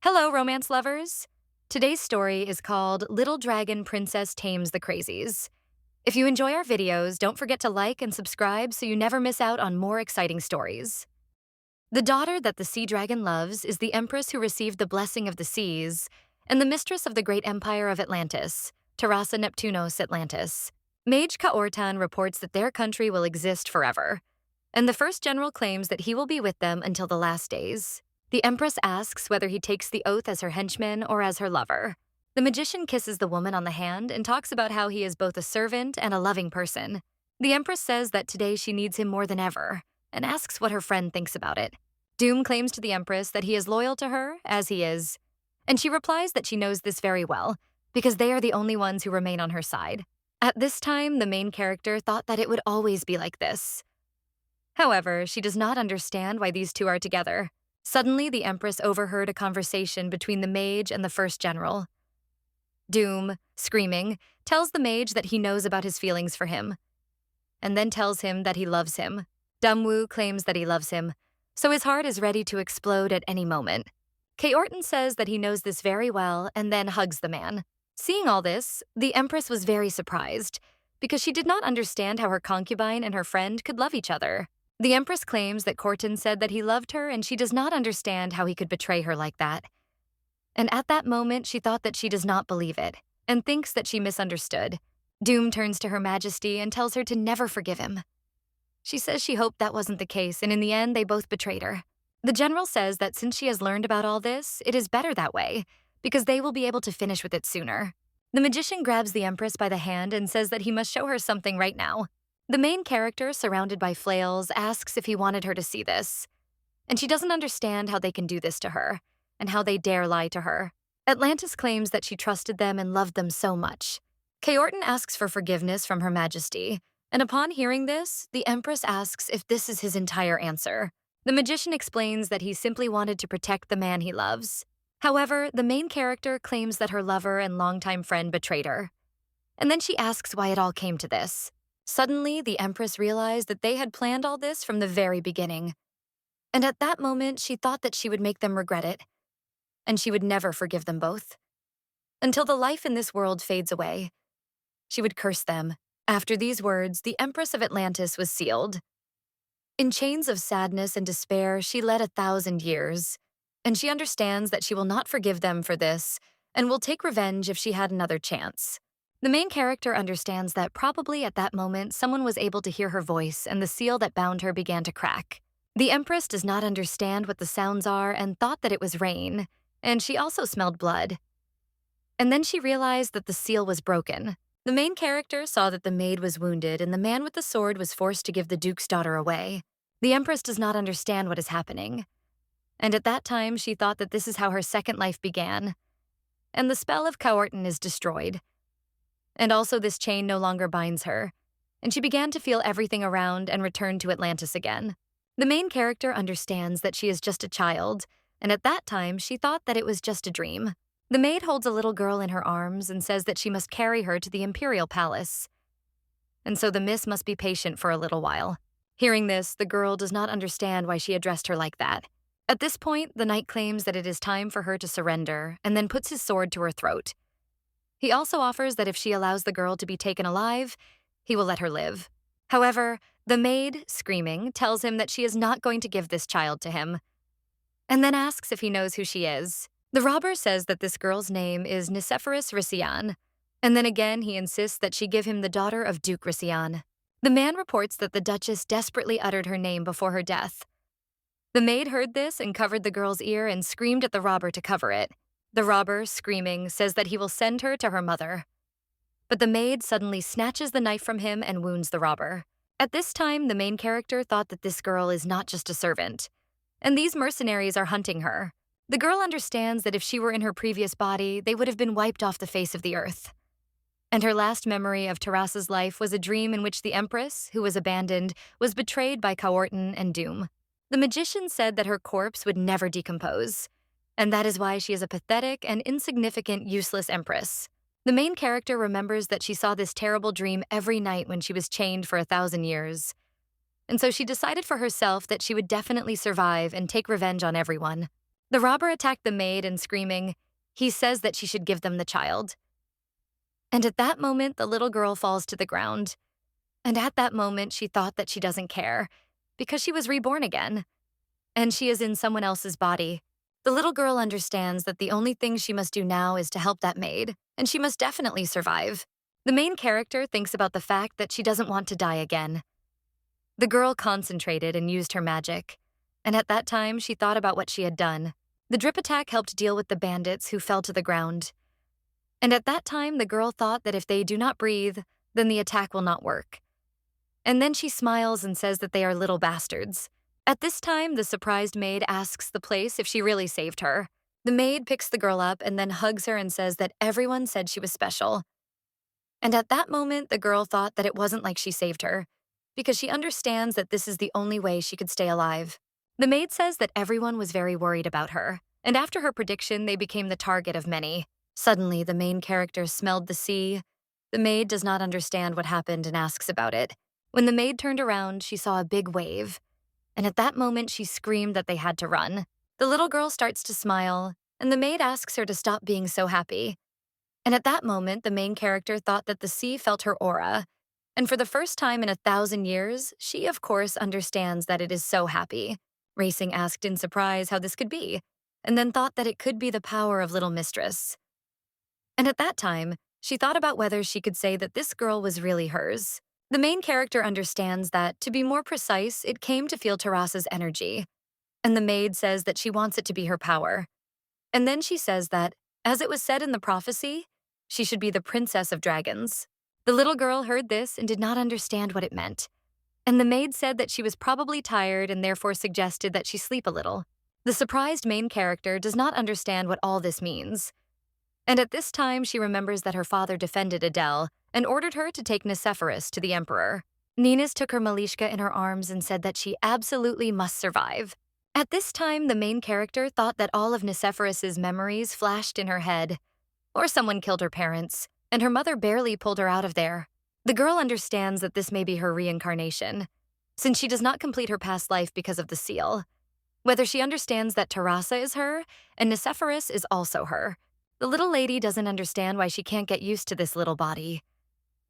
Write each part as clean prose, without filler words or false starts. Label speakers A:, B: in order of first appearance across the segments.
A: Hello, romance lovers! Today's story is called Little Dragon Princess Tames the Crazies. If you enjoy our videos, don't forget to like and subscribe so you never miss out on more exciting stories. The daughter that the sea dragon loves is the empress who received the blessing of the seas and the mistress of the great empire of Atlantis, Terrassa Neptunos Atlantis. Mage Caortan reports that their country will exist forever, and the first general claims that he will be with them until the last days. The empress asks whether he takes the oath as her henchman or as her lover. The magician kisses the woman on the hand and talks about how he is both a servant and a loving person. The empress says that today she needs him more than ever and asks what her friend thinks about it. Doom claims to the empress that he is loyal to her, as he is, and she replies that she knows this very well because they are the only ones who remain on her side. At this time, the main character thought that it would always be like this. However, she does not understand why these two are together. Suddenly, the empress overheard a conversation between the mage and the first general. Doom, screaming, tells the mage that he knows about his feelings for him, and then tells him that he loves him. Dumwu claims that he loves him, so his heart is ready to explode at any moment. Caortan says that he knows this very well and then hugs the man. Seeing all this, the empress was very surprised, because she did not understand how her concubine and her friend could love each other. The empress claims that Corton said that he loved her and she does not understand how he could betray her like that. And at that moment, she thought that she does not believe it and thinks that she misunderstood. Doom turns to her majesty and tells her to never forgive him. She says she hoped that wasn't the case, and in the end, they both betrayed her. The general says that since she has learned about all this, it is better that way, because they will be able to finish with it sooner. The magician grabs the empress by the hand and says that he must show her something right now. The main character, surrounded by flails, asks if he wanted her to see this, and she doesn't understand how they can do this to her, and how they dare lie to her. Atlantis claims that she trusted them and loved them so much. Caortan asks for forgiveness from Her Majesty, and upon hearing this, the Empress asks if this is his entire answer. The magician explains that he simply wanted to protect the man he loves. However, the main character claims that her lover and longtime friend betrayed her. And then she asks why it all came to this. Suddenly, the Empress realized that they had planned all this from the very beginning. And at that moment, she thought that she would make them regret it, and she would never forgive them both. Until the life in this world fades away, she would curse them. After these words, the Empress of Atlantis was sealed. In chains of sadness and despair, she led 1,000 years, and she understands that she will not forgive them for this and will take revenge if she had another chance. The main character understands that probably at that moment, someone was able to hear her voice and the seal that bound her began to crack. The Empress does not understand what the sounds are and thought that it was rain, and she also smelled blood. And then she realized that the seal was broken. The main character saw that the maid was wounded and the man with the sword was forced to give the Duke's daughter away. The Empress does not understand what is happening. And at that time, she thought that this is how her second life began. And the spell of Caortan is destroyed. And also this chain no longer binds her, and she began to feel everything around and returned to Atlantis again. The main character understands that she is just a child, and at that time she thought that it was just a dream. The maid holds a little girl in her arms and says that she must carry her to the Imperial palace. And so the miss must be patient for a little while. Hearing this, the girl does not understand why she addressed her like that. At this point, the knight claims that it is time for her to surrender and then puts his sword to her throat. He also offers that if she allows the girl to be taken alive, he will let her live. However, the maid, screaming, tells him that she is not going to give this child to him, and then asks if he knows who she is. The robber says that this girl's name is Nicephorus Rician, and then again he insists that she give him the daughter of Duke Rician. The man reports that the Duchess desperately uttered her name before her death. The maid heard this and covered the girl's ear and screamed at the robber to cover it. The robber, screaming, says that he will send her to her mother. But the maid suddenly snatches the knife from him and wounds the robber. At this time, the main character thought that this girl is not just a servant, and these mercenaries are hunting her. The girl understands that if she were in her previous body, they would have been wiped off the face of the earth. And her last memory of Terrassa's life was a dream in which the Empress, who was abandoned, was betrayed by Caortan and Doom. The magician said that her corpse would never decompose, and that is why she is a pathetic and insignificant, useless empress. The main character remembers that she saw this terrible dream every night when she was chained for 1,000 years. And so she decided for herself that she would definitely survive and take revenge on everyone. The robber attacked the maid and screaming, he says that she should give them the child. And at that moment, the little girl falls to the ground. And at that moment, she thought that she doesn't care, because she was reborn again. And she is in someone else's body. The little girl understands that the only thing she must do now is to help that maid, and she must definitely survive. The main character thinks about the fact that she doesn't want to die again. The girl concentrated and used her magic, and at that time she thought about what she had done. The drip attack helped deal with the bandits who fell to the ground. And at that time the girl thought that if they do not breathe, then the attack will not work. And then she smiles and says that they are little bastards. At this time, the surprised maid asks the place if she really saved her. The maid picks the girl up and then hugs her and says that everyone said she was special. And at that moment, the girl thought that it wasn't like she saved her, because she understands that this is the only way she could stay alive. The maid says that everyone was very worried about her, and after her prediction, they became the target of many. Suddenly, the main character smelled the sea. The maid does not understand what happened and asks about it. When the maid turned around, she saw a big wave. And at that moment, she screamed that they had to run. The little girl starts to smile, and the maid asks her to stop being so happy. And at that moment, the main character thought that the sea felt her aura. And for the first time in 1,000 years, she, of course, understands that it is so happy. Racing asked in surprise how this could be, and then thought that it could be the power of Little Mistress. And at that time, she thought about whether she could say that this girl was really hers. The main character understands that, to be more precise, it came to feel Tarasa's energy. And the maid says that she wants it to be her power. And then she says that, as it was said in the prophecy, she should be the princess of dragons. The little girl heard this and did not understand what it meant. And the maid said that she was probably tired and therefore suggested that she sleep a little. The surprised main character does not understand what all this means. And at this time, she remembers that her father defended Adele and ordered her to take Nicephorus to the emperor. Ninas took her Malishka in her arms and said that she absolutely must survive. At this time, the main character thought that all of Nicephorus's memories flashed in her head. Or someone killed her parents, and her mother barely pulled her out of there. The girl understands that this may be her reincarnation, since she does not complete her past life because of the seal. Whether she understands that Tarasa is her, and Nicephorus is also her. The little lady doesn't understand why she can't get used to this little body.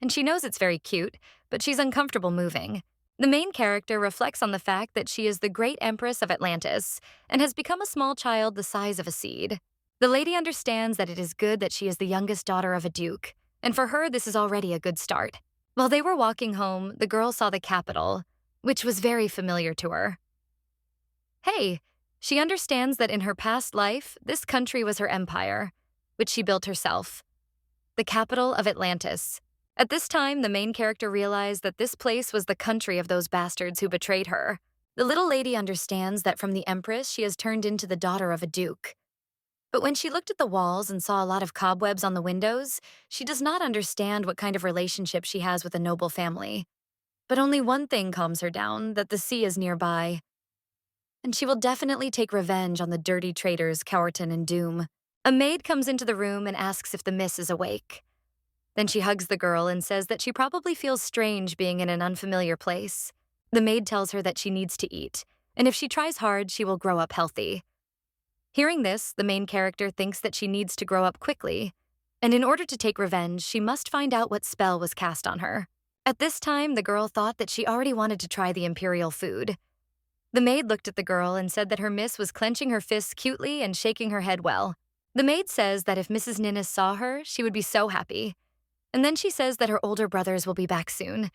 A: And she knows it's very cute, but she's uncomfortable moving. The main character reflects on the fact that she is the great empress of Atlantis and has become a small child the size of a seed. The lady understands that it is good that she is the youngest daughter of a duke, and for her this is already a good start. While they were walking home, the girl saw the capital, which was very familiar to her. Hey, she understands that in her past life, this country was her empire, which she built herself. The capital of Atlantis. At this time, the main character realized that this place was the country of those bastards who betrayed her. The little lady understands that from the empress, she has turned into the daughter of a duke. But when she looked at the walls and saw a lot of cobwebs on the windows, she does not understand what kind of relationship she has with a noble family. But only one thing calms her down, that the sea is nearby. And she will definitely take revenge on the dirty traitors Cowerton and Doom. A maid comes into the room and asks if the miss is awake. Then she hugs the girl and says that she probably feels strange being in an unfamiliar place. The maid tells her that she needs to eat, and if she tries hard, she will grow up healthy. Hearing this, the main character thinks that she needs to grow up quickly, and in order to take revenge, she must find out what spell was cast on her. At this time, the girl thought that she already wanted to try the Imperial food. The maid looked at the girl and said that her miss was clenching her fists cutely and shaking her head well. The maid says that if Mrs. Ninnis saw her, she would be so happy. And then she says that her older brothers will be back soon,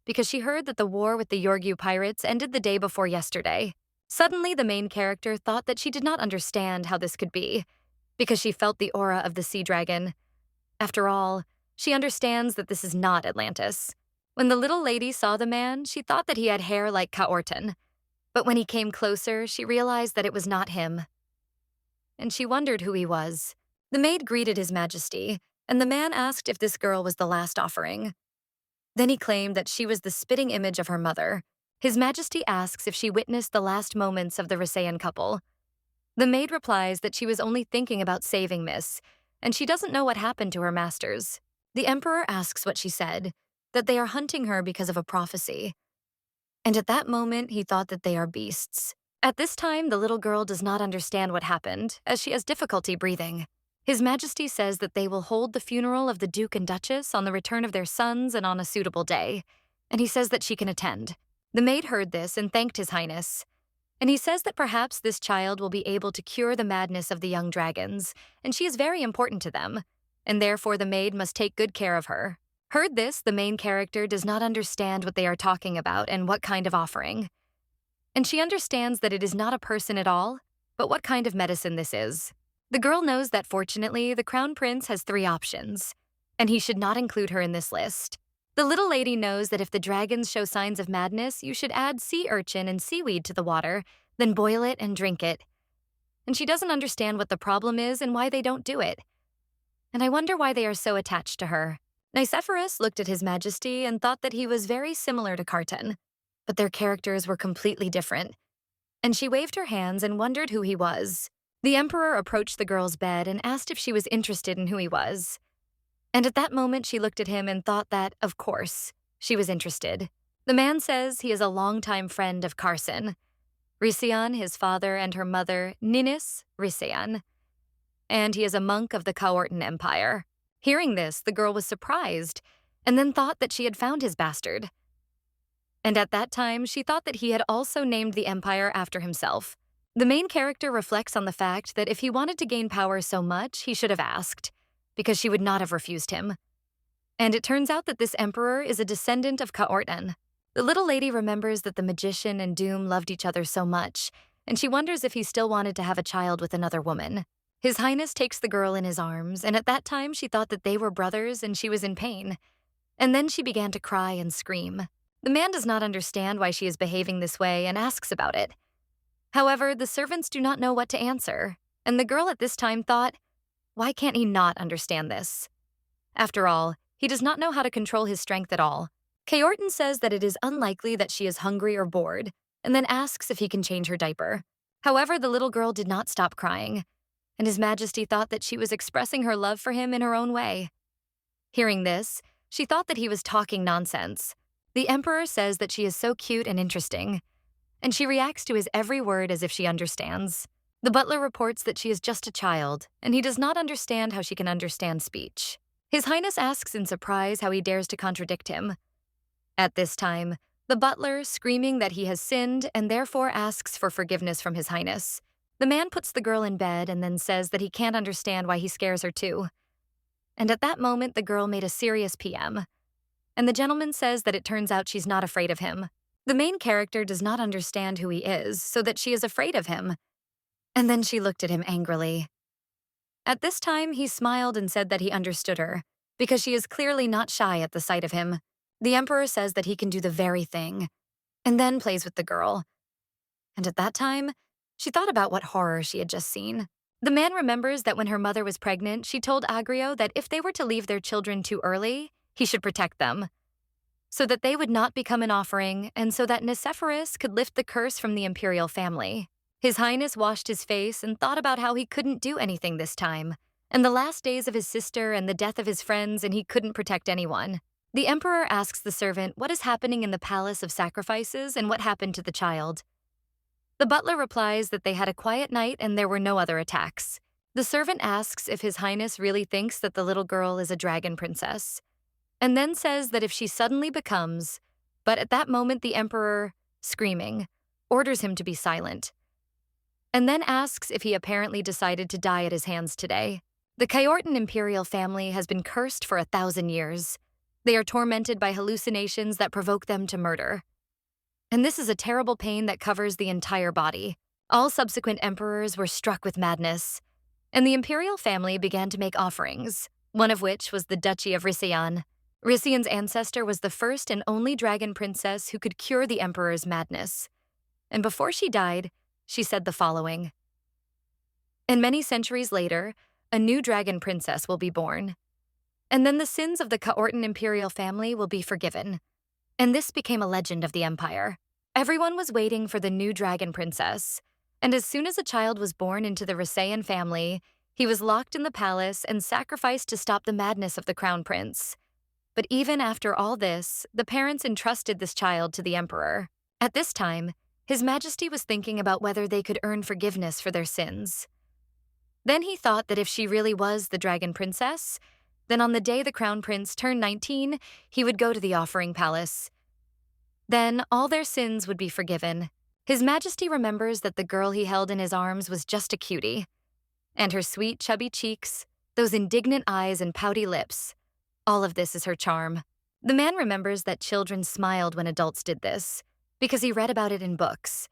A: because she heard that the war with the Yorgu pirates ended the day before yesterday. Suddenly, the main character thought that she did not understand how this could be, because she felt the aura of the sea dragon. After all, she understands that this is not Atlantis. When the little lady saw the man, she thought that he had hair like Cowerton. But when he came closer, she realized that it was not him. And she wondered who he was. The maid greeted His Majesty, and the man asked if this girl was the last offering. Then he claimed that she was the spitting image of her mother. His Majesty asks if she witnessed the last moments of the Rasayan couple. The maid replies that she was only thinking about saving Miss, and she doesn't know what happened to her masters. The Emperor asks what she said, that they are hunting her because of a prophecy. And at that moment, he thought that they are beasts. At this time, the little girl does not understand what happened, as she has difficulty breathing. His Majesty says that they will hold the funeral of the Duke and Duchess on the return of their sons and on a suitable day, and he says that she can attend. The maid heard this and thanked His Highness, and he says that perhaps this child will be able to cure the madness of the young dragons, and she is very important to them, and therefore the maid must take good care of her. Heard this, the main character does not understand what they are talking about and what kind of offering. And she understands that it is not a person at all, but what kind of medicine this is. The girl knows that fortunately, the Crown Prince has 3 options, and he should not include her in this list. The little lady knows that if the dragons show signs of madness, you should add sea urchin and seaweed to the water, then boil it and drink it. And she doesn't understand what the problem is and why they don't do it. And I wonder why they are so attached to her. Nicephorus looked at His Majesty and thought that he was very similar to Carton, but their characters were completely different. And she waved her hands and wondered who he was. The Emperor approached the girl's bed and asked if she was interested in who he was. And at that moment, she looked at him and thought that, of course, she was interested. The man says he is a longtime friend of Carson, Rician, his father, and her mother, Ninnis Rician, and he is a monk of the Caortan Empire. Hearing this, the girl was surprised, and then thought that she had found his bastard. And at that time, she thought that he had also named the empire after himself. The main character reflects on the fact that if he wanted to gain power so much, he should have asked, because she would not have refused him. And it turns out that this emperor is a descendant of Caortan. The little lady remembers that the magician and Doom loved each other so much, and she wonders if he still wanted to have a child with another woman. His Highness takes the girl in his arms, and at that time she thought that they were brothers and she was in pain. And then she began to cry and scream. The man does not understand why she is behaving this way and asks about it. However, the servants do not know what to answer, and the girl at this time thought, why can't he not understand this? After all, he does not know how to control his strength at all. Caortan says that it is unlikely that she is hungry or bored, and then asks if he can change her diaper. However, the little girl did not stop crying, and His Majesty thought that she was expressing her love for him in her own way. Hearing this, she thought that he was talking nonsense. The Emperor says that she is so cute and interesting, and she reacts to his every word as if she understands. The butler reports that she is just a child, and he does not understand how she can understand speech. His Highness asks in surprise how he dares to contradict him. At this time, the butler, screaming that he has sinned and therefore asks for forgiveness from His Highness. The man puts the girl in bed and then says that he can't understand why he scares her too. And at that moment, the girl made a serious PM. And the gentleman says that it turns out she's not afraid of him. The main character does not understand who he is, so that she is afraid of him. And then she looked at him angrily. At this time, he smiled and said that he understood her, because she is clearly not shy at the sight of him. The Emperor says that he can do the very thing, and then plays with the girl. And at that time, she thought about what horror she had just seen. The man remembers that when her mother was pregnant, she told Agrio that if they were to leave their children too early, he should protect them, so that they would not become an offering, and so that Nicephorus could lift the curse from the Imperial family. His Highness washed his face and thought about how he couldn't do anything this time, and the last days of his sister and the death of his friends, and he couldn't protect anyone. The Emperor asks the servant what is happening in the Palace of Sacrifices and what happened to the child. The butler replies that they had a quiet night and there were no other attacks. The servant asks if His Highness really thinks that the little girl is a dragon princess, and then says that if she suddenly becomes, but at that moment the Emperor, screaming, orders him to be silent, and then asks if he apparently decided to die at his hands today. The Caortan Imperial family has been cursed for 1,000 years. They are tormented by hallucinations that provoke them to murder. And this is a terrible pain that covers the entire body. All subsequent emperors were struck with madness, and the Imperial family began to make offerings, one of which was the Duchy of Rician. Rician's ancestor was the first and only dragon princess who could cure the emperor's madness. And before she died, she said the following: "And many centuries later, a new dragon princess will be born. And then the sins of the Caortan Imperial family will be forgiven." And this became a legend of the empire. Everyone was waiting for the new dragon princess, and as soon as a child was born into the Rician family, he was locked in the palace and sacrificed to stop the madness of the crown prince. But even after all this, the parents entrusted this child to the emperor. At this time, His Majesty was thinking about whether they could earn forgiveness for their sins. Then he thought that if she really was the Dragon Princess, then on the day the Crown Prince turned 19, he would go to the offering palace. Then all their sins would be forgiven. His Majesty remembers that the girl he held in his arms was just a cutie, and her sweet, chubby cheeks, those indignant eyes and pouty lips, all of this is her charm. The man remembers that children smiled when adults did this, because he read about it in books.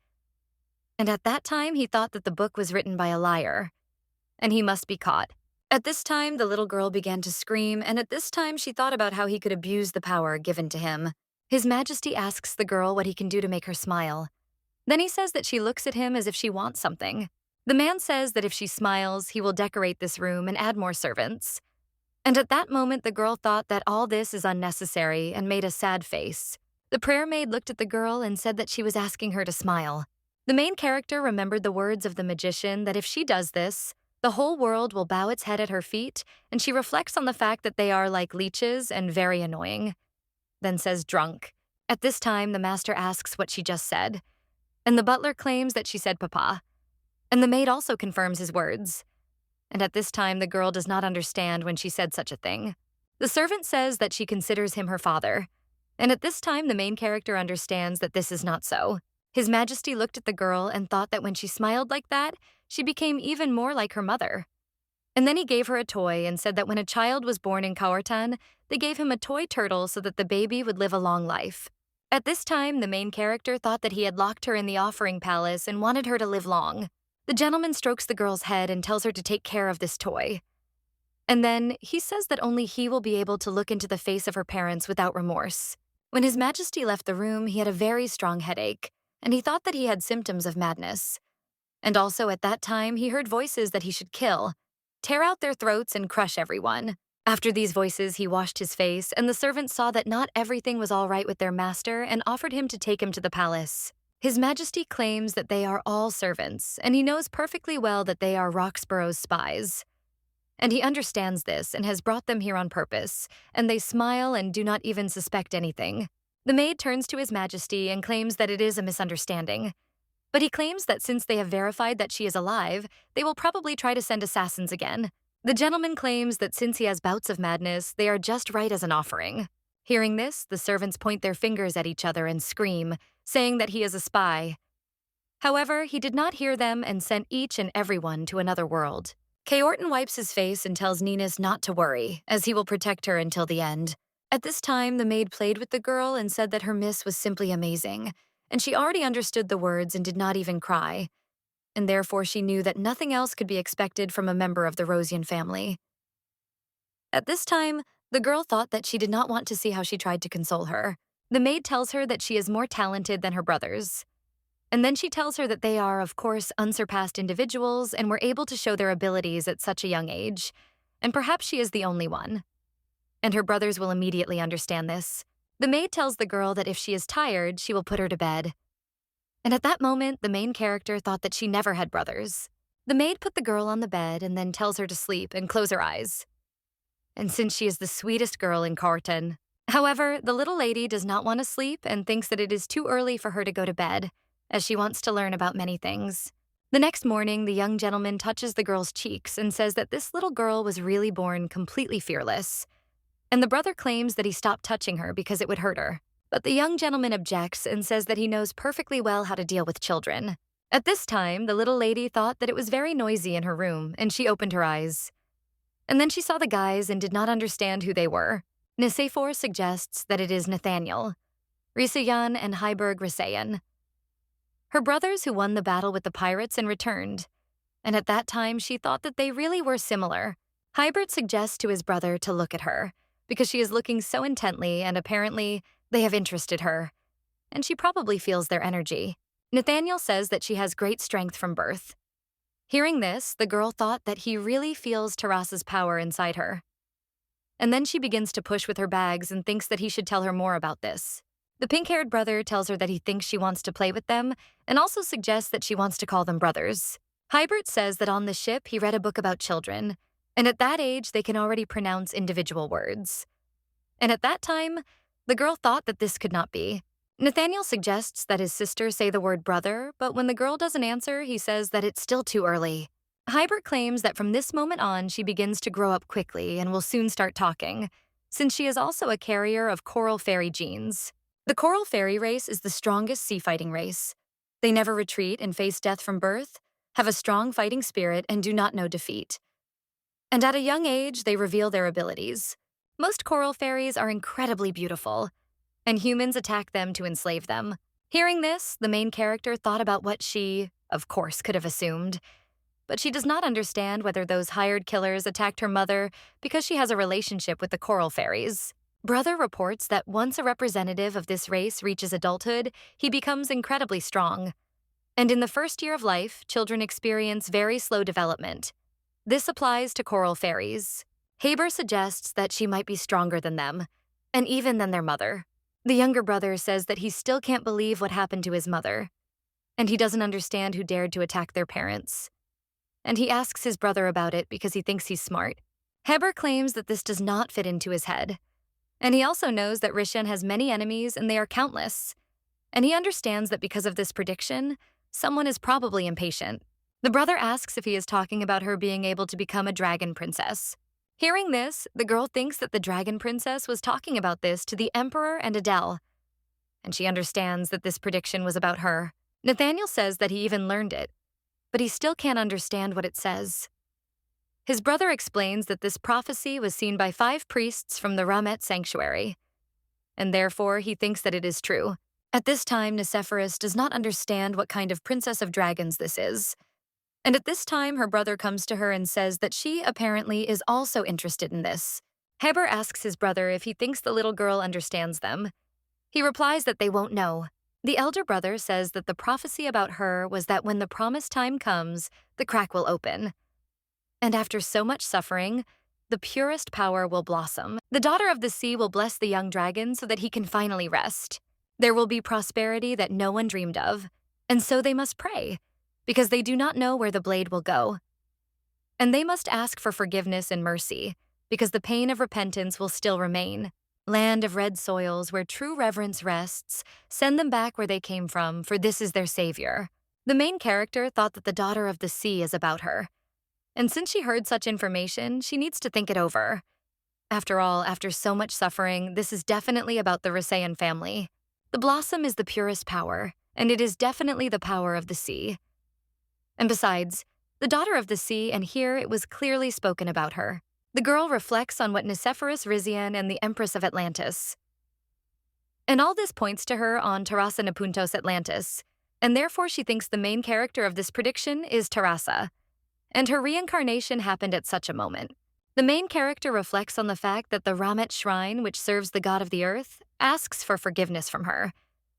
A: And at that time, he thought that the book was written by a liar, and he must be caught. At this time, the little girl began to scream, and at this time, she thought about how he could abuse the power given to him. His Majesty asks the girl what he can do to make her smile. Then he says that she looks at him as if she wants something. The man says that if she smiles, he will decorate this room and add more servants. And at that moment, the girl thought that all this is unnecessary and made a sad face. The prayer maid looked at the girl and said that she was asking her to smile. The main character remembered the words of the magician that if she does this, the whole world will bow its head at her feet, and she reflects on the fact that they are like leeches and very annoying. Then says drunk. At this time, the master asks what she just said, and the butler claims that she said papa. And the maid also confirms his words. And at this time, the girl does not understand when she said such a thing. The servant says that she considers him her father. And at this time, the main character understands that this is not so. His Majesty looked at the girl and thought that when she smiled like that, she became even more like her mother. And then he gave her a toy and said that when a child was born in Kawartan, they gave him a toy turtle so that the baby would live a long life. At this time, the main character thought that he had locked her in the offering palace and wanted her to live long. The gentleman strokes the girl's head and tells her to take care of this toy. And then he says that only he will be able to look into the face of her parents without remorse. When His Majesty left the room, he had a very strong headache, and he thought that he had symptoms of madness. And also at that time, he heard voices that he should kill, tear out their throats and crush everyone. After these voices, he washed his face, and the servants saw that not everything was all right with their master and offered him to take him to the palace. His Majesty claims that they are all servants, and he knows perfectly well that they are Roxborough's spies. And he understands this and has brought them here on purpose, and they smile and do not even suspect anything. The maid turns to His Majesty and claims that it is a misunderstanding. But he claims that since they have verified that she is alive, they will probably try to send assassins again. The gentleman claims that since he has bouts of madness, they are just right as an offering. Hearing this, the servants point their fingers at each other and scream, saying that he is a spy. However, he did not hear them and sent each and everyone to another world. Kaorton wipes his face and tells Ninus not to worry, as he will protect her until the end. At this time, the maid played with the girl and said that her miss was simply amazing, and she already understood the words and did not even cry, and therefore she knew that nothing else could be expected from a member of the Rosian family. At this time, the girl thought that she did not want to see how she tried to console her. The maid tells her that she is more talented than her brothers. And then she tells her that they are, of course, unsurpassed individuals and were able to show their abilities at such a young age, and perhaps she is the only one. And her brothers will immediately understand this. The maid tells the girl that if she is tired, she will put her to bed. And at that moment, the main character thought that she never had brothers. The maid put the girl on the bed and then tells her to sleep and close her eyes. And since she is the sweetest girl in Carton. However, the little lady does not want to sleep and thinks that it is too early for her to go to bed, as she wants to learn about many things. The next morning, the young gentleman touches the girl's cheeks and says that this little girl was really born completely fearless. And the brother claims that he stopped touching her because it would hurt her. But the young gentleman objects and says that he knows perfectly well how to deal with children. At this time, the little lady thought that it was very noisy in her room, and she opened her eyes. And then she saw the guys and did not understand who they were. Nicephor suggests that it is Nathaniel, Risayan, and Hyberg Risayan, her brothers who won the battle with the pirates and returned. And at that time, she thought that they really were similar. Hybert suggests to his brother to look at her, because she is looking so intently and apparently they have interested her, and she probably feels their energy. Nathaniel says that she has great strength from birth. Hearing this, the girl thought that he really feels Teras's power inside her. And then she begins to push with her bags and thinks that he should tell her more about this. The pink-haired brother tells her that he thinks she wants to play with them and also suggests that she wants to call them brothers. Hybert says that on the ship he read a book about children, and at that age they can already pronounce individual words. And at that time, the girl thought that this could not be. Nathaniel suggests that his sister say the word brother, but when the girl doesn't answer, he says that it's still too early. Hybert claims that from this moment on, she begins to grow up quickly and will soon start talking, since she is also a carrier of coral fairy genes. The coral fairy race is the strongest sea fighting race. They never retreat and face death from birth, have a strong fighting spirit, and do not know defeat. And at a young age, they reveal their abilities. Most coral fairies are incredibly beautiful, and humans attack them to enslave them. Hearing this, the main character thought about what she, of course, could have assumed. But she does not understand whether those hired killers attacked her mother because she has a relationship with the coral fairies. Brother reports that once a representative of this race reaches adulthood, he becomes incredibly strong. And in the first year of life, children experience very slow development. This applies to coral fairies. Haber suggests that she might be stronger than them, and even than their mother. The younger brother says that he still can't believe what happened to his mother, and he doesn't understand who dared to attack their parents. And he asks his brother about it because he thinks he's smart. Heber claims that this does not fit into his head. And he also knows that Rishan has many enemies and they are countless. And he understands that because of this prediction, someone is probably impatient. The brother asks if he is talking about her being able to become a dragon princess. Hearing this, the girl thinks that the dragon princess was talking about this to the emperor and Adele. And she understands that this prediction was about her. Nathaniel says that he even learned it, but he still can't understand what it says. His brother explains that this prophecy was seen by 5 priests from the Ramet sanctuary, and therefore he thinks that it is true. At this time, Nicephorus does not understand what kind of princess of dragons this is. And at this time, her brother comes to her and says that she apparently is also interested in this. Heber asks his brother if he thinks the little girl understands them. He replies that they won't know. The elder brother says that the prophecy about her was that when the promised time comes, the crack will open. And after so much suffering, the purest power will blossom. The daughter of the sea will bless the young dragon so that he can finally rest. There will be prosperity that no one dreamed of, and so they must pray, because they do not know where the blade will go. And they must ask for forgiveness and mercy, because the pain of repentance will still remain. Land of red soils where true reverence rests, send them back where they came from, for this is their savior. The main character thought that the daughter of the sea is about her. And since she heard such information, she needs to think it over. After all, after so much suffering, this is definitely about the Rasayan family. The blossom is the purest power, and it is definitely the power of the sea. And besides, the daughter of the sea, and here it was clearly spoken about her. The girl reflects on what Nicephorus Rizian and the Empress of Atlantis. And all this points to her on Tarasa Napuntos Atlantis, and therefore she thinks the main character of this prediction is Tarasa, and her reincarnation happened at such a moment. The main character reflects on the fact that the Ramet shrine, which serves the god of the earth, asks for forgiveness from her,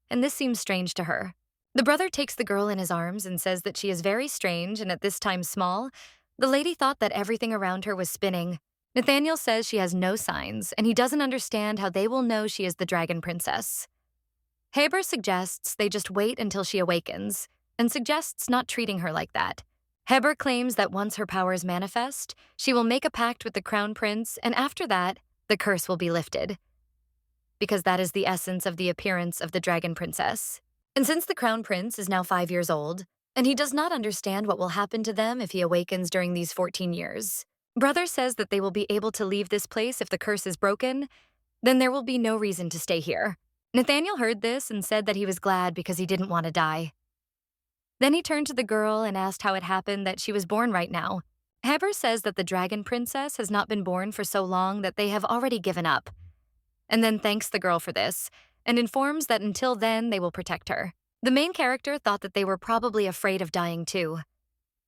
A: and this seems strange to her. The brother takes the girl in his arms and says that she is very strange and at this time small. The lady thought that everything around her was spinning. Nathaniel says she has no signs, and he doesn't understand how they will know she is the dragon princess. Haber suggests they just wait until she awakens, and suggests not treating her like that. Heber claims that once her powers manifest, she will make a pact with the crown prince, and after that, the curse will be lifted. Because that is the essence of the appearance of the dragon princess. And since the crown prince is now 5 years old, and he does not understand what will happen to them if he awakens during these 14 years, brother says that they will be able to leave this place if the curse is broken, then there will be no reason to stay here. Nathaniel heard this and said that he was glad because he didn't want to die. Then he turned to the girl and asked how it happened that she was born right now. Heber says that the dragon princess has not been born for so long that they have already given up, and then thanks the girl for this, and informs that until then they will protect her. The main character thought that they were probably afraid of dying too,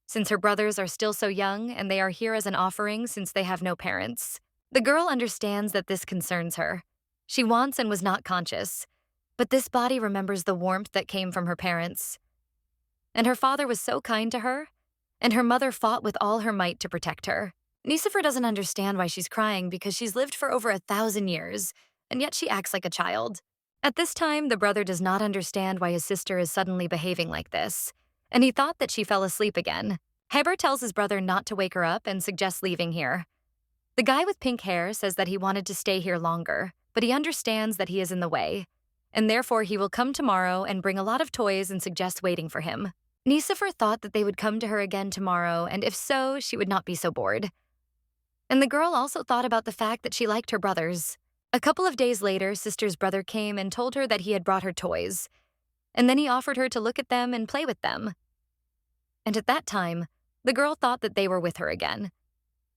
A: since her brothers are still so young and they are here as an offering since they have no parents. The girl understands that this concerns her. She wants and was not conscious, but this body remembers the warmth that came from her parents. And her father was so kind to her, and her mother fought with all her might to protect her. Nicephor doesn't understand why she's crying because she's lived for over 1,000 years, and yet she acts like a child. At this time, the brother does not understand why his sister is suddenly behaving like this, and he thought that she fell asleep again. Heber tells his brother not to wake her up and suggests leaving here. The guy with pink hair says that he wanted to stay here longer, but he understands that he is in the way. and therefore he will come tomorrow and bring a lot of toys and suggest waiting for him. Nicephor thought that they would come to her again tomorrow, and if so, she would not be so bored. And the girl also thought about the fact that she liked her brothers. A couple of days later, Sister's brother came and told her that he had brought her toys, and then he offered her to look at them and play with them. And at that time, the girl thought that they were with her again,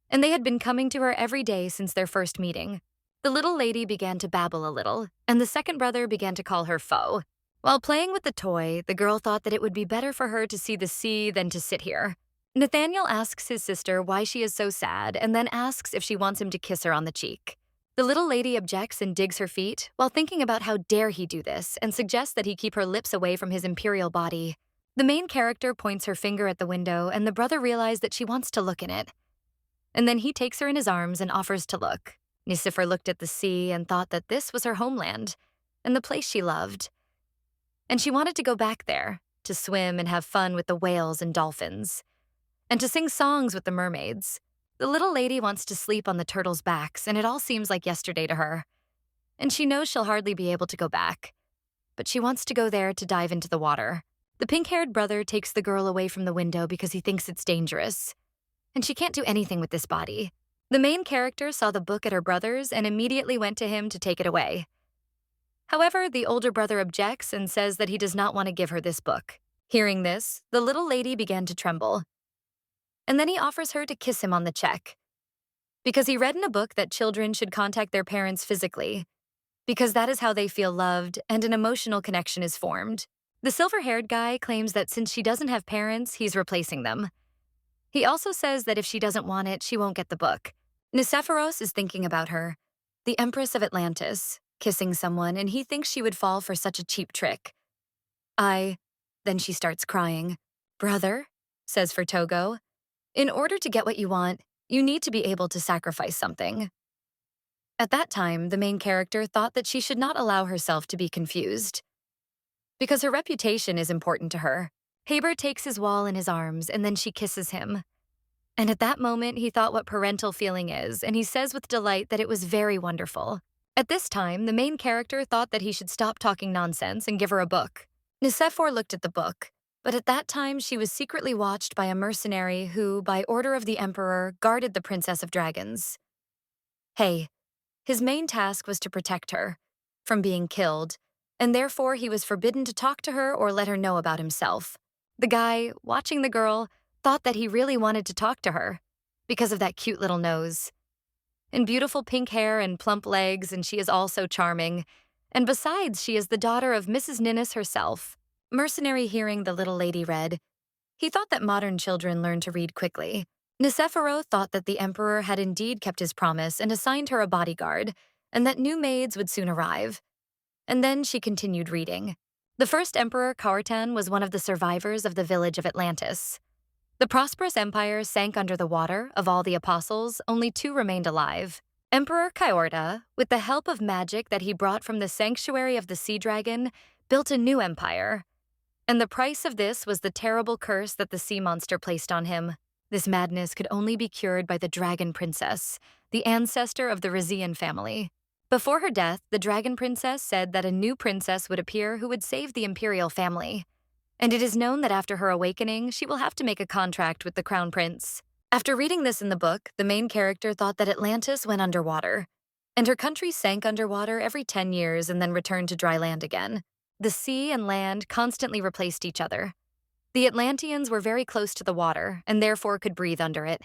A: and they had been coming to her every day since their first meeting. The little lady began to babble a little, and the second brother began to call her foe. While playing with the toy, the girl thought that it would be better for her to see the sea than to sit here. Nathaniel asks his sister why she is so sad and then asks if she wants him to kiss her on the cheek. The little lady objects and digs her feet while thinking about how dare he do this and suggests that he keep her lips away from his imperial body. The main character points her finger at the window and the brother realizes that she wants to look in it. And then he takes her in his arms and offers to look. Nicephor looked at the sea and thought that this was her homeland and the place she loved. And she wanted to go back there, to swim and have fun with the whales and dolphins, and to sing songs with the mermaids. The little lady wants to sleep on the turtles' backs, and it all seems like yesterday to her. And she knows she'll hardly be able to go back, but she wants to go there to dive into the water. The pink-haired brother takes the girl away from the window because he thinks it's dangerous, and she can't do anything with this body. The main character saw the book at her brother's and immediately went to him to take it away. However, the older brother objects and says that he does not want to give her this book. Hearing this, the little lady began to tremble. And then he offers her to kiss him on the cheek, because he read in a book that children should contact their parents physically, because that is how they feel loved and an emotional connection is formed. The silver-haired guy claims that since she doesn't have parents, he's replacing them. He also says that if she doesn't want it, she won't get the book. Nicephoros is thinking about her, the Empress of Atlantis, kissing someone, and he thinks she would fall for such a cheap trick. Then she starts crying. Brother, says Fertogo, in order to get what you want, you need to be able to sacrifice something. At that time, the main character thought that she should not allow herself to be confused, because her reputation is important to her. Haber takes his wall in his arms, and then she kisses him. And at that moment, he thought what parental feeling is, and he says with delight that it was very wonderful. At this time, the main character thought that he should stop talking nonsense and give her a book. Nicephor looked at the book, but at that time she was secretly watched by a mercenary who, by order of the Emperor, guarded the Princess of Dragons. His main task was to protect her from being killed, and therefore he was forbidden to talk to her or let her know about himself. The guy, watching the girl, thought that he really wanted to talk to her because of that cute little nose and beautiful pink hair and plump legs, and she is also charming. And besides, she is the daughter of Mrs. Ninnis herself. Mercenary hearing the little lady read, he thought that modern children learn to read quickly. Nicephoro thought that the Emperor had indeed kept his promise and assigned her a bodyguard, and that new maids would soon arrive. And then she continued reading. The first Emperor, Cartan, was one of the survivors of the village of Atlantis. The prosperous empire sank under the water. Of all the apostles, only 2 remained alive. Emperor Kyorta, with the help of magic that he brought from the sanctuary of the sea dragon, built a new empire. And the price of this was the terrible curse that the sea monster placed on him. This madness could only be cured by the Dragon Princess, the ancestor of the Rizian family. Before her death, the Dragon Princess said that a new princess would appear who would save the Imperial family. And it is known that after her awakening, she will have to make a contract with the Crown Prince. After reading this in the book, the main character thought that Atlantis went underwater, and her country sank underwater every 10 years and then returned to dry land again. The sea and land constantly replaced each other. The Atlanteans were very close to the water and therefore could breathe under it.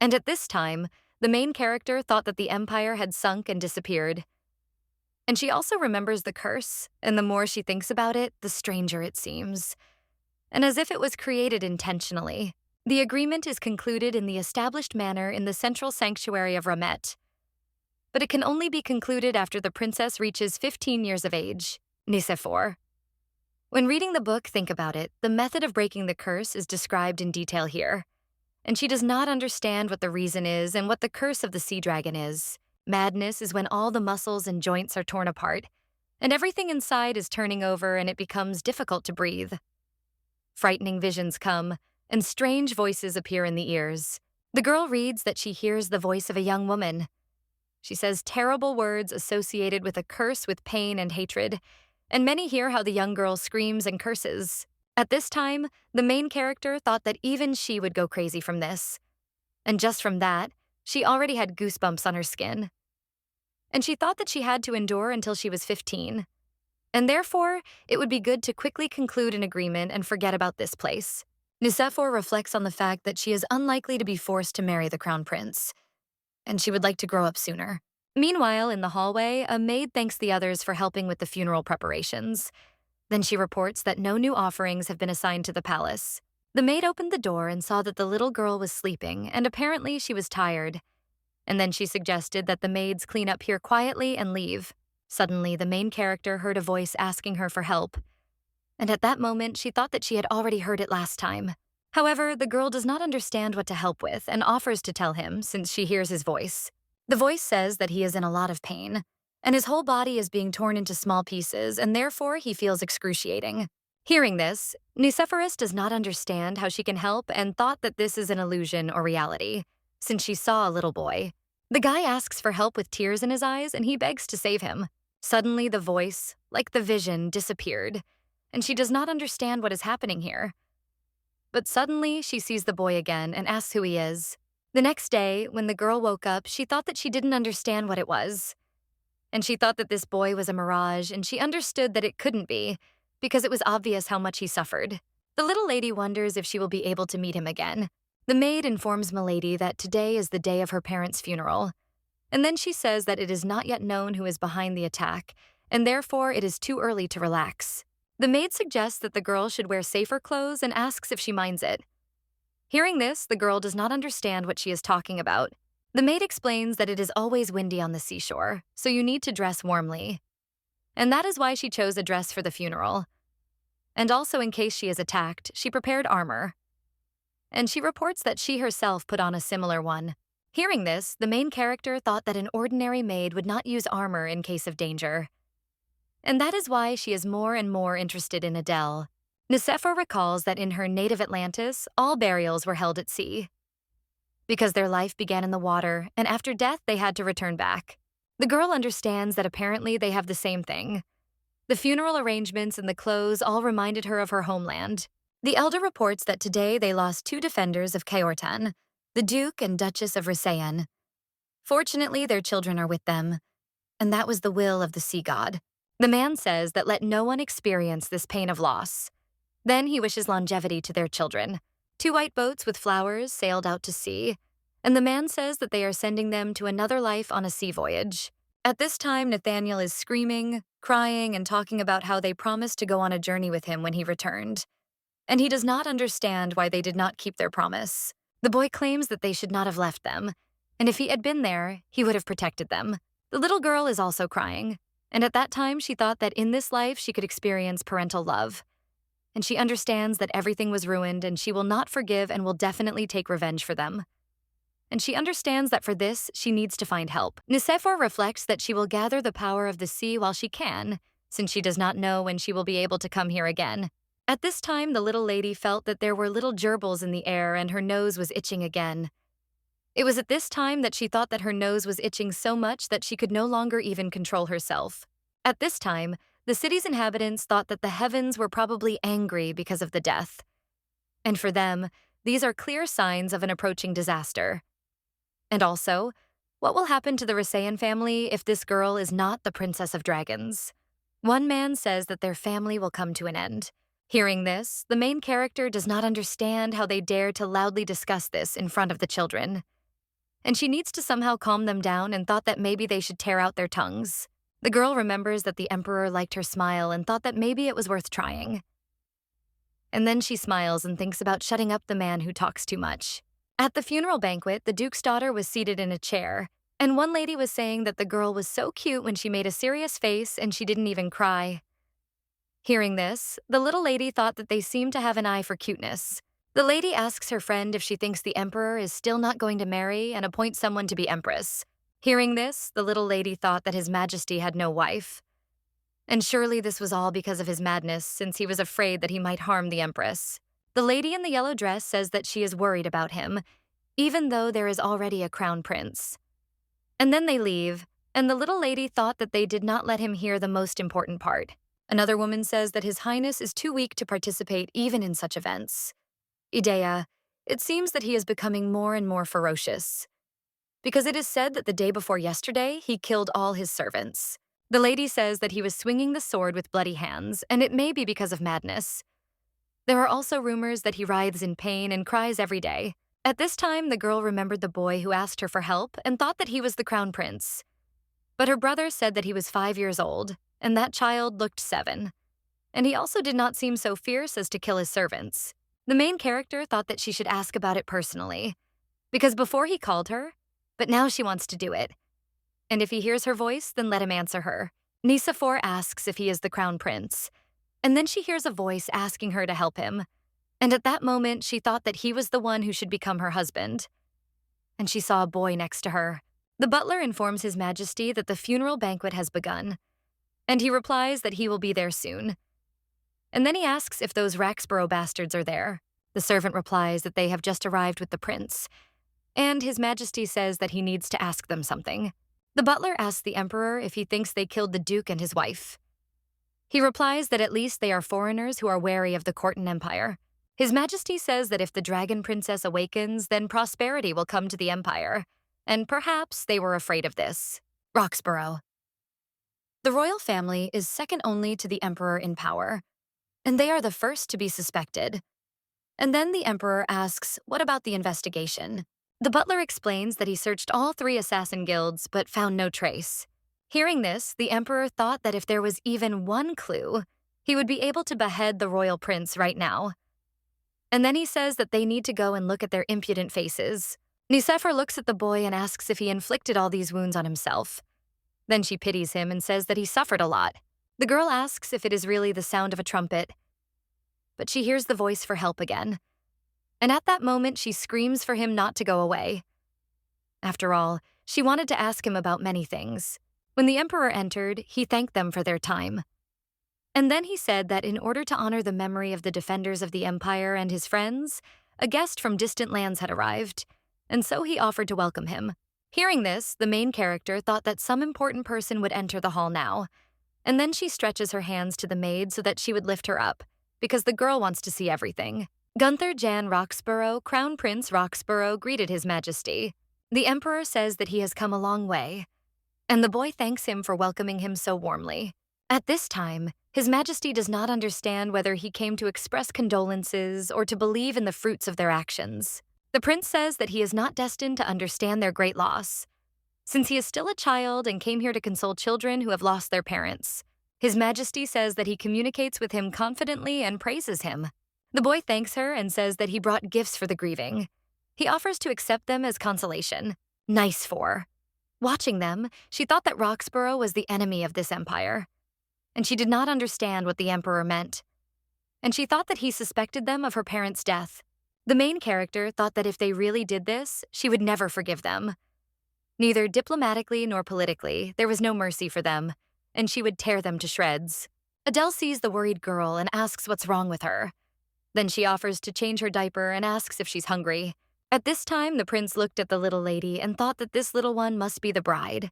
A: And at this time, the main character thought that the empire had sunk and disappeared. And she also remembers the curse, and the more she thinks about it, the stranger it seems. And as if it was created intentionally. The agreement is concluded in the established manner in the central sanctuary of Ramet. But it can only be concluded after the princess reaches 15 years of age, Nicephor. When reading the book, think about it. The method of breaking the curse is described in detail here. And she does not understand what the reason is and what the curse of the sea dragon is. Madness is when all the muscles and joints are torn apart, and everything inside is turning over and it becomes difficult to breathe. Frightening visions come, and strange voices appear in the ears. The girl reads that she hears the voice of a young woman. She says terrible words associated with a curse with pain and hatred, and many hear how the young girl screams and curses. At this time, the main character thought that even she would go crazy from this. And just from that, she already had goosebumps on her skin. And she thought that she had to endure until she was 15. And therefore, it would be good to quickly conclude an agreement and forget about this place. Nicéphore reflects on the fact that she is unlikely to be forced to marry the crown prince, and she would like to grow up sooner. Meanwhile, in the hallway, a maid thanks the others for helping with the funeral preparations. Then she reports that no new offerings have been assigned to the palace. The maid opened the door and saw that the little girl was sleeping, and apparently she was tired. And then she suggested that the maids clean up here quietly and leave. Suddenly, the main character heard a voice asking her for help. And at that moment, she thought that she had already heard it last time. However, the girl does not understand what to help with and offers to tell him since she hears his voice. The voice says that he is in a lot of pain, and his whole body is being torn into small pieces, and therefore he feels excruciating. Hearing this, Nicéphorus does not understand how she can help and thought that this is an illusion or reality, since she saw a little boy. The guy asks for help with tears in his eyes, and he begs to save him. Suddenly, the voice, like the vision, disappeared, and she does not understand what is happening here. But suddenly, she sees the boy again and asks who he is. The next day, when the girl woke up, she thought that she didn't understand what it was. And she thought that this boy was a mirage, and she understood that it couldn't be, because it was obvious how much he suffered. The little lady wonders if she will be able to meet him again. The maid informs Milady that today is the day of her parents' funeral. And then she says that it is not yet known who is behind the attack, and therefore it is too early to relax. The maid suggests that the girl should wear safer clothes and asks if she minds it. Hearing this, the girl does not understand what she is talking about. The maid explains that it is always windy on the seashore, so you need to dress warmly. And that is why she chose a dress for the funeral. And also, in case she is attacked, she prepared armor. And she reports that she herself put on a similar one. Hearing this, the main character thought that an ordinary maid would not use armor in case of danger. And that is why she is more and more interested in Adele. Nicéphore recalls that in her native Atlantis, all burials were held at sea, because their life began in the water, and after death they had to return back. The girl understands that apparently they have the same thing. The funeral arrangements and the clothes all reminded her of her homeland. The elder reports that today they lost 2 defenders of Caortan, the Duke and Duchess of Risayan. Fortunately, their children are with them, and that was the will of the sea god. The man says that let no one experience this pain of loss. Then he wishes longevity to their children. 2 white boats with flowers sailed out to sea, and the man says that they are sending them to another life on a sea voyage. At this time, Nathaniel is screaming, crying, and talking about how they promised to go on a journey with him when he returned. And he does not understand why they did not keep their promise. The boy claims that they should not have left them, and if he had been there, he would have protected them. The little girl is also crying, and at that time she thought that in this life she could experience parental love. And she understands that everything was ruined and she will not forgive and will definitely take revenge for them. And she understands that for this, she needs to find help. Nicéphore reflects that she will gather the power of the sea while she can, since she does not know when she will be able to come here again. At this time, the little lady felt that there were little gerbils in the air and her nose was itching again. It was at this time that she thought that her nose was itching so much that she could no longer even control herself. At this time, the city's inhabitants thought that the heavens were probably angry because of the death. And for them, these are clear signs of an approaching disaster. And also, what will happen to the Risayan family if this girl is not the Princess of Dragons? One man says that their family will come to an end. Hearing this, the main character does not understand how they dare to loudly discuss this in front of the children. And she needs to somehow calm them down and thought that maybe they should tear out their tongues. The girl remembers that the emperor liked her smile and thought that maybe it was worth trying. And then she smiles and thinks about shutting up the man who talks too much. At the funeral banquet, the duke's daughter was seated in a chair, and one lady was saying that the girl was so cute when she made a serious face and she didn't even cry. Hearing this, the little lady thought that they seemed to have an eye for cuteness. The lady asks her friend if she thinks the emperor is still not going to marry and appoint someone to be empress. Hearing this, the little lady thought that His Majesty had no wife. And surely this was all because of his madness, since he was afraid that he might harm the empress. The lady in the yellow dress says that she is worried about him, even though there is already a crown prince. And then they leave, and the little lady thought that they did not let him hear the most important part. Another woman says that His Highness is too weak to participate even in such events. Idea, it seems that he is becoming more and more ferocious, because it is said that the day before yesterday, he killed all his servants. The lady says that he was swinging the sword with bloody hands, and it may be because of madness. There are also rumors that he writhes in pain and cries every day. At this time, the girl remembered the boy who asked her for help and thought that he was the crown prince. But her brother said that he was 5 years old, and that child looked 7. And he also did not seem so fierce as to kill his servants. The main character thought that she should ask about it personally, because before he called her, but now she wants to do it. And if he hears her voice, then let him answer her. Nisafor asks if he is the crown prince, and then she hears a voice asking her to help him. And at that moment, she thought that he was the one who should become her husband. And she saw a boy next to her. The butler informs His Majesty that the funeral banquet has begun, and he replies that he will be there soon. And then he asks if those Raxborough bastards are there. The servant replies that they have just arrived with the prince, and His Majesty says that he needs to ask them something. The butler asks the emperor if he thinks they killed the duke and his wife. He replies that at least they are foreigners who are wary of the court and empire. His Majesty says that if the dragon princess awakens, then prosperity will come to the empire, and perhaps they were afraid of this. Roxborough. The royal family is second only to the emperor in power, and they are the first to be suspected. And then the emperor asks, what about the investigation? The butler explains that he searched all 3 assassin guilds but found no trace. Hearing this, the emperor thought that if there was even one clue, he would be able to behead the royal prince right now. And then he says that they need to go and look at their impudent faces. Nisafor looks at the boy and asks if he inflicted all these wounds on himself. Then she pities him and says that he suffered a lot. The girl asks if it is really the sound of a trumpet, but she hears the voice for help again. And at that moment, she screams for him not to go away. After all, she wanted to ask him about many things. When the emperor entered, he thanked them for their time. And then he said that in order to honor the memory of the defenders of the empire and his friends, a guest from distant lands had arrived, and so he offered to welcome him. Hearing this, the main character thought that some important person would enter the hall now, and then she stretches her hands to the maid so that she would lift her up, because the girl wants to see everything. Gunther Jan Roxborough, Crown Prince Roxborough, greeted His Majesty. The emperor says that he has come a long way, and the boy thanks him for welcoming him so warmly. At this time, His Majesty does not understand whether he came to express condolences or to believe in the fruits of their actions. The prince says that he is not destined to understand their great loss, since he is still a child and came here to console children who have lost their parents. His Majesty says that he communicates with him confidently and praises him. The boy thanks her and says that he brought gifts for the grieving. He offers to accept them as consolation. Nice for. Watching them, she thought that Roxborough was the enemy of this empire, and she did not understand what the emperor meant. And she thought that he suspected them of her parents' death. The main character thought that if they really did this, she would never forgive them. Neither diplomatically nor politically, there was no mercy for them, and she would tear them to shreds. Adele sees the worried girl and asks what's wrong with her. Then she offers to change her diaper and asks if she's hungry. At this time, the prince looked at the little lady and thought that this little one must be the bride.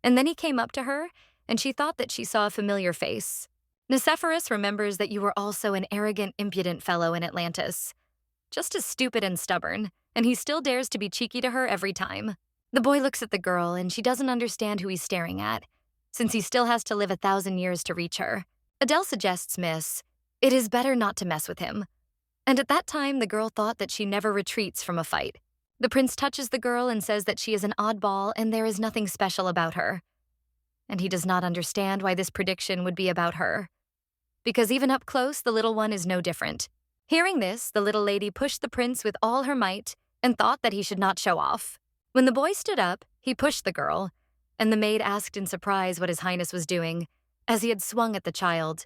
A: And then he came up to her, and she thought that she saw a familiar face. Nicephorus remembers that you were also an arrogant, impudent fellow in Atlantis, just as stupid and stubborn, and he still dares to be cheeky to her every time. The boy looks at the girl, and she doesn't understand who he's staring at, since he still has to live 1,000 years to reach her. Adele suggests, Miss, it is better not to mess with him. And at that time, the girl thought that she never retreats from a fight. The prince touches the girl and says that she is an oddball and there is nothing special about her. And he does not understand why this prediction would be about her, because even up close, the little one is no different. Hearing this, the little lady pushed the prince with all her might and thought that he should not show off. When the boy stood up, he pushed the girl, and the maid asked in surprise what His Highness was doing, as he had swung at the child.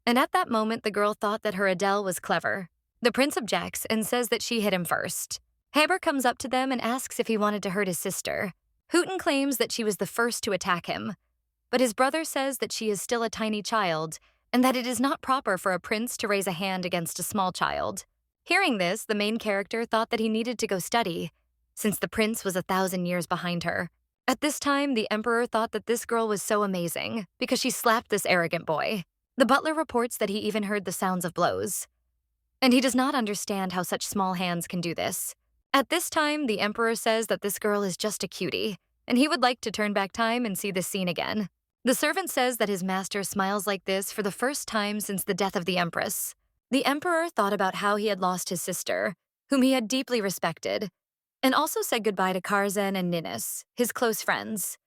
A: And at that moment, the girl thought that her Adele was clever. The prince objects and says that she hit him first. Haber comes up to them and asks if he wanted to hurt his sister. Houghton claims that she was the first to attack him, but his brother says that she is still a tiny child and that it is not proper for a prince to raise a hand against a small child. Hearing this, the main character thought that he needed to go study, since the prince was 1,000 years behind her. At this time, the emperor thought that this girl was so amazing because she slapped this arrogant boy. The butler reports that he even heard the sounds of blows, and he does not understand how such small hands can do this. At this time, the emperor says that this girl is just a cutie, and he would like to turn back time and see this scene again. The servant says that his master smiles like this for the first time since the death of the empress. The emperor thought about how he had lost his sister, whom he had deeply respected, and also said goodbye to Karzen and Ninnis, his close friends.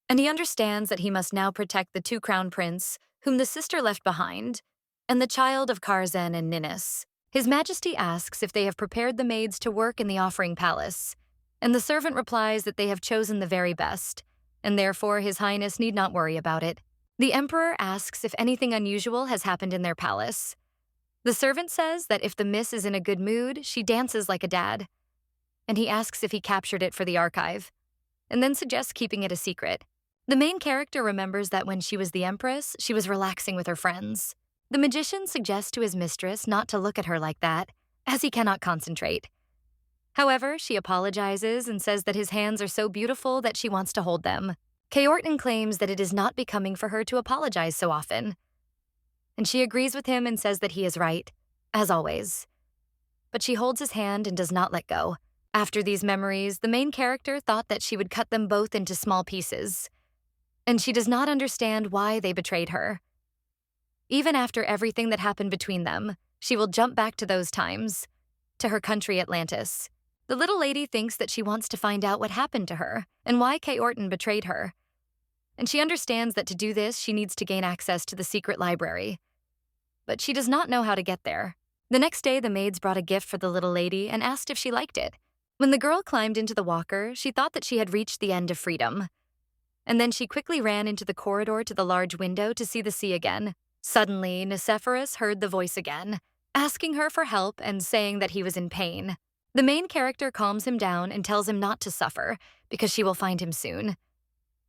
A: And he understands that he must now protect the two crown prince, whom the sister left behind, and the child of Karzen and Ninnis. His Majesty asks if they have prepared the maids to work in the offering palace, and the servant replies that they have chosen the very best, and therefore His Highness need not worry about it. The emperor asks if anything unusual has happened in their palace. The servant says that if the miss is in a good mood, she dances like a dad, and he asks if he captured it for the archive, and then suggests keeping it a secret. The main character remembers that when she was the empress, she was relaxing with her friends. The magician suggests to his mistress not to look at her like that, as he cannot concentrate. However, she apologizes and says that his hands are so beautiful that she wants to hold them. Kaorton claims that it is not becoming for her to apologize so often, and she agrees with him and says that he is right, as always. But she holds his hand and does not let go. After these memories, the main character thought that she would cut them both into small pieces, and she does not understand why they betrayed her. Even after everything that happened between them, she will jump back to those times, to her country Atlantis. The little lady thinks that she wants to find out what happened to her and why Kaorton betrayed her. And she understands that to do this, she needs to gain access to the secret library. But she does not know how to get there. The next day, the maids brought a gift for the little lady and asked if she liked it. When the girl climbed into the walker, she thought that she had reached the end of freedom. And then she quickly ran into the corridor to the large window to see the sea again. Suddenly, Nicephorus heard the voice again, asking her for help and saying that he was in pain. The main character calms him down and tells him not to suffer, because she will find him soon.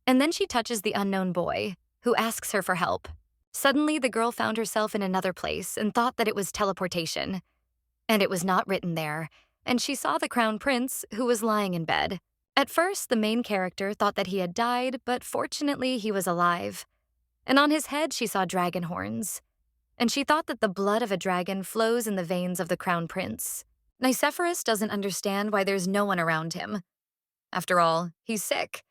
A: And then she touches the unknown boy, who asks her for help. Suddenly, the girl found herself in another place and thought that it was teleportation. And it was not written there, and she saw the crown prince, who was lying in bed. At first, the main character thought that he had died, but fortunately he was alive. And on his head she saw dragon horns. And she thought that the blood of a dragon flows in the veins of the crown prince. Nicephorus doesn't understand why there's no one around him. After all, he's sick.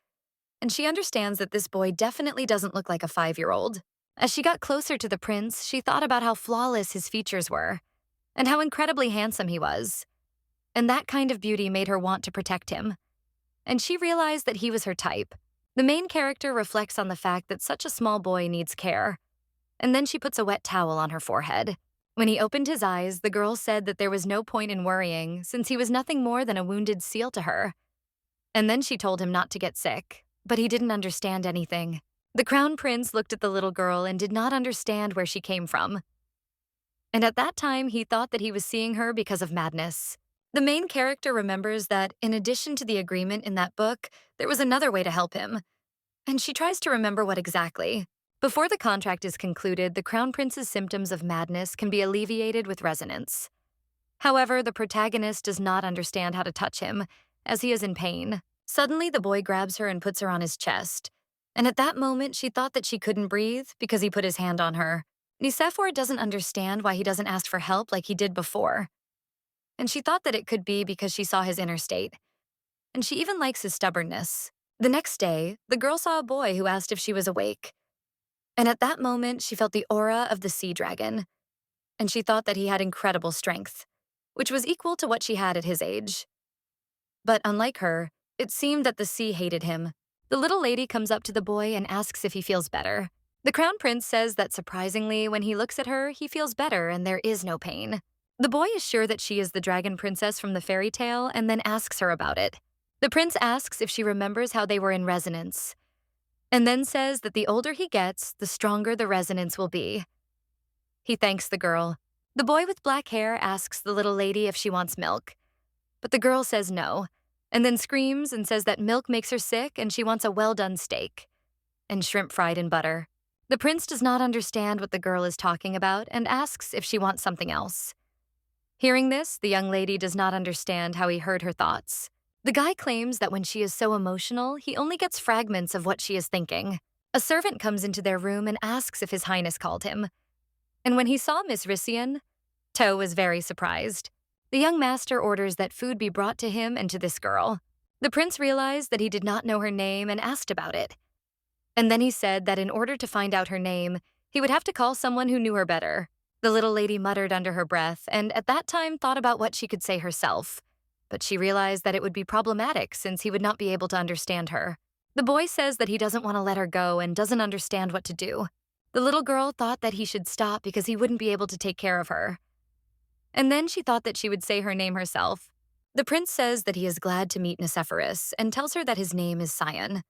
A: And she understands that this boy definitely doesn't look like a 5-year-old. As she got closer to the prince, she thought about how flawless his features were, and how incredibly handsome he was. And that kind of beauty made her want to protect him. And she realized that he was her type. The main character reflects on the fact that such a small boy needs care. And then she puts a wet towel on her forehead. When he opened his eyes, the girl said that there was no point in worrying, since he was nothing more than a wounded seal to her. And then she told him not to get sick, but he didn't understand anything. The crown prince looked at the little girl and did not understand where she came from. And at that time, he thought that he was seeing her because of madness. The main character remembers that, in addition to the agreement in that book, there was another way to help him. And she tries to remember what exactly. Before the contract is concluded, the crown prince's symptoms of madness can be alleviated with resonance. However, the protagonist does not understand how to touch him, as he is in pain. Suddenly, the boy grabs her and puts her on his chest. And at that moment, she thought that she couldn't breathe because he put his hand on her. Nicephor doesn't understand why he doesn't ask for help like he did before. And she thought that it could be because she saw his inner state. And she even likes his stubbornness. The next day, the girl saw a boy who asked if she was awake. And at that moment, she felt the aura of the sea dragon. And she thought that he had incredible strength, which was equal to what she had at his age. But unlike her, it seemed that the sea hated him. The little lady comes up to the boy and asks if he feels better. The crown prince says that surprisingly, when he looks at her, he feels better and there is no pain. The boy is sure that she is the dragon princess from the fairy tale and then asks her about it. The prince asks if she remembers how they were in resonance, and then says that the older he gets, the stronger the resonance will be. He thanks the girl. The boy with black hair asks the little lady if she wants milk, but the girl says no, and then screams and says that milk makes her sick and she wants a well-done steak and shrimp fried in butter. The prince does not understand what the girl is talking about and asks if she wants something else. Hearing this, the young lady does not understand how he heard her thoughts. The guy claims that when she is so emotional, he only gets fragments of what she is thinking. A servant comes into their room and asks if His Highness called him. And when he saw Miss Rissian, Toe was very surprised. The young master orders that food be brought to him and to this girl. The prince realized that he did not know her name and asked about it. And then he said that in order to find out her name, he would have to call someone who knew her better. The little lady muttered under her breath and at that time thought about what she could say herself. But she realized that it would be problematic since he would not be able to understand her. The boy says that he doesn't want to let her go and doesn't understand what to do. The little girl thought that he should stop because he wouldn't be able to take care of her. And then she thought that she would say her name herself. The prince says that he is glad to meet Nicephorus and tells her that his name is Scion.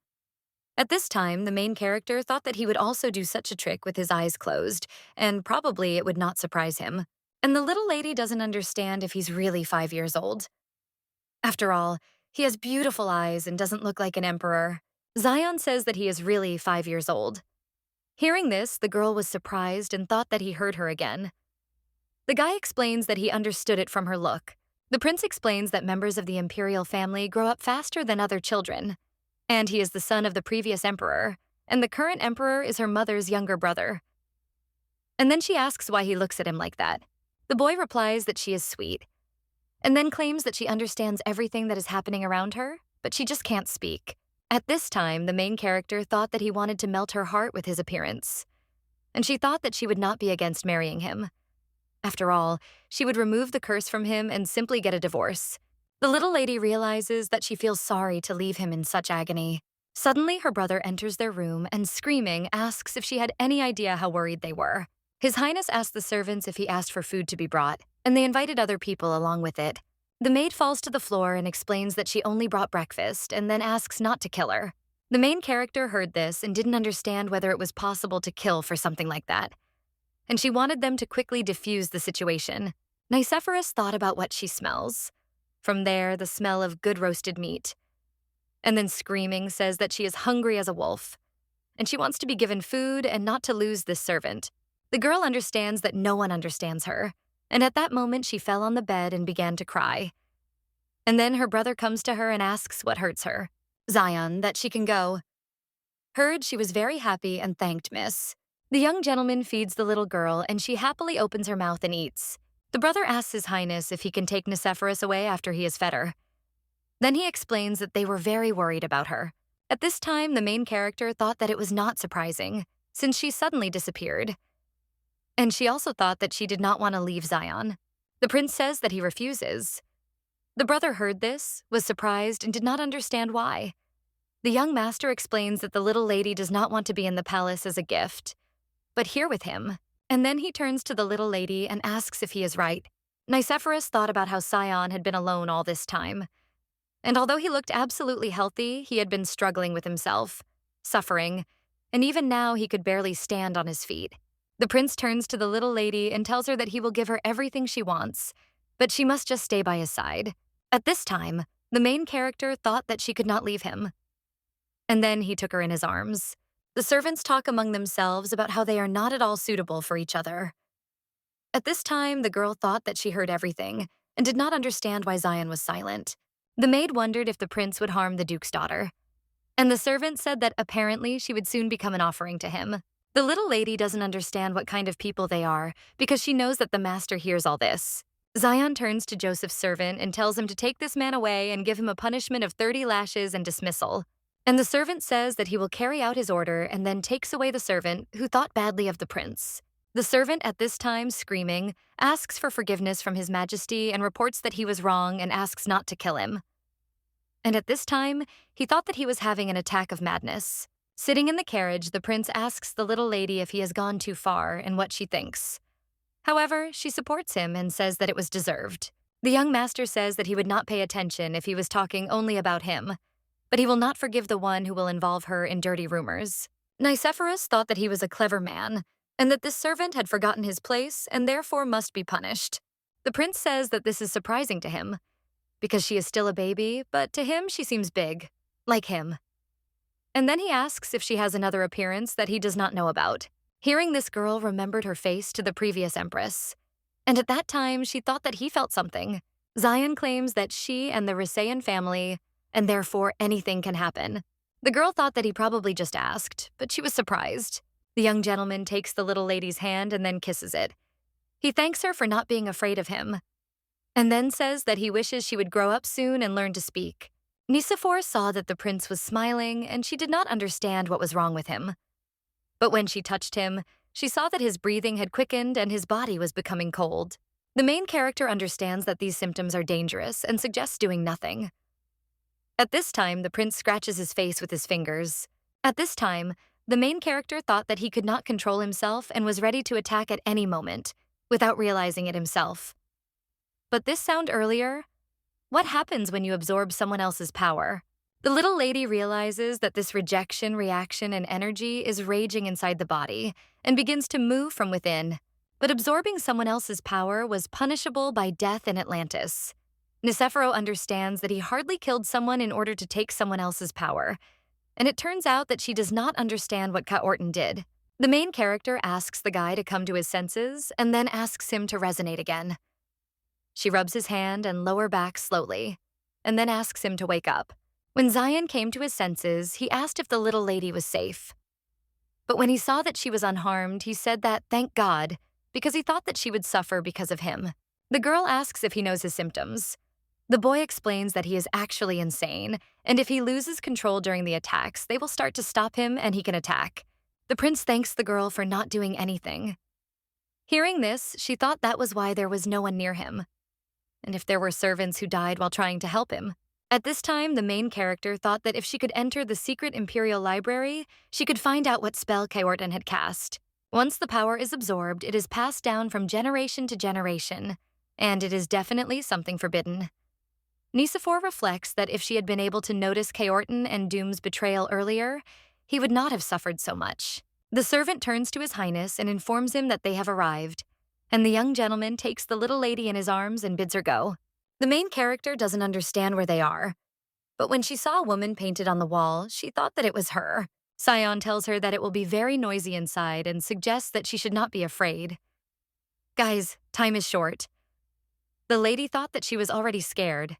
A: At this time, the main character thought that he would also do such a trick with his eyes closed, and probably it would not surprise him. And the little lady doesn't understand if he's really 5 years old. After all, he has beautiful eyes and doesn't look like an emperor. Zion says that he is really 5 years old. Hearing this, the girl was surprised and thought that he heard her again. The guy explains that he understood it from her look. The prince explains that members of the Imperial family grow up faster than other children, and he is the son of the previous emperor, and the current emperor is her mother's younger brother. And then she asks why he looks at him like that. The boy replies that she is sweet, and then claims that she understands everything that is happening around her, but she just can't speak. At this time, the main character thought that he wanted to melt her heart with his appearance, and she thought that she would not be against marrying him. After all, she would remove the curse from him and simply get a divorce. The little lady realizes that she feels sorry to leave him in such agony. Suddenly, her brother enters their room and, screaming, asks if she had any idea how worried they were. His Highness asked the servants if he asked for food to be brought, and they invited other people along with it. The maid falls to the floor and explains that she only brought breakfast and then asks not to kill her. The main character heard this and didn't understand whether it was possible to kill for something like that, and she wanted them to quickly diffuse the situation. Nicephorus thought about what she smells. From there, the smell of good roasted meat. And then screaming says that she is hungry as a wolf, and she wants to be given food and not to lose this servant. The girl understands that no one understands her, and at that moment she fell on the bed and began to cry. And then her brother comes to her and asks what hurts her. Zion, that she can go. Heard she was very happy and thanked Miss. The young gentleman feeds the little girl, and she happily opens her mouth and eats. The brother asks His Highness if he can take Nicephorus away after he has fed her. Then he explains that they were very worried about her. At this time, the main character thought that it was not surprising, since she suddenly disappeared. And she also thought that she did not want to leave Zion. The prince says that he refuses. The brother heard this, was surprised, and did not understand why. The young master explains that the little lady does not want to be in the palace as a gift, but here with him. And then he turns to the little lady and asks if he is right. Nicephorus thought about how Scion had been alone all this time. And although he looked absolutely healthy, he had been struggling with himself, suffering, and even now he could barely stand on his feet. The prince turns to the little lady and tells her that he will give her everything she wants, but she must just stay by his side. At this time, the main character thought that she could not leave him. And then he took her in his arms. The servants talk among themselves about how they are not at all suitable for each other. At this time, the girl thought that she heard everything and did not understand why Zion was silent. The maid wondered if the prince would harm the duke's daughter, and the servant said that apparently she would soon become an offering to him. The little lady doesn't understand what kind of people they are because she knows that the master hears all this. Zion turns to Joseph's servant and tells him to take this man away and give him a punishment of 30 lashes and dismissal. And the servant says that he will carry out his order and then takes away the servant who thought badly of the prince. The servant at this time, screaming, asks for forgiveness from His Majesty and reports that he was wrong and asks not to kill him. And at this time, he thought that he was having an attack of madness. Sitting in the carriage, the prince asks the little lady if he has gone too far and what she thinks. However, she supports him and says that it was deserved. The young master says that he would not pay attention if he was talking only about him, but he will not forgive the one who will involve her in dirty rumors. Nicephorus thought that he was a clever man, and that this servant had forgotten his place and therefore must be punished. The prince says that this is surprising to him, because she is still a baby, but to him she seems big, like him. And then he asks if she has another appearance that he does not know about. Hearing this, girl remembered her face to the previous empress, and at that time she thought that he felt something. Zion claims that she and the Risayan family, and therefore anything can happen. The girl thought that he probably just asked, but she was surprised. The young gentleman takes the little lady's hand and then kisses it. He thanks her for not being afraid of him, and then says that he wishes she would grow up soon and learn to speak. Nicephore saw that the prince was smiling, and she did not understand what was wrong with him. But when she touched him, she saw that his breathing had quickened and his body was becoming cold. The main character understands that these symptoms are dangerous and suggests doing nothing. At this time, the prince scratches his face with his fingers. At this time, the main character thought that he could not control himself and was ready to attack at any moment, without realizing it himself. But this sound earlier? What happens when you absorb someone else's power? The little lady realizes that this rejection, reaction, and energy is raging inside the body and begins to move from within. But absorbing someone else's power was punishable by death in Atlantis. Nicephore understands that he hardly killed someone in order to take someone else's power, and it turns out that she does not understand what Caorton did. The main character asks the guy to come to his senses and then asks him to resonate again. She rubs his hand and lower back slowly, and then asks him to wake up. When Zion came to his senses, he asked if the little lady was safe. But when he saw that she was unharmed, he said that, thank God, because he thought that she would suffer because of him. The girl asks if he knows his symptoms. The boy explains that he is actually insane, and if he loses control during the attacks, they will start to stop him and he can attack. The prince thanks the girl for not doing anything. Hearing this, she thought that was why there was no one near him, and if there were servants who died while trying to help him. At this time, the main character thought that if she could enter the secret Imperial library, she could find out what spell Caorton had cast. Once the power is absorbed, it is passed down from generation to generation, and it is definitely something forbidden. Nicephore reflects that if she had been able to notice Caorton and Doom's betrayal earlier, he would not have suffered so much. The servant turns to His Highness and informs him that they have arrived, and the young gentleman takes the little lady in his arms and bids her go. The main character doesn't understand where they are, but when she saw a woman painted on the wall, she thought that it was her. Zion tells her that it will be very noisy inside and suggests that she should not be afraid. Guys, time is short. The lady thought that she was already scared.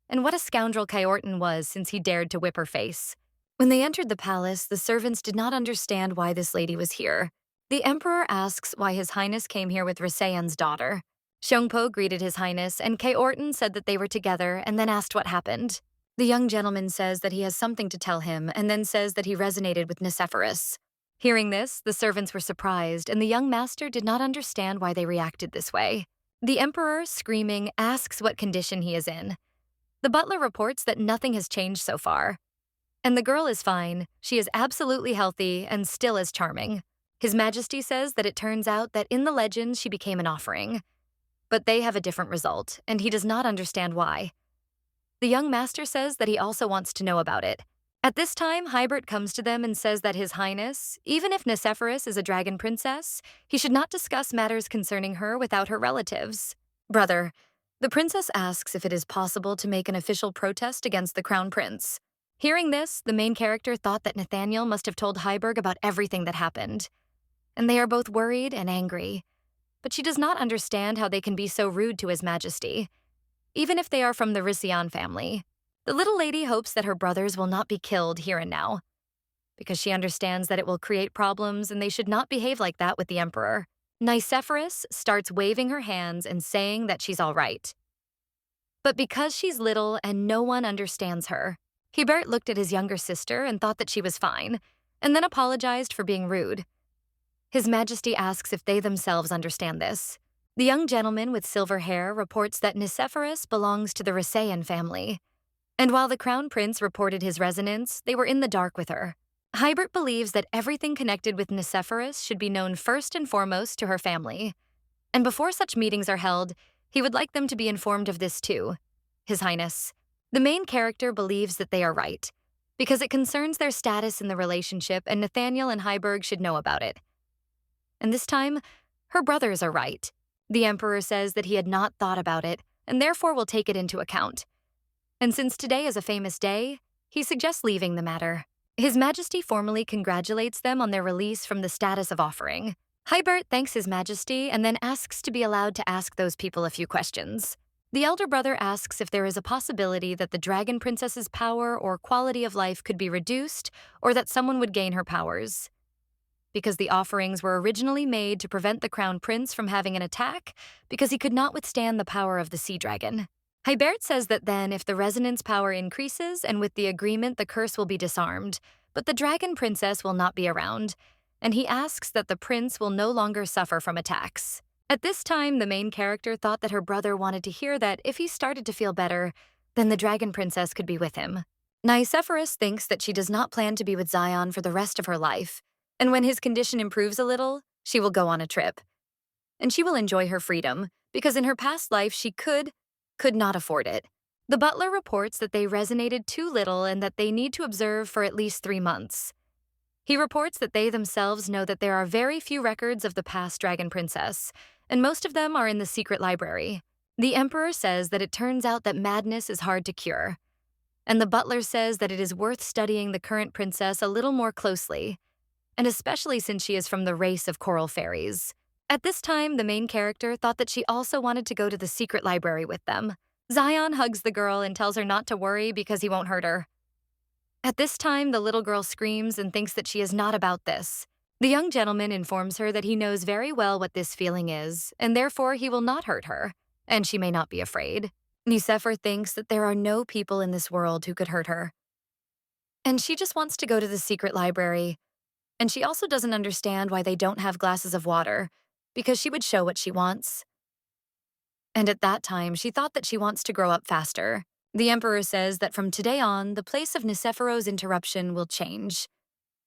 A: And what a scoundrel Caorton was since he dared to whip her face. When they entered the palace, the servants did not understand why this lady was here. The emperor asks why His Highness came here with Risayan's daughter. Xiongpo greeted His Highness, and Caorton said that they were together and then asked what happened. The young gentleman says that he has something to tell him and then says that he resonated with Nicephorus. Hearing this, the servants were surprised, and the young master did not understand why they reacted this way. The emperor, screaming, asks what condition he is in. The butler reports that nothing has changed so far. And the girl is fine, she is absolutely healthy and still as charming. His Majesty says that it turns out that in the legends she became an offering. But they have a different result, and he does not understand why. The young master says that he also wants to know about it. At this time, Hybert comes to them and says that His Highness, even if Nicephorus is a dragon princess, he should not discuss matters concerning her without her relatives. Brother, the princess asks if it is possible to make an official protest against the crown prince. Hearing this, the main character thought that Nathaniel must have told Heiberg about everything that happened. And they are both worried and angry. But she does not understand how they can be so rude to His Majesty, even if they are from the Risayan family. The little lady hopes that her brothers will not be killed here and now, because she understands that it will create problems and they should not behave like that with the emperor. Nicephorus starts waving her hands and saying that she's all right. But because she's little and no one understands her, Hubert looked at his younger sister and thought that she was fine, and then apologized for being rude. His Majesty asks if they themselves understand this. The young gentleman with silver hair reports that Nicephorus belongs to the Risayan family, and while the crown prince reported his resonance, they were in the dark with her. Hybert believes that everything connected with Nicephorus should be known first and foremost to her family, and before such meetings are held, he would like them to be informed of this too, His Highness. The main character believes that they are right, because it concerns their status in the relationship and Nathaniel and Heiberg should know about it. And this time, her brothers are right. The emperor says that he had not thought about it, and therefore will take it into account. And since today is a famous day, he suggests leaving the matter. His Majesty formally congratulates them on their release from the status of offering. Hybert thanks His Majesty and then asks to be allowed to ask those people a few questions. The elder brother asks if there is a possibility that the dragon princess's power or quality of life could be reduced or that someone would gain her powers. Because the offerings were originally made to prevent the crown prince from having an attack because he could not withstand the power of the sea dragon. Hybert says that then, if the resonance power increases and with the agreement the curse will be disarmed, but the dragon princess will not be around, and he asks that the prince will no longer suffer from attacks. At this time, the main character thought that her brother wanted to hear that if he started to feel better, then the dragon princess could be with him. Nicephorus thinks that she does not plan to be with Zion for the rest of her life, and when his condition improves a little, she will go on a trip. And she will enjoy her freedom, because in her past life she could not afford it. The butler reports that they resonated too little and that they need to observe for at least 3 months. He reports that they themselves know that there are very few records of the past dragon princess, and most of them are in the secret library. The emperor says that it turns out that madness is hard to cure, and the butler says that it is worth studying the current princess a little more closely, and especially since she is from the race of coral fairies. At this time, the main character thought that she also wanted to go to the secret library with them. Zion hugs the girl and tells her not to worry because he won't hurt her. At this time, the little girl screams and thinks that she is not about this. The young gentleman informs her that he knows very well what this feeling is, and therefore he will not hurt her, and she may not be afraid. Nicephor thinks that there are no people in this world who could hurt her, and she just wants to go to the secret library. And she also doesn't understand why they don't have glasses of water, because she would show what she wants. And at that time, she thought that she wants to grow up faster. The emperor says that from today on, the place of Nicephoros' interruption will change.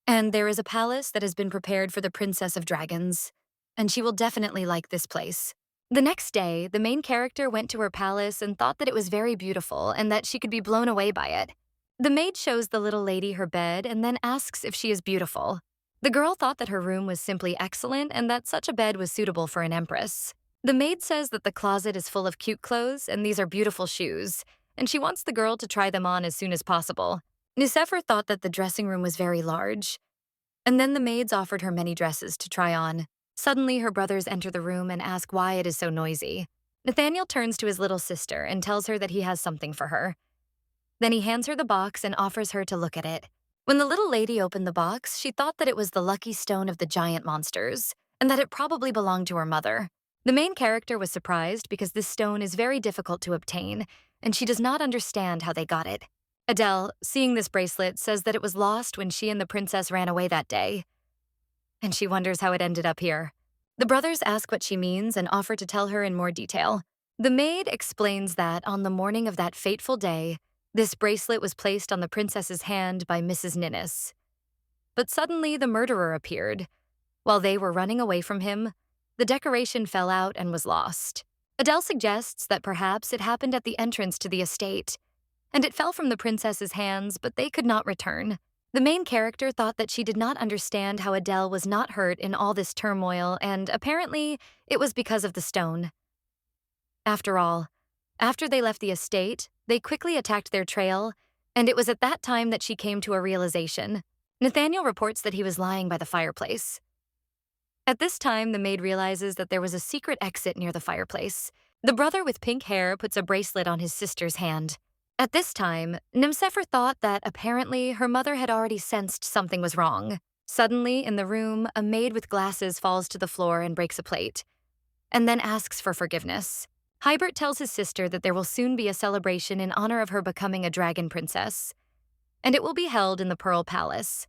A: And there is a palace that has been prepared for the Princess of Dragons, and she will definitely like this place. The next day, the main character went to her palace and thought that it was very beautiful and that she could be blown away by it. The maid shows the little lady her bed and then asks if she is beautiful. The girl thought that her room was simply excellent and that such a bed was suitable for an empress. The maid says that the closet is full of cute clothes and these are beautiful shoes, and she wants the girl to try them on as soon as possible. Nicephor thought that the dressing room was very large, and then the maids offered her many dresses to try on. Suddenly, her brothers enter the room and ask why it is so noisy. Nathaniel turns to his little sister and tells her that he has something for her. Then he hands her the box and offers her to look at it. When the little lady opened the box, she thought that it was the lucky stone of the giant monsters, and that it probably belonged to her mother. The main character was surprised because this stone is very difficult to obtain, and she does not understand how they got it. Adele, seeing this bracelet, says that it was lost when she and the princess ran away that day, and she wonders how it ended up here. The brothers ask what she means and offer to tell her in more detail. The maid explains that on the morning of that fateful day, this bracelet was placed on the princess's hand by Mrs. Ninnis. But suddenly the murderer appeared. While they were running away from him, the decoration fell out and was lost. Adele suggests that perhaps it happened at the entrance to the estate, and it fell from the princess's hands, but they could not return. The main character thought that she did not understand how Adele was not hurt in all this turmoil, and apparently it was because of the stone. After all, after they left the estate, they quickly attacked their trail, and it was at that time that she came to a realization. Nathaniel reports that he was lying by the fireplace. At this time, the maid realizes that there was a secret exit near the fireplace. The brother with pink hair puts a bracelet on his sister's hand. At this time, Nicephor thought that apparently her mother had already sensed something was wrong. Suddenly, in the room, a maid with glasses falls to the floor and breaks a plate, and then asks for forgiveness. Hybert tells his sister that there will soon be a celebration in honor of her becoming a dragon princess, and it will be held in the Pearl Palace.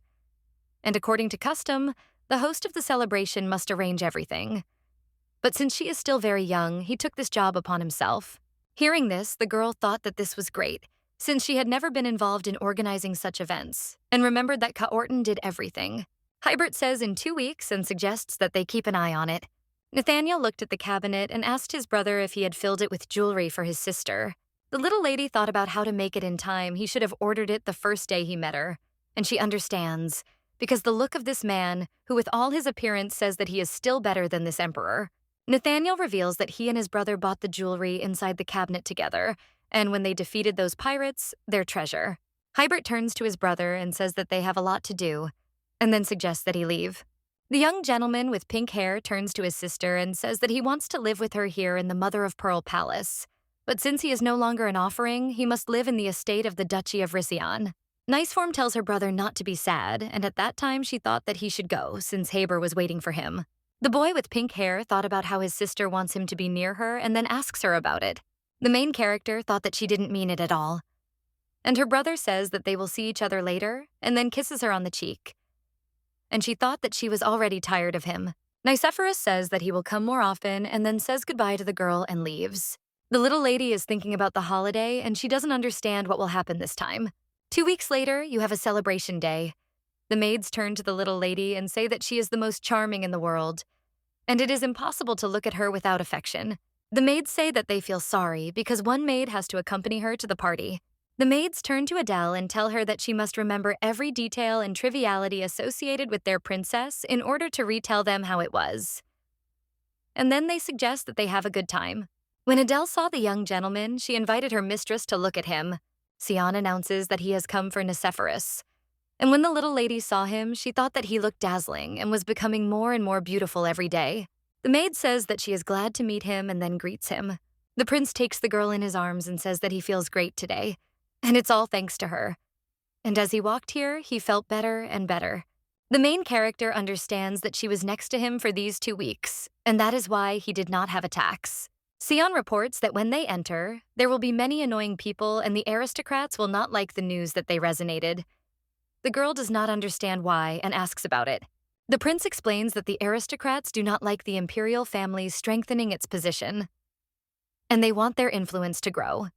A: And according to custom, the host of the celebration must arrange everything. But since she is still very young, he took this job upon himself. Hearing this, the girl thought that this was great, since she had never been involved in organizing such events, and remembered that Caorton did everything. Hybert says in 2 weeks and suggests that they keep an eye on it. Nathaniel looked at the cabinet and asked his brother if he had filled it with jewelry for his sister. The little lady thought about how to make it in time. He should have ordered it the first day he met her, and she understands, because the look of this man, who with all his appearance says that he is still better than this emperor. Nathaniel reveals that he and his brother bought the jewelry inside the cabinet together, and when they defeated those pirates, their treasure. Hybert turns to his brother and says that they have a lot to do, and then suggests that he leave. The young gentleman with pink hair turns to his sister and says that he wants to live with her here in the Mother of Pearl Palace, But since he is no longer an offering, he must live in the estate of the Duchy of Rician. Niceform tells her brother not to be sad, and at that time she thought that he should go, since Haber was waiting for him. The boy with pink hair thought about how his sister wants him to be near her and then asks her about it. The main character thought that she didn't mean it at all. And her brother says that they will see each other later, and then kisses her on the cheek. And she thought that she was already tired of him. Nicephorus says that he will come more often and then says goodbye to the girl and leaves. The little lady is thinking about the holiday and she doesn't understand what will happen this time. 2 weeks later, you have a celebration day. The maids turn to the little lady and say that she is the most charming in the world, and it is impossible to look at her without affection. The maids say that they feel sorry because one maid has to accompany her to the party. The maids turn to Adele and tell her that she must remember every detail and triviality associated with their princess in order to retell them how it was. And then they suggest that they have a good time. When Adele saw the young gentleman, she invited her mistress to look at him. Sion announces that he has come for Nicephorus. And when the little lady saw him, she thought that he looked dazzling and was becoming more and more beautiful every day. The maid says that she is glad to meet him and then greets him. The prince takes the girl in his arms and says that he feels great today. And it's all thanks to her. And as he walked here, he felt better and better. The main character understands that she was next to him for these 2 weeks, and that is why he did not have attacks. Sion reports that when they enter, there will be many annoying people and the aristocrats will not like the news that they resonated. The girl does not understand why and asks about it. The prince explains that the aristocrats do not like the Imperial family strengthening its position, and they want their influence to grow.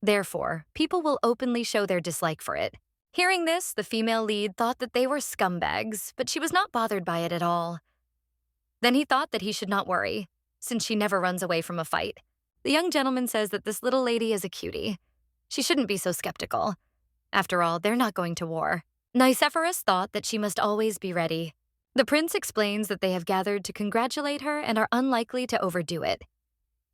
A: Therefore, people will openly show their dislike for it. Hearing this, the female lead thought that they were scumbags, but she was not bothered by it at all. Then he thought that he should not worry, since she never runs away from a fight. The young gentleman says that this little lady is a cutie. She shouldn't be so skeptical. After all, they're not going to war. Nicephorus thought that she must always be ready. The prince explains that they have gathered to congratulate her and are unlikely to overdo it.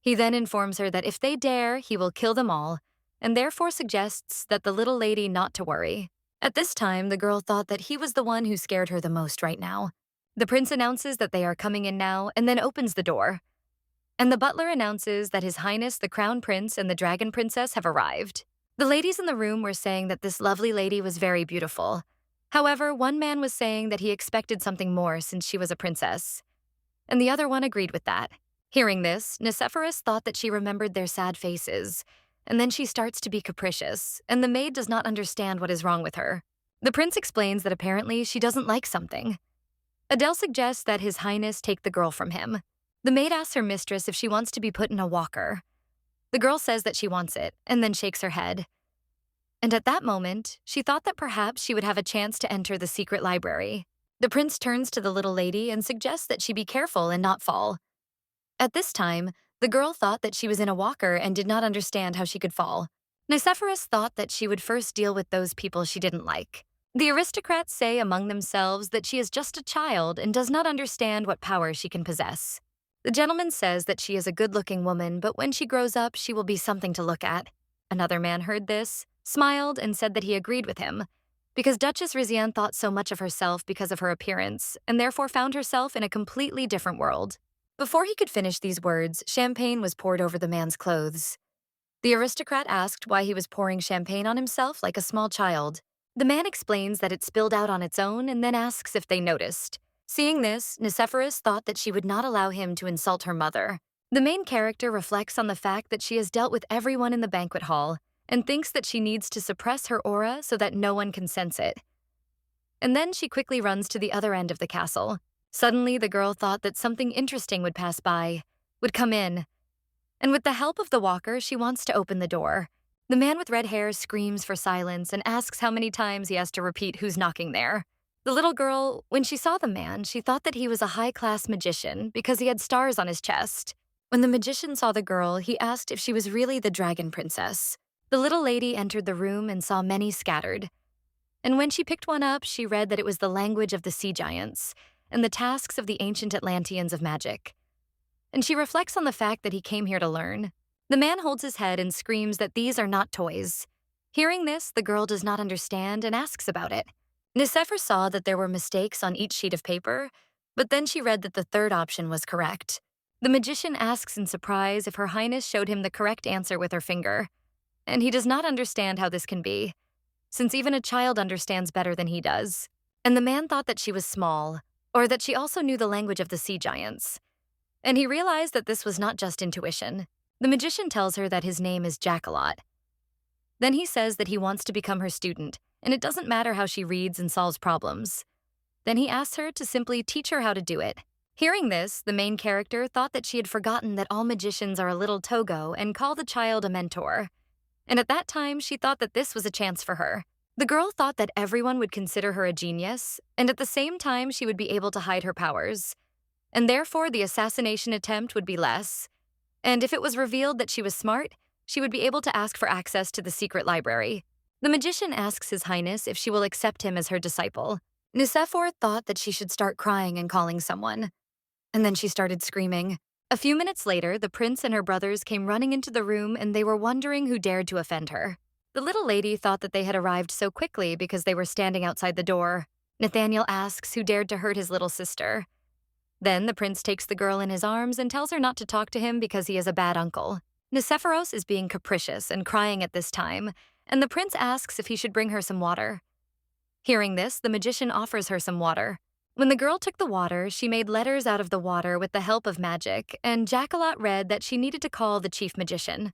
A: He then informs her that if they dare, he will kill them all, and therefore suggests that the little lady not to worry. At this time, the girl thought that he was the one who scared her the most right now. The prince announces that they are coming in now and then opens the door. And the butler announces that His Highness the Crown Prince and the Dragon Princess have arrived. The ladies in the room were saying that this lovely lady was very beautiful. However, one man was saying that he expected something more since she was a princess. And the other one agreed with that. Hearing this, Nicephorus thought that she remembered their sad faces, and then she starts to be capricious, and the maid does not understand what is wrong with her. The prince explains that apparently she doesn't like something. Adele suggests that His Highness take the girl from him. The maid asks her mistress if she wants to be put in a walker. The girl says that she wants it, and then shakes her head. And at that moment, she thought that perhaps she would have a chance to enter the secret library. The prince turns to the little lady and suggests that she be careful and not fall. At this time, the girl thought that she was in a walker and did not understand how she could fall. Nicephorus thought that she would first deal with those people she didn't like. The aristocrats say among themselves that she is just a child and does not understand what power she can possess. The gentleman says that she is a good-looking woman, but when she grows up, she will be something to look at. Another man heard this, smiled, and said that he agreed with him, because Duchess Rizian thought so much of herself because of her appearance, and therefore found herself in a completely different world. Before he could finish these words, champagne was poured over the man's clothes. The aristocrat asked why he was pouring champagne on himself like a small child. The man explains that it spilled out on its own and then asks if they noticed. Seeing this, Nicephorus thought that she would not allow him to insult her mother. The main character reflects on the fact that she has dealt with everyone in the banquet hall and thinks that she needs to suppress her aura so that no one can sense it. And then she quickly runs to the other end of the castle. Suddenly, the girl thought that something interesting would pass by, would come in. And with the help of the walker, she wants to open the door. The man with red hair screams for silence and asks how many times he has to repeat who's knocking there. The little girl, when she saw the man, she thought that he was a high-class magician because he had stars on his chest. When the magician saw the girl, he asked if she was really the dragon princess. The little lady entered the room and saw many scattered. And when she picked one up, she read that it was the language of the sea giants and the tasks of the ancient Atlanteans of magic. And she reflects on the fact that he came here to learn. The man holds his head and screams that these are not toys. Hearing this, the girl does not understand and asks about it. Nicephorus saw that there were mistakes on each sheet of paper, but then she read that the third option was correct. The magician asks in surprise if Her Highness showed him the correct answer with her finger, and he does not understand how this can be, since even a child understands better than he does. And the man thought that she was small, or that she also knew the language of the sea giants. And he realized that this was not just intuition. The magician tells her that his name is Jackalot. Then he says that he wants to become her student, and it doesn't matter how she reads and solves problems. Then he asks her to simply teach her how to do it. Hearing this, the main character thought that she had forgotten that all magicians are a little Togo and call the child a mentor. And at that time, she thought that this was a chance for her. The girl thought that everyone would consider her a genius, and at the same time, she would be able to hide her powers. And therefore, the assassination attempt would be less. And if it was revealed that she was smart, she would be able to ask for access to the secret library. The magician asks His Highness if she will accept him as her disciple. Nicephor thought that she should start crying and calling someone. And then she started screaming. A few minutes later, the prince and her brothers came running into the room and they were wondering who dared to offend her. The little lady thought that they had arrived so quickly because they were standing outside the door. Nathaniel asks who dared to hurt his little sister. Then the prince takes the girl in his arms and tells her not to talk to him because he is a bad uncle. Nicephoros is being capricious and crying at this time, and the prince asks if he should bring her some water. Hearing this, the magician offers her some water. When the girl took the water, she made letters out of the water with the help of magic, and Jackalot read that she needed to call the chief magician.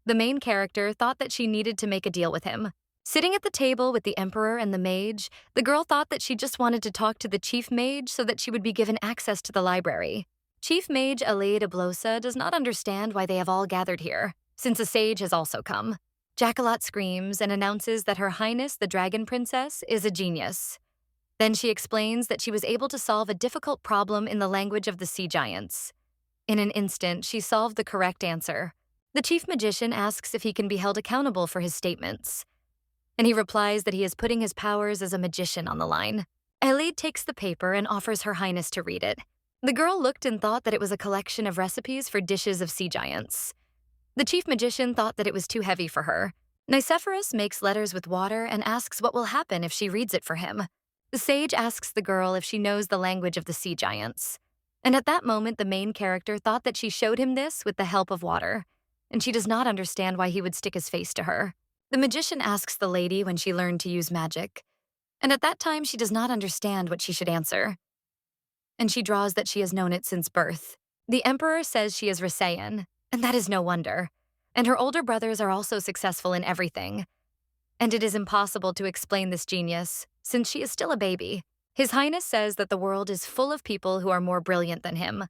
A: The main character thought that she needed to make a deal with him. Sitting at the table with the emperor and the mage, the girl thought that she just wanted to talk to the chief mage so that she would be given access to the library. Chief mage Aleid Ablosa does not understand why they have all gathered here, since a sage has also come. Jackalot screams and announces that Her Highness the Dragon Princess is a genius. Then she explains that she was able to solve a difficult problem in the language of the sea giants. In an instant, she solved the correct answer. The chief magician asks if he can be held accountable for his statements, and he replies that he is putting his powers as a magician on the line. Aleid takes the paper and offers Her Highness to read it. The girl looked and thought that it was a collection of recipes for dishes of sea giants. The chief magician thought that it was too heavy for her. Nicephoros makes letters with water and asks what will happen if she reads it for him. The sage asks the girl if she knows the language of the sea giants. And at that moment, the main character thought that she showed him this with the help of water, and she does not understand why he would stick his face to her. The magician asks the lady when she learned to use magic, and at that time she does not understand what she should answer. And she draws that she has known it since birth. The emperor says she is Rasayan, and that is no wonder. And her older brothers are also successful in everything. And it is impossible to explain this genius, since she is still a baby. His Highness says that the world is full of people who are more brilliant than him,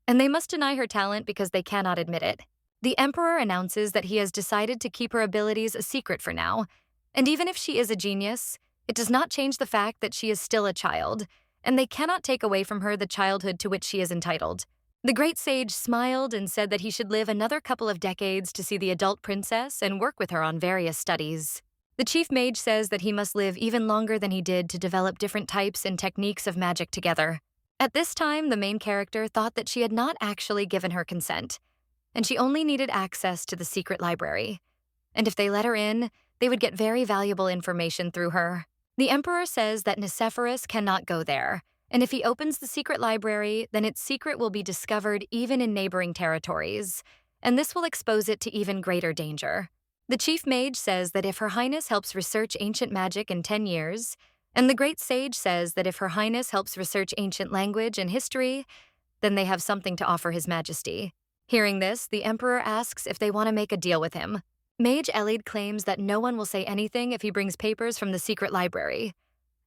A: and they must deny her talent because they cannot admit it. The emperor announces that he has decided to keep her abilities a secret for now, and even if she is a genius, it does not change the fact that she is still a child, and they cannot take away from her the childhood to which she is entitled. The great sage smiled and said that he should live another couple of decades to see the adult princess and work with her on various studies. The chief mage says that he must live even longer than he did to develop different types and techniques of magic together. At this time, the main character thought that she had not actually given her consent, and she only needed access to the secret library. And if they let her in, they would get very valuable information through her. The emperor says that Nicephoros cannot go there, and if he opens the secret library, then its secret will be discovered even in neighboring territories, and this will expose it to even greater danger. The chief mage says that if Her Highness helps research ancient magic in 10 years, and the great sage says that if Her Highness helps research ancient language and history, then they have something to offer His Majesty. Hearing this, the emperor asks if they want to make a deal with him. Mage Aleid claims that no one will say anything if he brings papers from the secret library,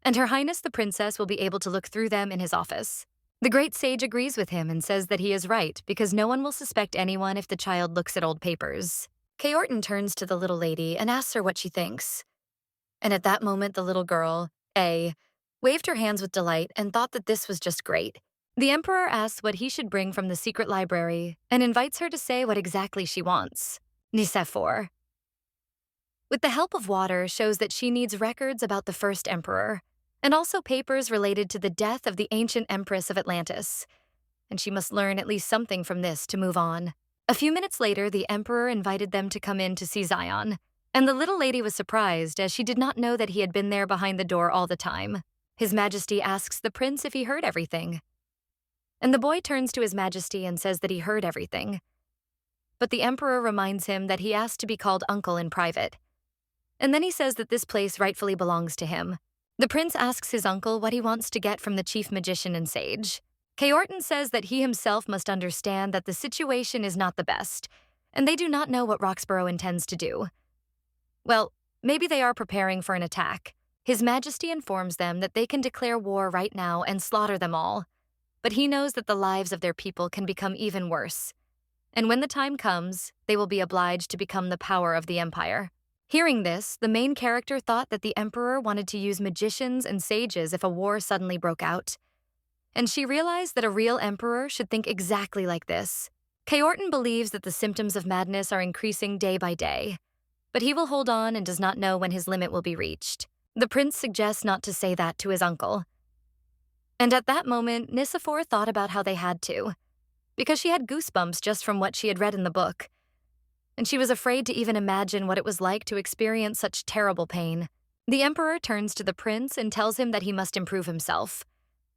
A: and Her Highness the Princess will be able to look through them in his office. The great sage agrees with him and says that he is right because no one will suspect anyone if the child looks at old papers. Kaorton turns to the little lady and asks her what she thinks. And at that moment, the little girl, A, waved her hands with delight and thought that this was just great. The emperor asks what he should bring from the secret library and invites her to say what exactly she wants. Nicephor, with the help of water, shows that she needs records about the first emperor, and also papers related to the death of the ancient empress of Atlantis. And she must learn at least something from this to move on. A few minutes later, the emperor invited them to come in to see Zion, and the little lady was surprised as she did not know that he had been there behind the door all the time. His Majesty asks the prince if he heard everything. And the boy turns to His Majesty and says that he heard everything. But the Emperor reminds him that he asked to be called uncle in private. And then he says that this place rightfully belongs to him. The prince asks his uncle what he wants to get from the chief magician and sage. Keortan says that he himself must understand that the situation is not the best, and they do not know what Roxborough intends to do. Well, maybe they are preparing for an attack. His Majesty informs them that they can declare war right now and slaughter them all, but he knows that the lives of their people can become even worse. And when the time comes, they will be obliged to become the power of the Empire. Hearing this, the main character thought that the Emperor wanted to use magicians and sages if a war suddenly broke out. And she realized that a real emperor should think exactly like this. Keortan believes that the symptoms of madness are increasing day by day, but he will hold on and does not know when his limit will be reached. The prince suggests not to say that to his uncle. And at that moment, Nicephore thought about how they had to, because she had goosebumps just from what she had read in the book. And she was afraid to even imagine what it was like to experience such terrible pain. The emperor turns to the prince and tells him that he must improve himself.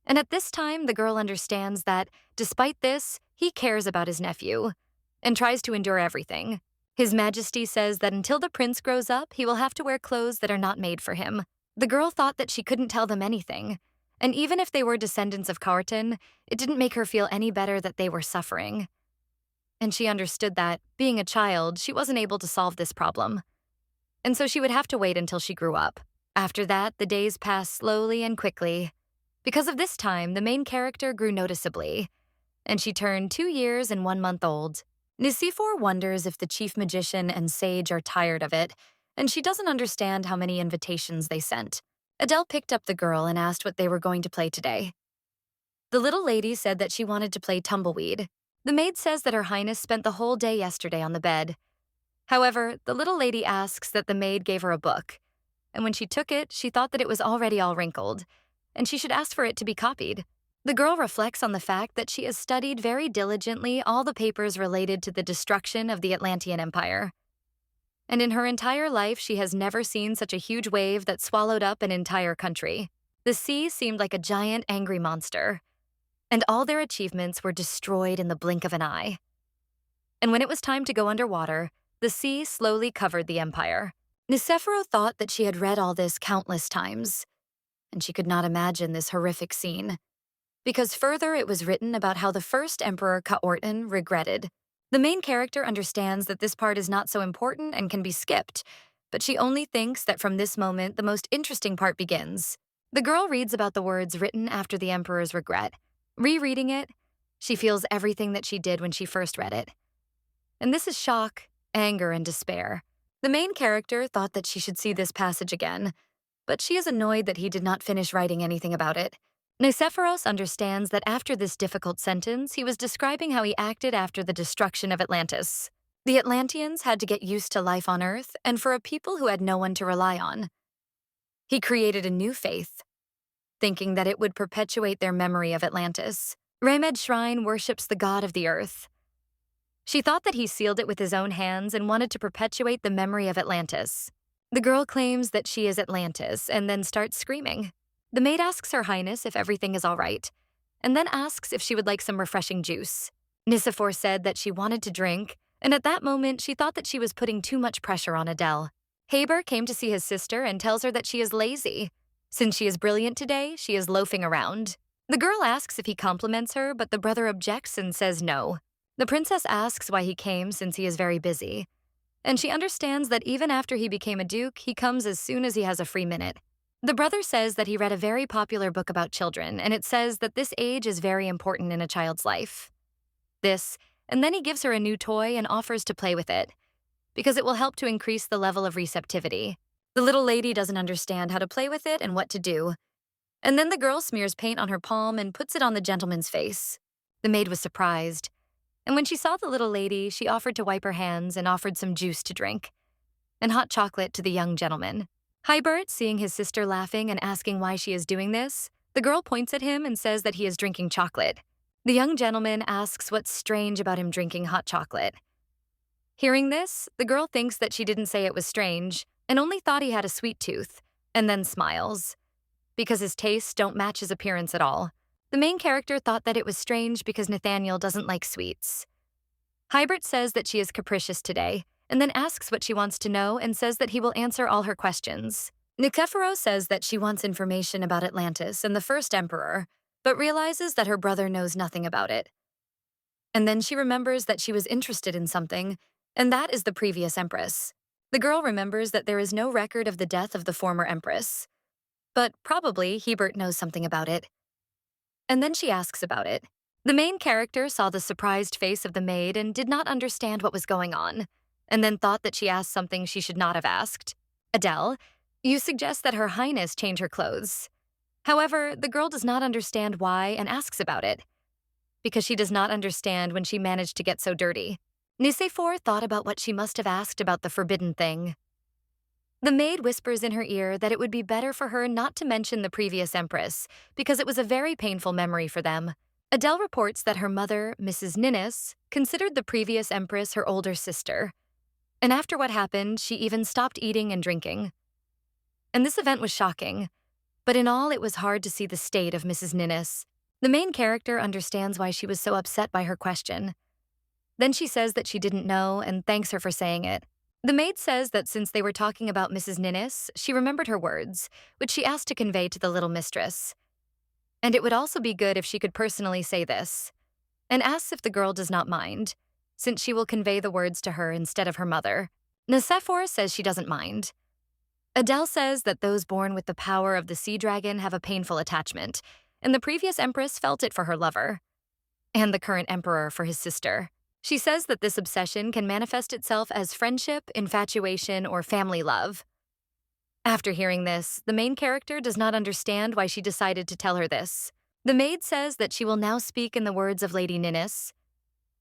A: And at this time, the girl understands that, despite this, he cares about his nephew and tries to endure everything. His Majesty says that until the prince grows up, he will have to wear clothes that are not made for him. The girl thought that she couldn't tell them anything, and even if they were descendants of Keortan, it didn't make her feel any better that they were suffering. And she understood that, being a child, she wasn't able to solve this problem. And so she would have to wait until she grew up. After that, the days passed slowly and quickly. Because of this time, the main character grew noticeably, and she turned 2 years and 1 month old. Nicephore wonders if the chief magician and sage are tired of it, and she doesn't understand how many invitations they sent. Adele picked up the girl and asked what they were going to play today. The little lady said that she wanted to play tumbleweed. The maid says that Her Highness spent the whole day yesterday on the bed. However, the little lady asks that the maid gave her a book, and when she took it, she thought that it was already all wrinkled, and she should ask for it to be copied. The girl reflects on the fact that she has studied very diligently all the papers related to the destruction of the Atlantean Empire. And in her entire life, she has never seen such a huge wave that swallowed up an entire country. The sea seemed like a giant angry monster, and all their achievements were destroyed in the blink of an eye. And when it was time to go underwater, the sea slowly covered the empire. Nicephore thought that she had read all this countless times, and she could not imagine this horrific scene, because further it was written about how the first Emperor Keortan regretted. The main character understands that this part is not so important and can be skipped, but she only thinks that from this moment the most interesting part begins. The girl reads about the words written after the Emperor's regret. Rereading it, she feels everything that she did when she first read it. And this is shock, anger, and despair. The main character thought that she should see this passage again, but she is annoyed that he did not finish writing anything about it. Nicephoros understands that after this difficult sentence, he was describing how he acted after the destruction of Atlantis. The Atlanteans had to get used to life on Earth, and for a people who had no one to rely on. He created a new faith, thinking that it would perpetuate their memory of Atlantis. Remed's shrine worships the god of the earth. She thought that he sealed it with his own hands and wanted to perpetuate the memory of Atlantis. The girl claims that she is Atlantis and then starts screaming. The maid asks Her Highness if everything is all right, and then asks if she would like some refreshing juice. Nicephore said that she wanted to drink, and at that moment she thought that she was putting too much pressure on Adele. Haber came to see his sister and tells her that she is lazy. Since she is brilliant today, she is loafing around. The girl asks if he compliments her, but the brother objects and says no. The princess asks why he came since he is very busy, and she understands that even after he became a duke, he comes as soon as he has a free minute. The brother says that he read a very popular book about children, and it says that this age is very important in a child's life. And then he gives her a new toy and offers to play with it, because it will help to increase the level of receptivity. The little lady doesn't understand how to play with it and what to do. And then the girl smears paint on her palm and puts it on the gentleman's face. The maid was surprised, and when she saw the little lady, she offered to wipe her hands and offered some juice to drink, and hot chocolate to the young gentleman. Hybert, seeing his sister laughing and asking why she is doing this, the girl points at him and says that he is drinking chocolate. The young gentleman asks what's strange about him drinking hot chocolate. Hearing this, the girl thinks that she didn't say it was strange and only thought he had a sweet tooth, and then smiles, because his tastes don't match his appearance at all. The main character thought that it was strange because Nathaniel doesn't like sweets. Hybert says that she is capricious today, and then asks what she wants to know and says that he will answer all her questions. Nicéphoro says that she wants information about Atlantis and the first emperor, but realizes that her brother knows nothing about it. And then she remembers that she was interested in something, and that is the previous empress. The girl remembers that there is no record of the death of the former empress, but probably Hebert knows something about it. And then she asks about it. The main character saw the surprised face of the maid and did not understand what was going on, and then thought that she asked something she should not have asked. Adele, you suggest that Her Highness change her clothes. However, the girl does not understand why and asks about it, because she does not understand when she managed to get so dirty. Nicéphore thought about what she must have asked about the forbidden thing. The maid whispers in her ear that it would be better for her not to mention the previous empress, because it was a very painful memory for them. Adele reports that her mother, Mrs. Ninnis, considered the previous empress her older sister, and after what happened, she even stopped eating and drinking. And this event was shocking, but in all, it was hard to see the state of Mrs. Ninnis. The main character understands why she was so upset by her question. Then she says that she didn't know and thanks her for saying it. The maid says that since they were talking about Mrs. Ninnis, she remembered her words, which she asked to convey to the little mistress. And it would also be good if she could personally say this, and asks if the girl does not mind, since she will convey the words to her instead of her mother. Nicéphore says she doesn't mind. Adele says that those born with the power of the sea dragon have a painful attachment, and the previous empress felt it for her lover, and the current emperor for his sister. She says that this obsession can manifest itself as friendship, infatuation, or family love. After hearing this, the main character does not understand why she decided to tell her this. The maid says that she will now speak in the words of Lady Ninnis,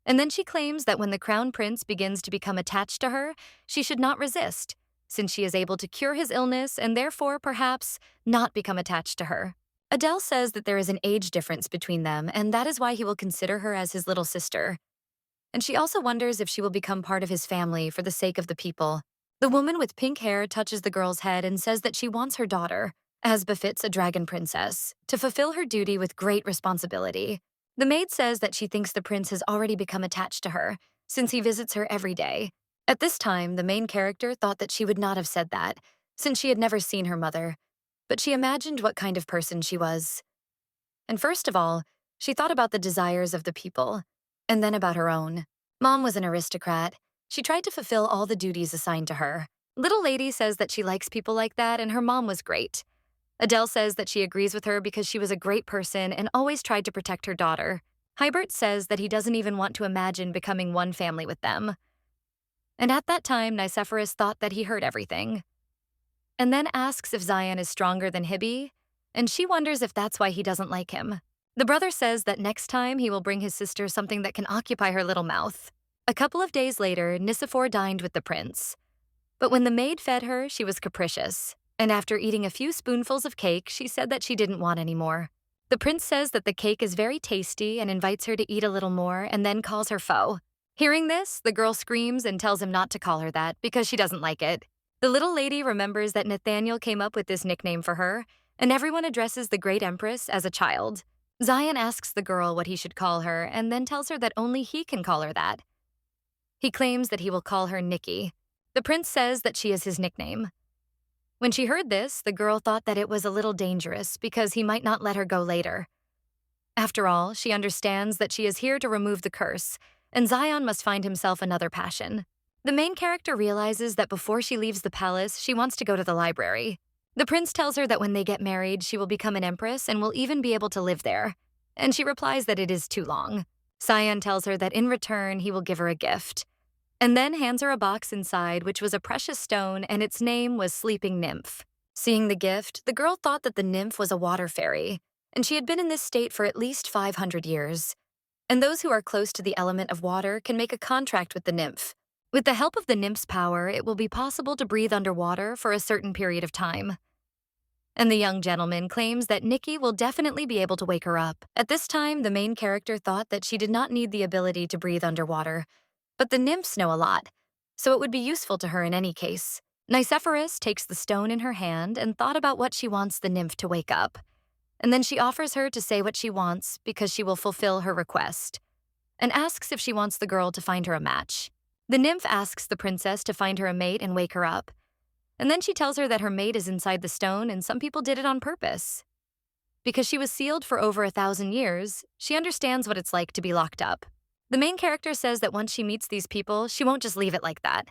A: and then she claims that when the crown prince begins to become attached to her, she should not resist, since she is able to cure his illness and therefore, perhaps, not become attached to her. Adele says that there is an age difference between them, and that is why he will consider her as his little sister. And she also wonders if she will become part of his family for the sake of the people. The woman with pink hair touches the girl's head and says that she wants her daughter, as befits a dragon princess, to fulfill her duty with great responsibility. The maid says that she thinks the prince has already become attached to her, since he visits her every day. At this time, the main character thought that she would not have said that, since she had never seen her mother, but she imagined what kind of person she was. And first of all, she thought about the desires of the people, and then about her own. Mom was an aristocrat. She tried to fulfill all the duties assigned to her. Little Lady says that she likes people like that, and her mom was great. Adele says that she agrees with her because she was a great person and always tried to protect her daughter. Hybert says that he doesn't even want to imagine becoming one family with them. And at that time, Nicéphorus thought that he heard everything. And then asks if Zion is stronger than Hibby, and she wonders if that's why he doesn't like him. The brother says that next time he will bring his sister something that can occupy her little mouth. A couple of days later, Nicéphore dined with the prince. But when the maid fed her, she was capricious, and after eating a few spoonfuls of cake, she said that she didn't want any more. The prince says that the cake is very tasty and invites her to eat a little more and then calls her foe. Hearing this, the girl screams and tells him not to call her that because she doesn't like it. The little lady remembers that Nathaniel came up with this nickname for her, and everyone addresses the great empress as a child. Zion asks the girl what he should call her and then tells her that only he can call her that. He claims that he will call her Nikki. The prince says that she is his nickname. When she heard this, the girl thought that it was a little dangerous because he might not let her go later. After all, she understands that she is here to remove the curse, and Zion must find himself another passion. The main character realizes that before she leaves the palace, she wants to go to the library. The prince tells her that when they get married, she will become an empress and will even be able to live there, and she replies that it is too long. Zion tells her that in return, he will give her a gift, and then hands her a box inside, which was a precious stone, and its name was Sleeping Nymph. Seeing the gift, the girl thought that the nymph was a water fairy, and she had been in this state for at least 500 years. And those who are close to the element of water can make a contract with the nymph. With the help of the nymph's power, it will be possible to breathe underwater for a certain period of time. And the young gentleman claims that Nikki will definitely be able to wake her up. At this time, the main character thought that she did not need the ability to breathe underwater, but the nymphs know a lot, so it would be useful to her in any case. Nicéphorus takes the stone in her hand and thought about what she wants the nymph to wake up. and then she offers her to say what she wants because she will fulfill her request, and asks if she wants the girl to find her a match. The nymph asks the princess to find her a mate and wake her up, and then she tells her that her mate is inside the stone and some people did it on purpose. Because she was sealed for over 1,000 years, she understands what it's like to be locked up. The main character says that once she meets these people, she won't just leave it like that,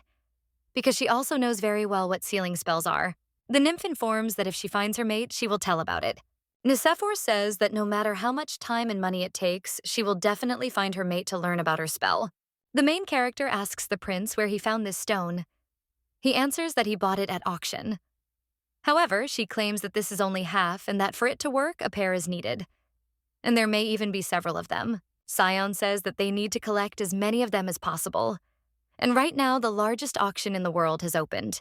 A: because she also knows very well what sealing spells are. The nymph informs that if she finds her mate, she will tell about it. Nicephor says that no matter how much time and money it takes, she will definitely find her mate to learn about her spell. The main character asks the prince where he found this stone. He answers that he bought it at auction. However, she claims that this is only half and that for it to work, a pair is needed. And there may even be several of them. Scion says that they need to collect as many of them as possible. And right now, the largest auction in the world has opened.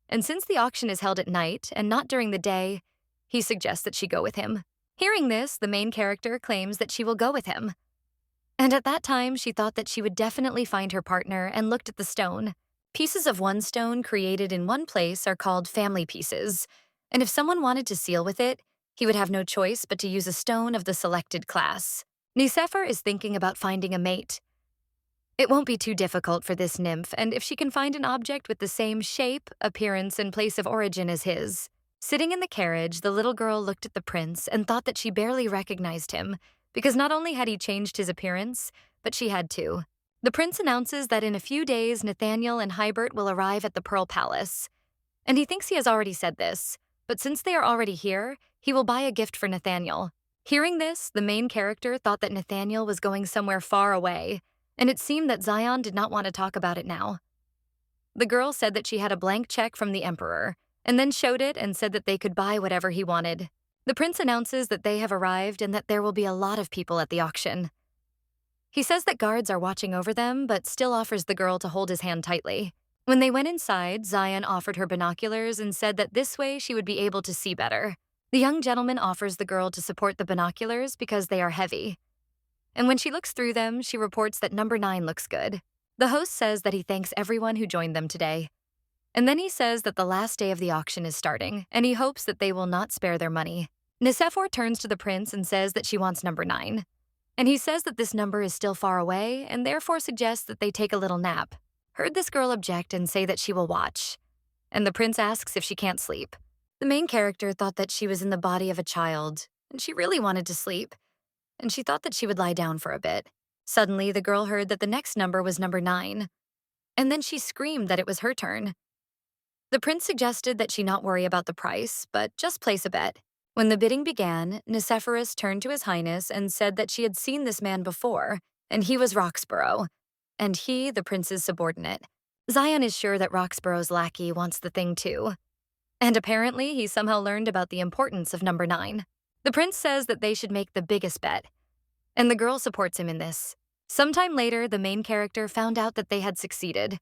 A: And since the auction is held at night and not during the day, he suggests that she go with him. Hearing this, the main character claims that she will go with him. And at that time, she thought that she would definitely find her partner and looked at the stone. Pieces of one stone created in one place are called family pieces, and if someone wanted to seal with it, he would have no choice but to use a stone of the selected class. Nicephor is thinking about finding a mate. It won't be too difficult for this nymph, and if she can find an object with the same shape, appearance, and place of origin as his. Sitting in the carriage, the little girl looked at the prince and thought that she barely recognized him, because not only had he changed his appearance, but she had too. The prince announces that in a few days, Nathaniel and Hybert will arrive at the Pearl Palace. And he thinks he has already said this, but since they are already here, he will buy a gift for Nathaniel. Hearing this, the main character thought that Nathaniel was going somewhere far away, and it seemed that Zion did not want to talk about it now. The girl said that she had a blank check from the emperor, and then showed it and said that they could buy whatever he wanted. The prince announces that they have arrived and that there will be a lot of people at the auction. He says that guards are watching over them, but still offers the girl to hold his hand tightly. When they went inside, Zion offered her binoculars and said that this way she would be able to see better. The young gentleman offers the girl to support the binoculars because they are heavy. And when she looks through them, she reports that number 9 looks good. The host says that he thanks everyone who joined them today. And then he says that the last day of the auction is starting, and he hopes that they will not spare their money. Nicephor turns to the prince and says that she wants number 9. And he says that this number is still far away, and therefore suggests that they take a little nap. Heard this girl object and say that she will watch. And the prince asks if she can't sleep. The main character thought that she was in the body of a child, and she really wanted to sleep. And she thought that she would lie down for a bit. Suddenly, the girl heard that the next number was number 9. And then she screamed that it was her turn. The prince suggested that she not worry about the price, but just place a bet. When the bidding began, Nicephorus turned to His Highness and said that she had seen this man before, and he was Roxborough, and he the prince's subordinate. Zion is sure that Roxborough's lackey wants the thing too. And apparently, he somehow learned about the importance of number 9. The prince says that they should make the biggest bet, and the girl supports him in this. Sometime later, the main character found out that they had succeeded,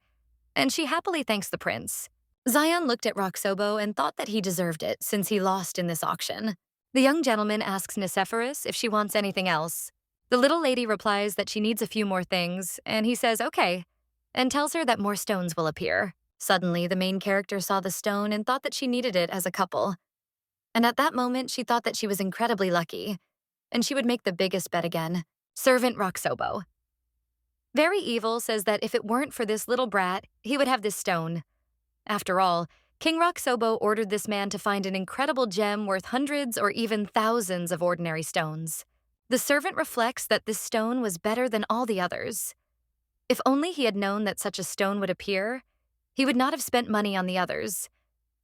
A: and she happily thanks the prince. Zion looked at Roxobo and thought that he deserved it since he lost in this auction. The young gentleman asks Nicephorus if she wants anything else. The little lady replies that she needs a few more things, and he says okay, and tells her that more stones will appear. Suddenly, the main character saw the stone and thought that she needed it as a couple. And at that moment, she thought that she was incredibly lucky, and she would make the biggest bet again. Servant Roxobo. Very Evil says that if it weren't for this little brat, he would have this stone. After all, King Roxobo ordered this man to find an incredible gem worth hundreds or even thousands of ordinary stones. The servant reflects that this stone was better than all the others. If only he had known that such a stone would appear, he would not have spent money on the others.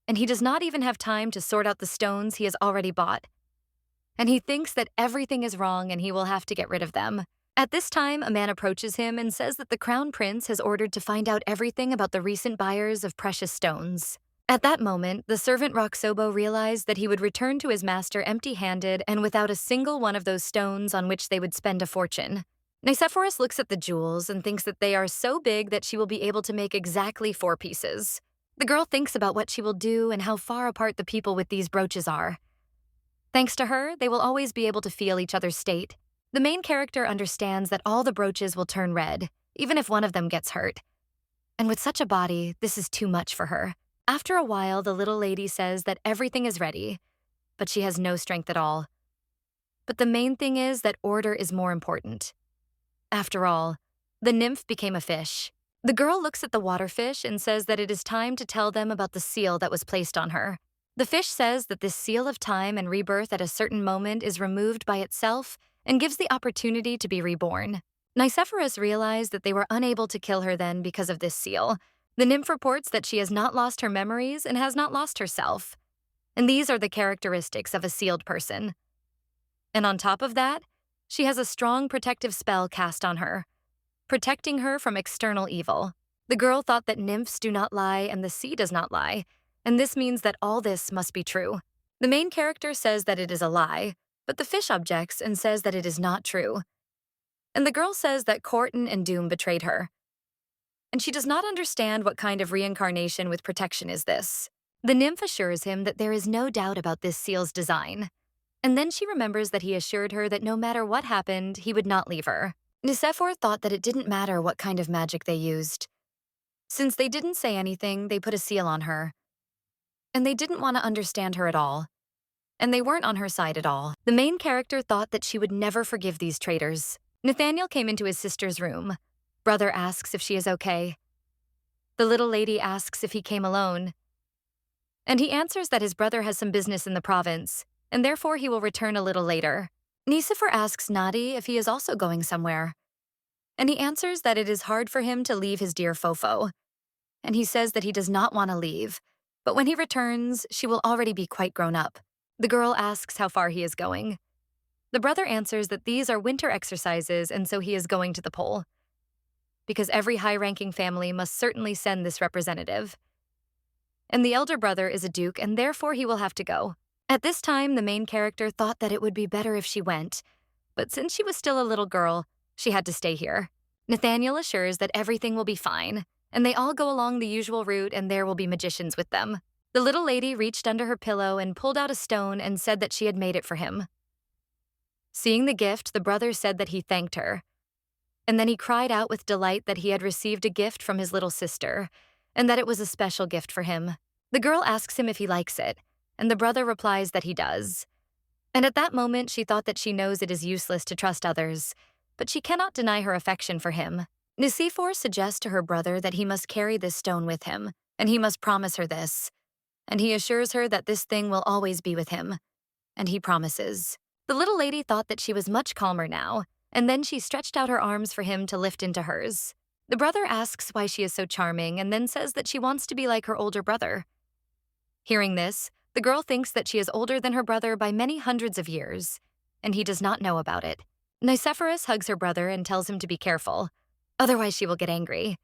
A: And he does not even have time to sort out the stones he has already bought. And he thinks that everything is wrong and he will have to get rid of them. At this time, a man approaches him and says that the crown prince has ordered to find out everything about the recent buyers of precious stones. At that moment, the servant Roxobo realized that he would return to his master empty-handed and without a single one of those stones on which they would spend a fortune. Nicephorus looks at the jewels and thinks that they are so big that she will be able to make exactly 4 pieces. The girl thinks about what she will do and how far apart the people with these brooches are. Thanks to her, they will always be able to feel each other's state. The main character understands that all the brooches will turn red, even if one of them gets hurt. And with such a body, this is too much for her. After a while, the little lady says that everything is ready, but she has no strength at all. But the main thing is that order is more important. After all, the nymph became a fish. The girl looks at the waterfish and says that it is time to tell them about the seal that was placed on her. The fish says that this seal of time and rebirth at a certain moment is removed by itself and gives the opportunity to be reborn. Nicephorus realized that they were unable to kill her then because of this seal. The nymph reports that she has not lost her memories and has not lost herself. And these are the characteristics of a sealed person. And on top of that, she has a strong protective spell cast on her, protecting her from external evil. The girl thought that nymphs do not lie and the sea does not lie, and this means that all this must be true. The main character says that it is a lie, but the fish objects and says that it is not true. And the girl says that Corton and Doom betrayed her. And she does not understand what kind of reincarnation with protection is this. The nymph assures him that there is no doubt about this seal's design. And then she remembers that he assured her that no matter what happened, he would not leave her. Nicephor thought that it didn't matter what kind of magic they used. Since they didn't say anything, they put a seal on her. And they didn't want to understand her at all. And they weren't on her side at all. The main character thought that she would never forgive these traitors. Nathaniel came into his sister's room. Brother asks if she is okay. The little lady asks if he came alone. And he answers that his brother has some business in the province, and therefore he will return a little later. Nicephor asks Nadi if he is also going somewhere. And he answers that it is hard for him to leave his dear Fofo. And he says that he does not want to leave, but when he returns, she will already be quite grown up. The girl asks how far he is going. The brother answers that these are winter exercises and so he is going to the pole. Because every high-ranking family must certainly send this representative. And the elder brother is a duke and therefore he will have to go. At this time, the main character thought that it would be better if she went, but since she was still a little girl, she had to stay here. Nathaniel assures that everything will be fine, and they all go along the usual route and there will be magicians with them. The little lady reached under her pillow and pulled out a stone and said that she had made it for him. Seeing the gift, the brother said that he thanked her. And then he cried out with delight that he had received a gift from his little sister, and that it was a special gift for him. The girl asks him if he likes it, and the brother replies that he does. And at that moment, she thought that she knows it is useless to trust others, but she cannot deny her affection for him. Nicephor suggests to her brother that he must carry this stone with him, and he must promise her this. And he assures her that this thing will always be with him. And he promises. The little lady thought that she was much calmer now, and then she stretched out her arms for him to lift into hers. The brother asks why she is so charming and then says that she wants to be like her older brother. Hearing this, the girl thinks that she is older than her brother by many hundreds of years, and he does not know about it. Nicephorus hugs her brother and tells him to be careful, otherwise she will get angry.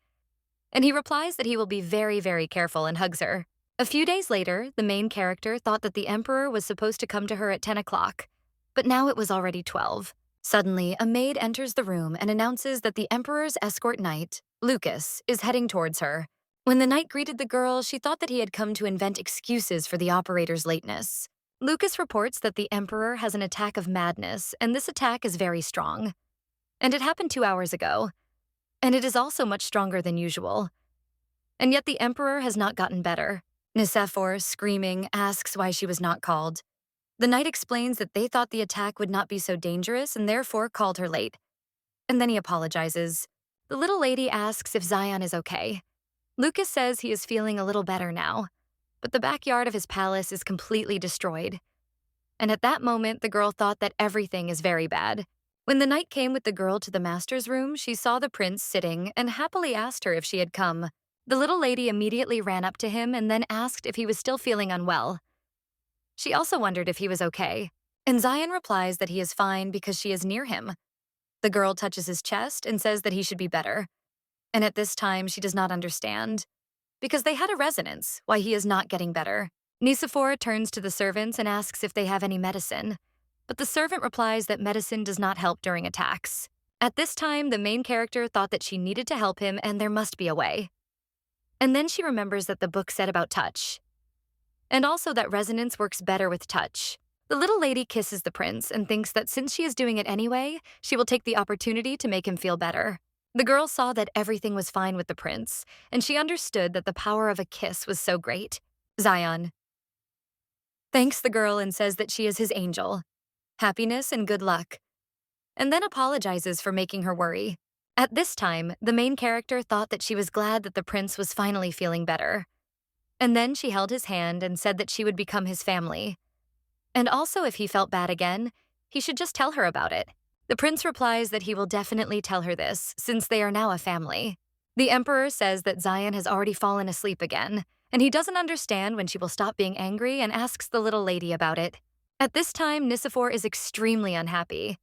A: And he replies that he will be very, very careful and hugs her. A few days later, the main character thought that the emperor was supposed to come to her at 10 o'clock, but now it was already 12. Suddenly, a maid enters the room and announces that the emperor's escort knight, Lucas, is heading towards her. When the knight greeted the girl, she thought that he had come to invent excuses for the operator's lateness. Lucas reports that the emperor has an attack of madness, and this attack is very strong. And it happened 2 hours ago. And it is also much stronger than usual. And yet the emperor has not gotten better. Nicephor, screaming, asks why she was not called. The knight explains that they thought the attack would not be so dangerous and therefore called her late. And then he apologizes. The little lady asks if Zion is okay. Lucas says he is feeling a little better now, but the backyard of his palace is completely destroyed. And at that moment, the girl thought that everything is very bad. When the knight came with the girl to the master's room, she saw the prince sitting and happily asked her if she had come. The little lady immediately ran up to him and then asked if he was still feeling unwell. She also wondered if he was okay, and Zion replies that he is fine because she is near him. The girl touches his chest and says that he should be better. And at this time, she does not understand, because they had a resonance, why he is not getting better. Nicephor turns to the servants and asks if they have any medicine, but the servant replies that medicine does not help during attacks. At this time, the main character thought that she needed to help him and there must be a way. And then she remembers that the book said about touch, and also that resonance works better with touch. The little lady kisses the prince and thinks that since she is doing it anyway, she will take the opportunity to make him feel better. The girl saw that everything was fine with the prince, and she understood that the power of a kiss was so great. Zion thanks the girl and says that she is his angel. happiness, and good luck, and then apologizes for making her worry. At this time, the main character thought that she was glad that the prince was finally feeling better. And then she held his hand and said that she would become his family. And also, if he felt bad again, he should just tell her about it. The prince replies that he will definitely tell her this, since they are now a family. The emperor says that Zion has already fallen asleep again, and he doesn't understand when she will stop being angry and asks the little lady about it. At this time, Nicephore is extremely unhappy.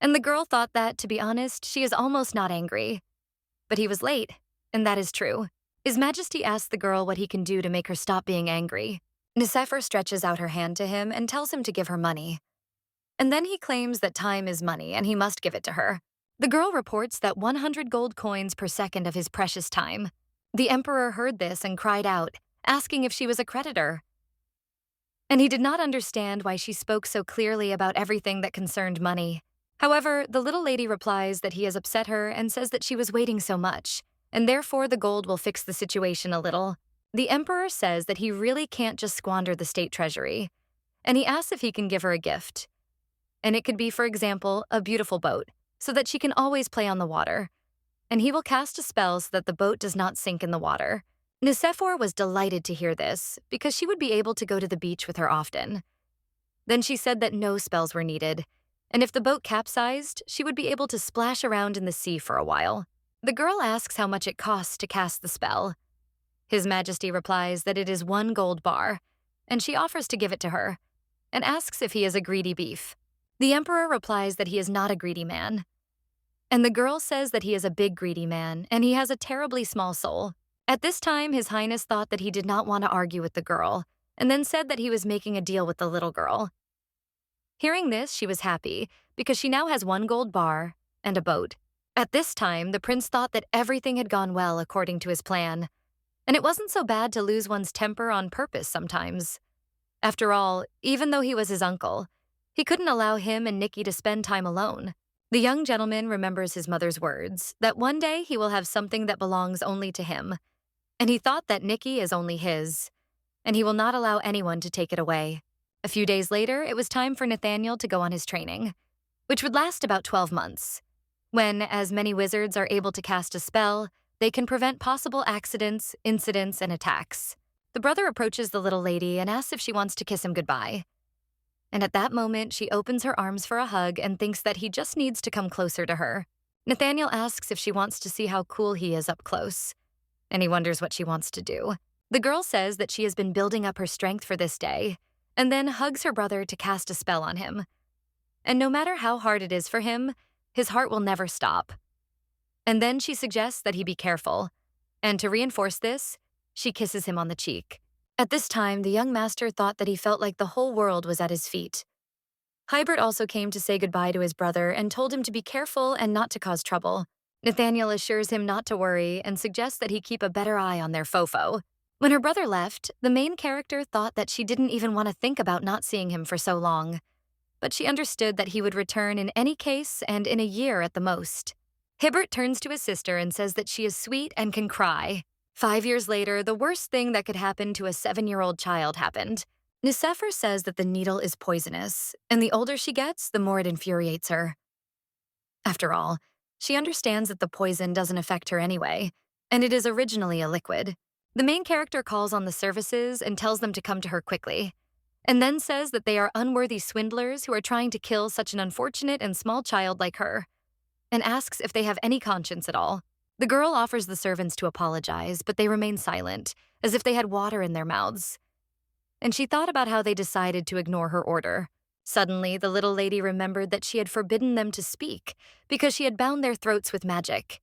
A: And the girl thought that, to be honest, she is almost not angry. But he was late, and that is true. His Majesty asks the girl what he can do to make her stop being angry. Nicephore stretches out her hand to him and tells him to give her money. And then he claims that time is money and he must give it to her. The girl reports that 100 gold coins per second of his precious time. The emperor heard this and cried out, asking if she was a creditor. And he did not understand why she spoke so clearly about everything that concerned money. However, the little lady replies that he has upset her and says that she was waiting so much, and therefore the gold will fix the situation a little. The emperor says that he really can't just squander the state treasury, and he asks if he can give her a gift. And it could be, for example, a beautiful boat, so that she can always play on the water. And he will cast a spell so that the boat does not sink in the water. Nicephore was delighted to hear this, because she would be able to go to the beach with her often. Then she said that no spells were needed, and if the boat capsized, she would be able to splash around in the sea for a while. The girl asks how much it costs to cast the spell. His Majesty replies that it is 1 gold bar, and she offers to give it to her, and asks if he is a greedy beef. The emperor replies that he is not a greedy man. And the girl says that he is a big greedy man, and he has a terribly small soul. At this time, His Highness thought that he did not want to argue with the girl, and then said that he was making a deal with the little girl. Hearing this, she was happy, because she now has 1 gold bar and a boat. At this time, the prince thought that everything had gone well according to his plan, and it wasn't so bad to lose one's temper on purpose sometimes. After all, even though he was his uncle, he couldn't allow him and Nikki to spend time alone. The young gentleman remembers his mother's words, that one day he will have something that belongs only to him, and he thought that Nikki is only his, and he will not allow anyone to take it away. A few days later, it was time for Nathaniel to go on his training, which would last about 12 months, when, as many wizards are able to cast a spell, they can prevent possible accidents, incidents, and attacks. The brother approaches the little lady and asks if she wants to kiss him goodbye. And at that moment, she opens her arms for a hug and thinks that he just needs to come closer to her. Nathaniel asks if she wants to see how cool he is up close, and he wonders what she wants to do. The girl says that she has been building up her strength for this day, and then hugs her brother to cast a spell on him. And no matter how hard it is for him, his heart will never stop. And then she suggests that he be careful, and to reinforce this, she kisses him on the cheek. At this time, the young master thought that he felt like the whole world was at his feet. Hybert also came to say goodbye to his brother and told him to be careful and not to cause trouble. Nathaniel assures him not to worry and suggests that he keep a better eye on their fofo. When her brother left, the main character thought that she didn't even want to think about not seeing him for so long. But she understood that he would return in any case and in a year at the most. Hibbert turns to his sister and says that she is sweet and can cry. 5 years later, the worst thing that could happen to a 7-year-old child happened. Nicephore says that the needle is poisonous, and the older she gets, the more it infuriates her. After all, she understands that the poison doesn't affect her anyway, and it is originally a liquid. The main character calls on the services and tells them to come to her quickly, and then says that they are unworthy swindlers who are trying to kill such an unfortunate and small child like her, and asks if they have any conscience at all. The girl offers the servants to apologize, but they remain silent, as if they had water in their mouths. And she thought about how they decided to ignore her order. Suddenly, the little lady remembered that she had forbidden them to speak because she had bound their throats with magic.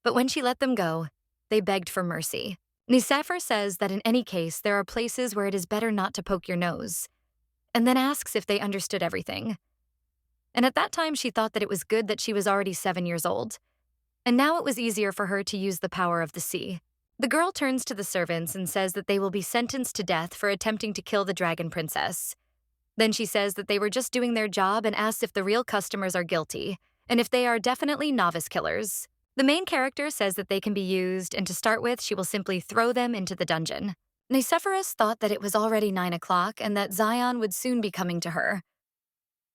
A: But when she let them go, they begged for mercy. Nicephore says that in any case, there are places where it is better not to poke your nose, and then asks if they understood everything. And at that time, she thought that it was good that she was already 7 years old, and now it was easier for her to use the power of the sea. The girl turns to the servants and says that they will be sentenced to death for attempting to kill the dragon princess. Then she says that they were just doing their job and asks if the real customers are guilty, and if they are definitely novice killers. The main character says that they can be used, and to start with, she will simply throw them into the dungeon. Nicephorus thought that it was already 9 o'clock and that Zion would soon be coming to her.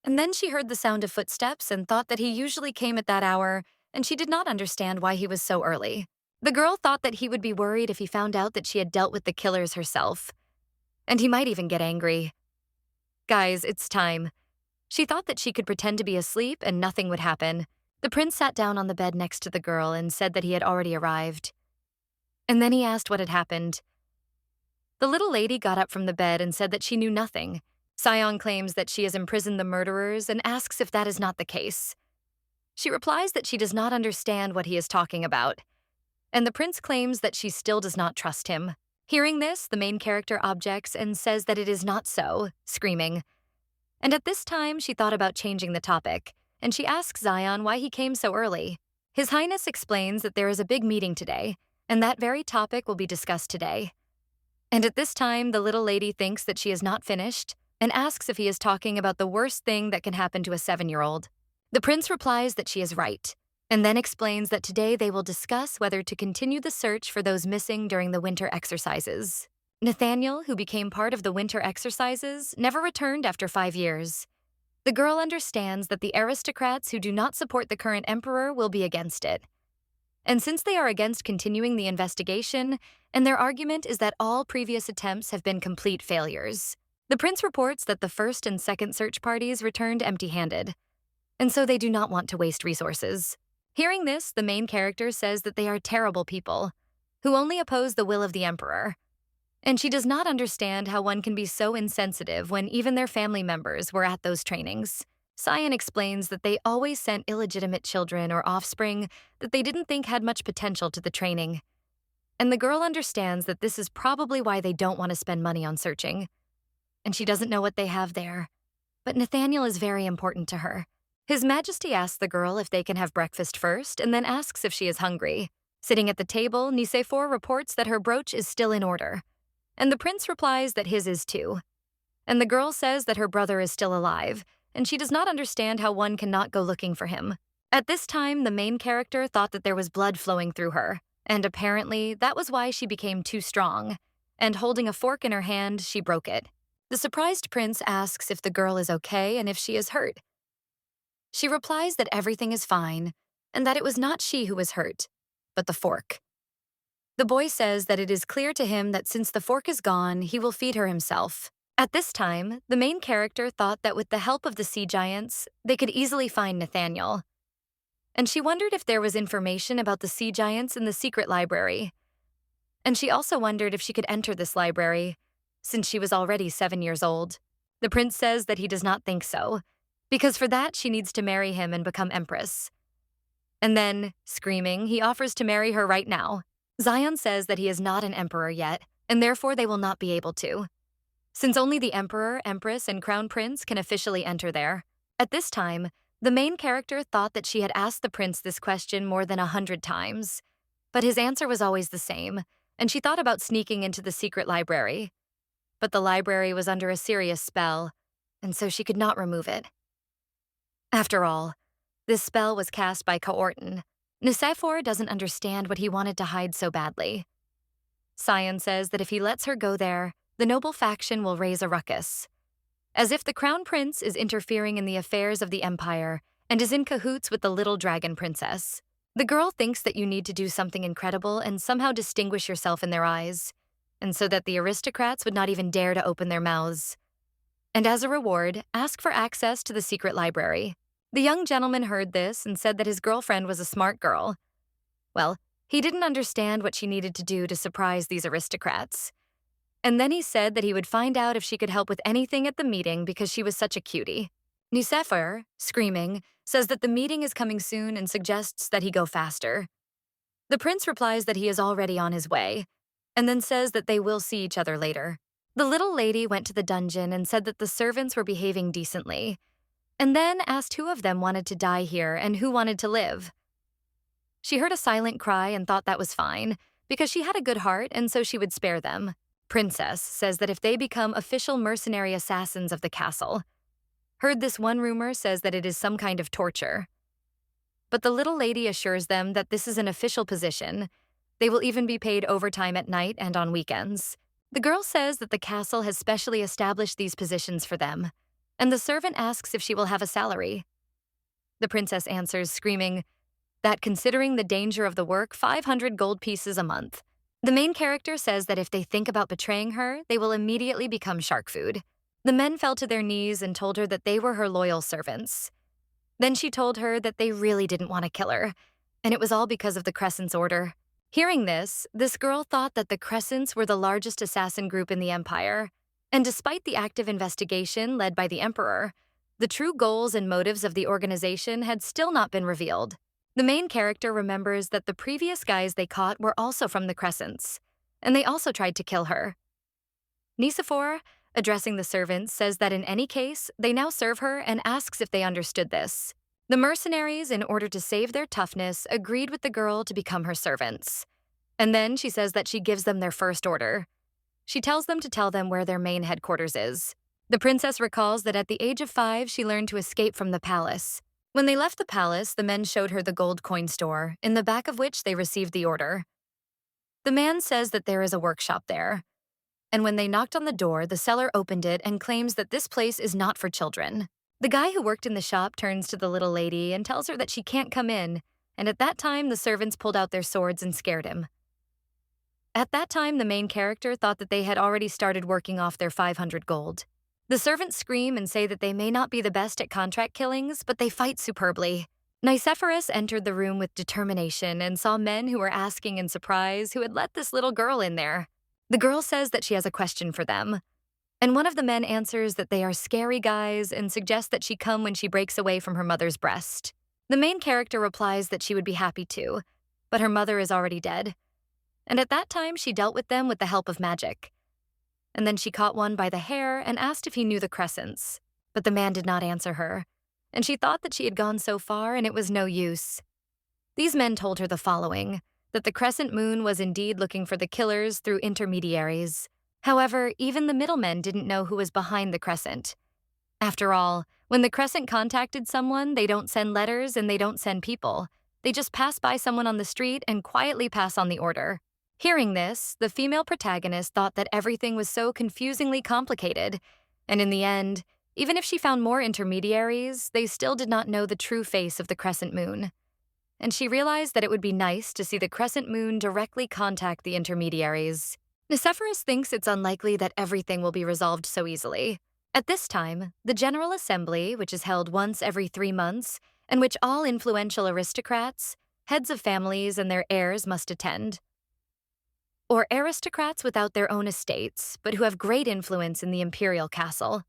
A: And then she heard the sound of footsteps and thought that he usually came at that hour, and she did not understand why he was so early. The girl thought that he would be worried if he found out that she had dealt with the killers herself, and he might even get angry. Guys, it's time. She thought that she could pretend to be asleep and nothing would happen. The prince sat down on the bed next to the girl and said that he had already arrived. And then he asked what had happened. The little lady got up from the bed and said that she knew nothing. Sion claims that she has imprisoned the murderers and asks if that is not the case. She replies that she does not understand what he is talking about, and the prince claims that she still does not trust him. Hearing this, the main character objects and says that it is not so, screaming. And at this time, she thought about changing the topic, and she asks Zion why he came so early. His Highness explains that there is a big meeting today, and that very topic will be discussed today. And at this time, the little lady thinks that she is not finished and asks if he is talking about the worst thing that can happen to a 7-year-old. The prince replies that she is right, and then explains that today they will discuss whether to continue the search for those missing during the winter exercises. Nathaniel, who became part of the winter exercises, never returned after 5 years. The girl understands that the aristocrats who do not support the current emperor will be against it. And since they are against continuing the investigation, and their argument is that all previous attempts have been complete failures, the prince reports that the first and second search parties returned empty-handed, and so they do not want to waste resources. Hearing this, the main character says that they are terrible people, who only oppose the will of the emperor. And she does not understand how one can be so insensitive when even their family members were at those trainings. Sion explains that they always sent illegitimate children or offspring that they didn't think had much potential to the training. And the girl understands that this is probably why they don't want to spend money on searching. And she doesn't know what they have there. But Nathaniel is very important to her. His Majesty asks the girl if they can have breakfast first and then asks if she is hungry. Sitting at the table, Nicephore reports that her brooch is still in order. And the prince replies that his is too. And the girl says that her brother is still alive, and she does not understand how one cannot go looking for him. At this time, the main character thought that there was blood flowing through her, and apparently that was why she became too strong, and holding a fork in her hand, she broke it. The surprised prince asks if the girl is okay and if she is hurt. She replies that everything is fine, and that it was not she who was hurt, but the fork. The boy says that it is clear to him that since the fork is gone, he will feed her himself. At this time, the main character thought that with the help of the sea giants, they could easily find Nathaniel. And she wondered if there was information about the sea giants in the secret library. And she also wondered if she could enter this library, since she was already 7 years old. The prince says that he does not think so, because for that she needs to marry him and become empress. And then, screaming, he offers to marry her right now. Zion says that he is not an emperor yet, and therefore they will not be able to, since only the emperor, empress, and crown prince can officially enter there. At this time, the main character thought that she had asked the prince this question more than 100 times, but his answer was always the same, and she thought about sneaking into the secret library. But the library was under a serious spell, and so she could not remove it. After all, this spell was cast by Coorten. Nicephore doesn't understand what he wanted to hide so badly. Sion says that if he lets her go there, the noble faction will raise a ruckus, as if the crown prince is interfering in the affairs of the empire and is in cahoots with the little dragon princess. The girl thinks that you need to do something incredible and somehow distinguish yourself in their eyes, and so that the aristocrats would not even dare to open their mouths. And as a reward, ask for access to the secret library. The young gentleman heard this and said that his girlfriend was a smart girl. Well, he didn't understand what she needed to do to surprise these aristocrats. And then he said that he would find out if she could help with anything at the meeting because she was such a cutie. Nicephore, screaming, says that the meeting is coming soon and suggests that he go faster. The prince replies that he is already on his way, and then says that they will see each other later. The little lady went to the dungeon and said that the servants were behaving decently, and then asked who of them wanted to die here and who wanted to live. She heard a silent cry and thought that was fine, because she had a good heart and so she would spare them. Princess says that if they become official mercenary assassins of the castle. Heard this one rumor says that it is some kind of torture. But the little lady assures them that this is an official position. They will even be paid overtime at night and on weekends. The girl says that the castle has specially established these positions for them, and the servant asks if she will have a salary. The princess answers, screaming that considering the danger of the work, 500 gold pieces a month. The main character says that if they think about betraying her, they will immediately become shark food. The men fell to their knees and told her that they were her loyal servants. Then she told her that they really didn't want to kill her, and it was all because of the Crescent's order. Hearing this girl thought that the Crescents were the largest assassin group in the Empire, and despite the active investigation led by the Emperor, the true goals and motives of the organization had still not been revealed. The main character remembers that the previous guys they caught were also from the Crescents, and they also tried to kill her. Nicephore, addressing the servants, says that in any case, they now serve her and asks if they understood this. The mercenaries, in order to save their toughness, agreed with the girl to become her servants. And then she says that she gives them their first order. She tells them to tell them where their main headquarters is. The princess recalls that at the age of 5, she learned to escape from the palace. When they left the palace, the men showed her the gold coin store, in the back of which they received the order. The man says that there is a workshop there. And when they knocked on the door, the seller opened it and claims that this place is not for children. The guy who worked in the shop turns to the little lady and tells her that she can't come in, and at that time, the servants pulled out their swords and scared him. At that time, the main character thought that they had already started working off their 500 gold. The servants scream and say that they may not be the best at contract killings, but they fight superbly. Nicephorus entered the room with determination and saw men who were asking in surprise who had let this little girl in there. The girl says that she has a question for them, and one of the men answers that they are scary guys and suggests that she come when she breaks away from her mother's breast. The main character replies that she would be happy to, but her mother is already dead. And at that time, she dealt with them with the help of magic. And then she caught one by the hair and asked if he knew the Crescents. But the man did not answer her, and she thought that she had gone so far and it was no use. These men told her the following, that the Crescent Moon was indeed looking for the killers through intermediaries. However, even the middlemen didn't know who was behind the Crescent. After all, when the Crescent contacted someone, they don't send letters and they don't send people. They just pass by someone on the street and quietly pass on the order. Hearing this, the female protagonist thought that everything was so confusingly complicated, and in the end, even if she found more intermediaries, they still did not know the true face of the Crescent Moon. And she realized that it would be nice to see the Crescent Moon directly contact the intermediaries. Nicephorus thinks it's unlikely that everything will be resolved so easily. At this time, the General Assembly, which is held once every 3 months, and which all influential aristocrats, heads of families, and their heirs must attend, or aristocrats without their own estates, but who have great influence in the Imperial castle.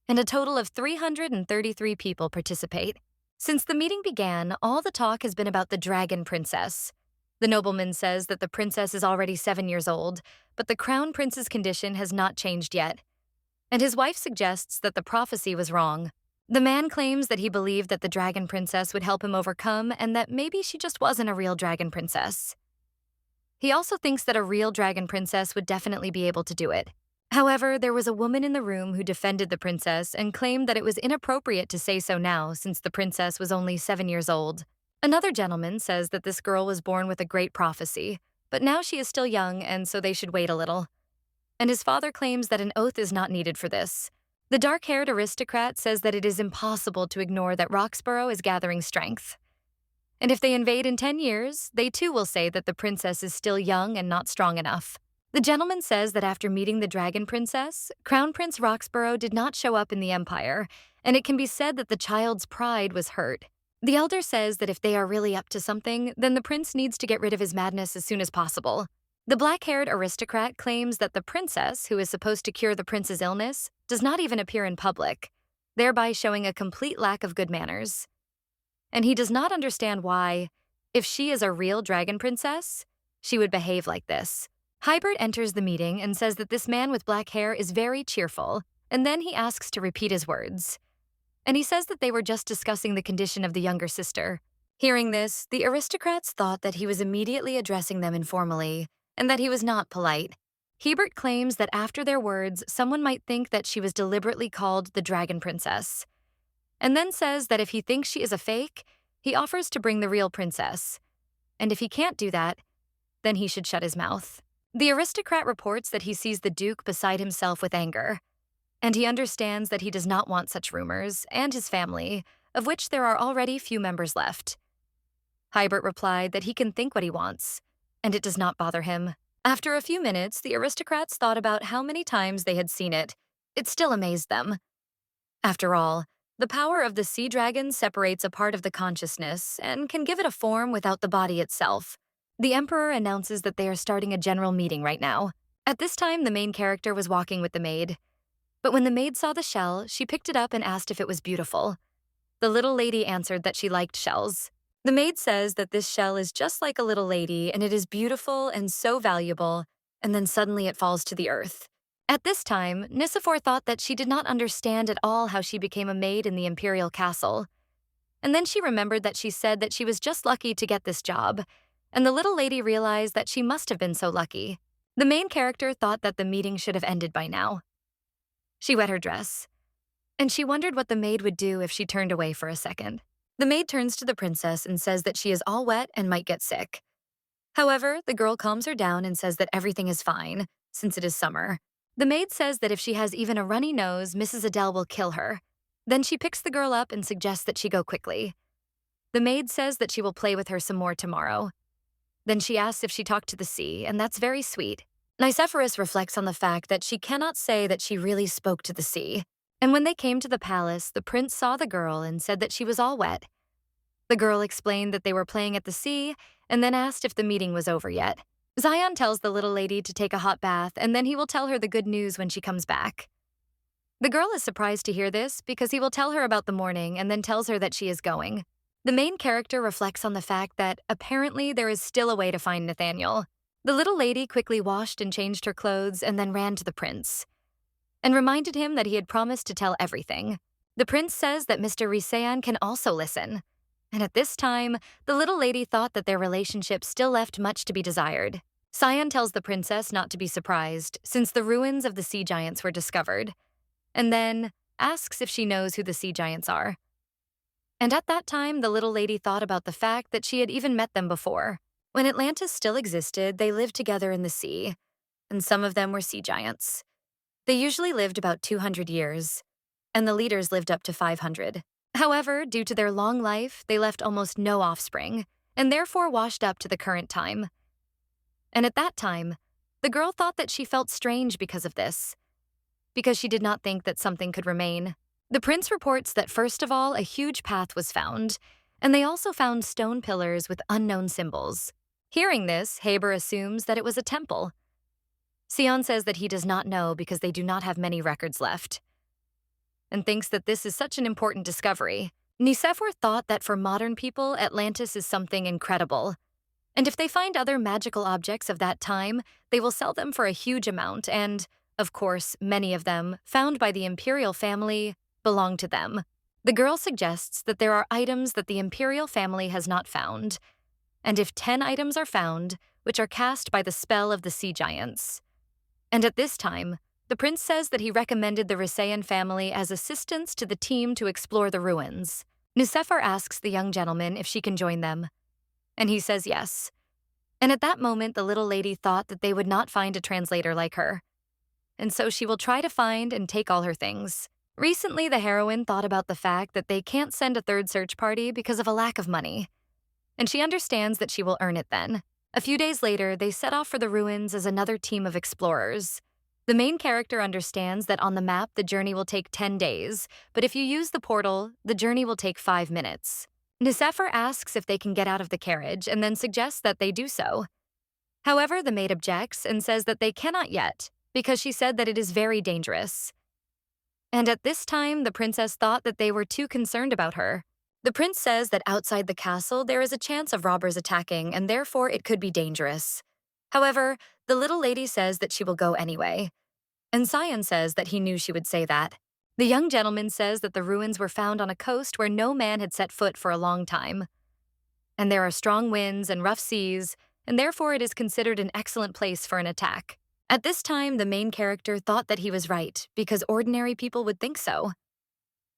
A: And a total of 333 people participate. Since the meeting began, all the talk has been about the Dragon Princess. The nobleman says that the princess is already 7 years old, but the crown prince's condition has not changed yet. And his wife suggests that the prophecy was wrong. The man claims that he believed that the Dragon Princess would help him overcome and that maybe she just wasn't a real Dragon Princess. He also thinks that a real Dragon Princess would definitely be able to do it. However, there was a woman in the room who defended the princess and claimed that it was inappropriate to say so now since the princess was only 7 years old. Another gentleman says that this girl was born with a great prophecy, but now she is still young and so they should wait a little. And his father claims that an oath is not needed for this. The dark-haired aristocrat says that it is impossible to ignore that Roxborough is gathering strength. And if they invade in 10 years, they too will say that the princess is still young and not strong enough. The gentleman says that after meeting the Dragon Princess, Crown Prince Roxborough did not show up in the Empire, and it can be said that the child's pride was hurt. The elder says that if they are really up to something, then the prince needs to get rid of his madness as soon as possible. The black-haired aristocrat claims that the princess, who is supposed to cure the prince's illness, does not even appear in public, thereby showing a complete lack of good manners. And he does not understand why, if she is a real dragon princess, she would behave like this. Hybert enters the meeting and says that this man with black hair is very cheerful, and then he asks to repeat his words. And he says that they were just discussing the condition of the younger sister. Hearing this, the aristocrats thought that he was immediately addressing them informally, and that he was not polite. Hebert claims that after their words, someone might think that she was deliberately called the Dragon Princess, and then says that if he thinks she is a fake, he offers to bring the real princess. And if he can't do that, then he should shut his mouth. The aristocrat reports that he sees the Duke beside himself with anger. and he understands that he does not want such rumors, and his family, of which there are already few members left. Hybert replied that he can think what he wants, and it does not bother him. After a few minutes, the aristocrats thought about how many times they had seen it. It still amazed them. After all, the power of the sea dragon separates a part of the consciousness and can give it a form without the body itself. The Emperor announces that they are starting a general meeting right now. At this time, the main character was walking with the maid. But when the maid saw the shell, she picked it up and asked if it was beautiful. The little lady answered that she liked shells. The maid says that this shell is just like a little lady and it is beautiful and so valuable, and then suddenly it falls to the earth. At this time, Nicephore thought that she did not understand at all how she became a maid in the Imperial castle. And then she remembered that she said that she was just lucky to get this job, and the little lady realized that she must have been so lucky. The main character thought that the meeting should have ended by now. She wet her dress, and she wondered what the maid would do if she turned away for a second. The maid turns to the princess and says that she is all wet and might get sick. However, the girl calms her down and says that everything is fine, since it is summer. The maid says that if she has even a runny nose, Mrs. Adele will kill her. Then she picks the girl up and suggests that she go quickly. The maid says that she will play with her some more tomorrow. Then she asks if she talked to the sea, and that's very sweet. Nicephorus reflects on the fact that she cannot say that she really spoke to the sea. And when they came to the palace, the prince saw the girl and said that she was all wet. The girl explained that they were playing at the sea, and then asked if the meeting was over yet. Zion tells the little lady to take a hot bath, and then he will tell her the good news when she comes back. The girl is surprised to hear this because he will tell her about the morning and then tells her that she is going. The main character reflects on the fact that apparently there is still a way to find Nathaniel. The little lady quickly washed and changed her clothes and then ran to the prince and reminded him that he had promised to tell everything. The prince says that Mr. Risean can also listen. And at this time, the little lady thought that their relationship still left much to be desired. Sion tells the princess not to be surprised, since the ruins of the sea giants were discovered, and then asks if she knows who the sea giants are. And at that time, the little lady thought about the fact that she had even met them before. When Atlantis still existed, they lived together in the sea, and some of them were sea giants. They usually lived about 200 years, and the leaders lived up to 500. However, due to their long life, they left almost no offspring, and therefore washed up to the current time. And at that time, the girl thought that she felt strange because of this, because she did not think that something could remain. The prince reports that first of all, a huge path was found, and they also found stone pillars with unknown symbols. Hearing this, Haber assumes that it was a temple. Sion says that he does not know because they do not have many records left, and thinks that this is such an important discovery. Nicephore thought that for modern people, Atlantis is something incredible. And if they find other magical objects of that time, they will sell them for a huge amount, and, of course, many of them, found by the Imperial family, belong to them. The girl suggests that there are items that the Imperial family has not found, and if 10 items are found, which are cast by the spell of the sea giants. And at this time, the prince says that he recommended the Risean family as assistants to the team to explore the ruins. Nicephore asks the young gentleman if she can join them, and he says yes. And at that moment, the little lady thought that they would not find a translator like her, and so she will try to find and take all her things. Recently, the heroine thought about the fact that they can't send a third search party because of a lack of money, and she understands that she will earn it then. A few days later, they set off for the ruins as another team of explorers. The main character understands that on the map, the journey will take 10 days, but if you use the portal, the journey will take 5 minutes. Nicephore asks if they can get out of the carriage and then suggests that they do so. However, the maid objects and says that they cannot yet because she said that it is very dangerous. And at this time, the princess thought that they were too concerned about her. The prince says that outside the castle, there is a chance of robbers attacking, and therefore it could be dangerous. However, the little lady says that she will go anyway, and Sion says that he knew she would say that. The young gentleman says that the ruins were found on a coast where no man had set foot for a long time, and there are strong winds and rough seas, and therefore it is considered an excellent place for an attack. At this time, the main character thought that he was right, because ordinary people would think so.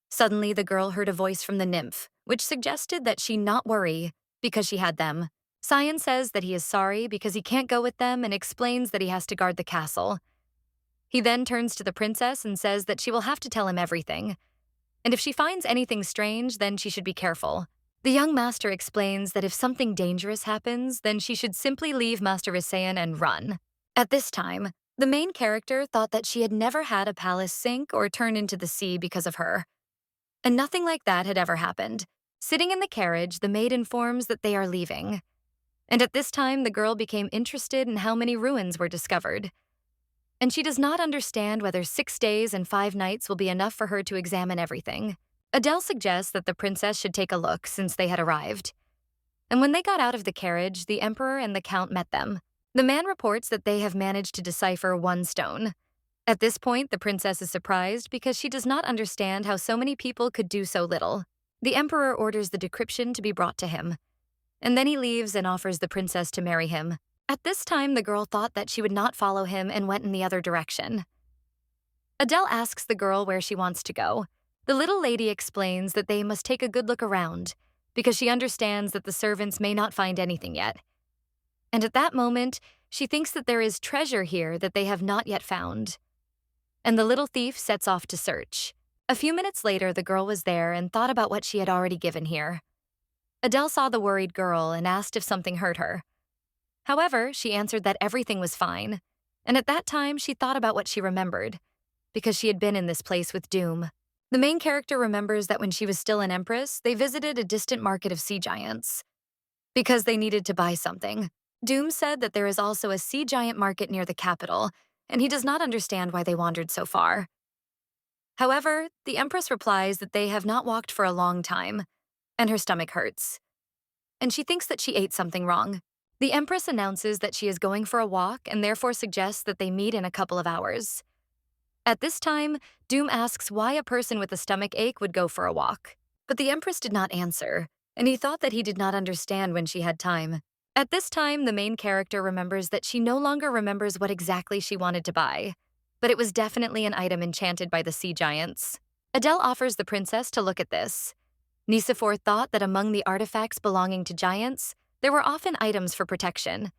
A: Suddenly, the girl heard a voice from the nymph, which suggested that she not worry, because she had them. Sion says that he is sorry because he can't go with them and explains that he has to guard the castle. He then turns to the princess and says that she will have to tell him everything, and if she finds anything strange, then she should be careful. The young master explains that if something dangerous happens, then she should simply leave Master Visayan and run. At this time, the main character thought that she had never had a palace sink or turn into the sea because of her, and nothing like that had ever happened. Sitting in the carriage, the maid informs that they are leaving. And at this time, the girl became interested in how many ruins were discovered. And she does not understand whether 6 days and 5 nights will be enough for her to examine everything. Adele suggests that the princess should take a look since they had arrived. And when they got out of the carriage, the emperor and the count met them. The man reports that they have managed to decipher one stone. At this point, the princess is surprised because she does not understand how so many people could do so little. The emperor orders the decryption to be brought to him, and then he leaves and offers the princess to marry him. At this time, the girl thought that she would not follow him and went in the other direction. Adele asks the girl where she wants to go. The little lady explains that they must take a good look around, because she understands that the servants may not find anything yet. And at that moment, she thinks that there is treasure here that they have not yet found. And the little thief sets off to search. A few minutes later, the girl was there and thought about what she had already given here. Adele saw the worried girl and asked if something hurt her. However, she answered that everything was fine, and at that time she thought about what she remembered, because she had been in this place with Doom. The main character remembers that when she was still an empress, they visited a distant market of sea giants, because they needed to buy something. Doom said that there is also a sea giant market near the capital, and he does not understand why they wandered so far. However, the empress replies that they have not walked for a long time, and her stomach hurts. And she thinks that she ate something wrong. The empress announces that she is going for a walk and therefore suggests that they meet in a couple of hours. At this time, Doom asks why a person with a stomach ache would go for a walk. But the empress did not answer, and he thought that he did not understand when she had time. At this time, the main character remembers that she no longer remembers what exactly she wanted to buy, but it was definitely an item enchanted by the sea giants. Adele offers the princess to look at this. Nicephore thought that among the artifacts belonging to giants, there were often items for protection,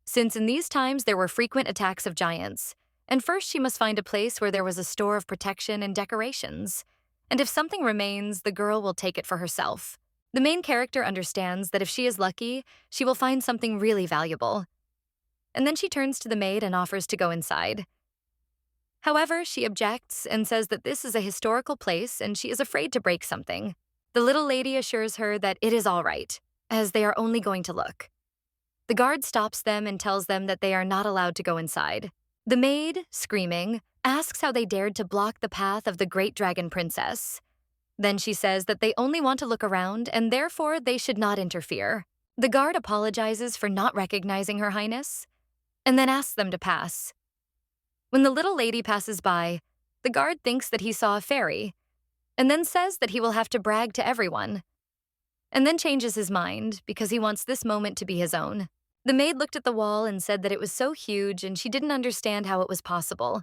A: since in these times there were frequent attacks of giants, and first she must find a place where there was a store of protection and decorations, and if something remains, the girl will take it for herself. The main character understands that if she is lucky, she will find something really valuable. And then she turns to the maid and offers to go inside. However, she objects and says that this is a historical place and she is afraid to break something. The little lady assures her that it is all right, as they are only going to look. The guard stops them and tells them that they are not allowed to go inside. The maid, screaming, asks how they dared to block the path of the great dragon princess. Then she says that they only want to look around and therefore they should not interfere. The guard apologizes for not recognizing Her Highness, and then asks them to pass. When the little lady passes by, the guard thinks that he saw a fairy, and then says that he will have to brag to everyone, and then changes his mind because he wants this moment to be his own. The maid looked at the wall and said that it was so huge and she didn't understand how it was possible,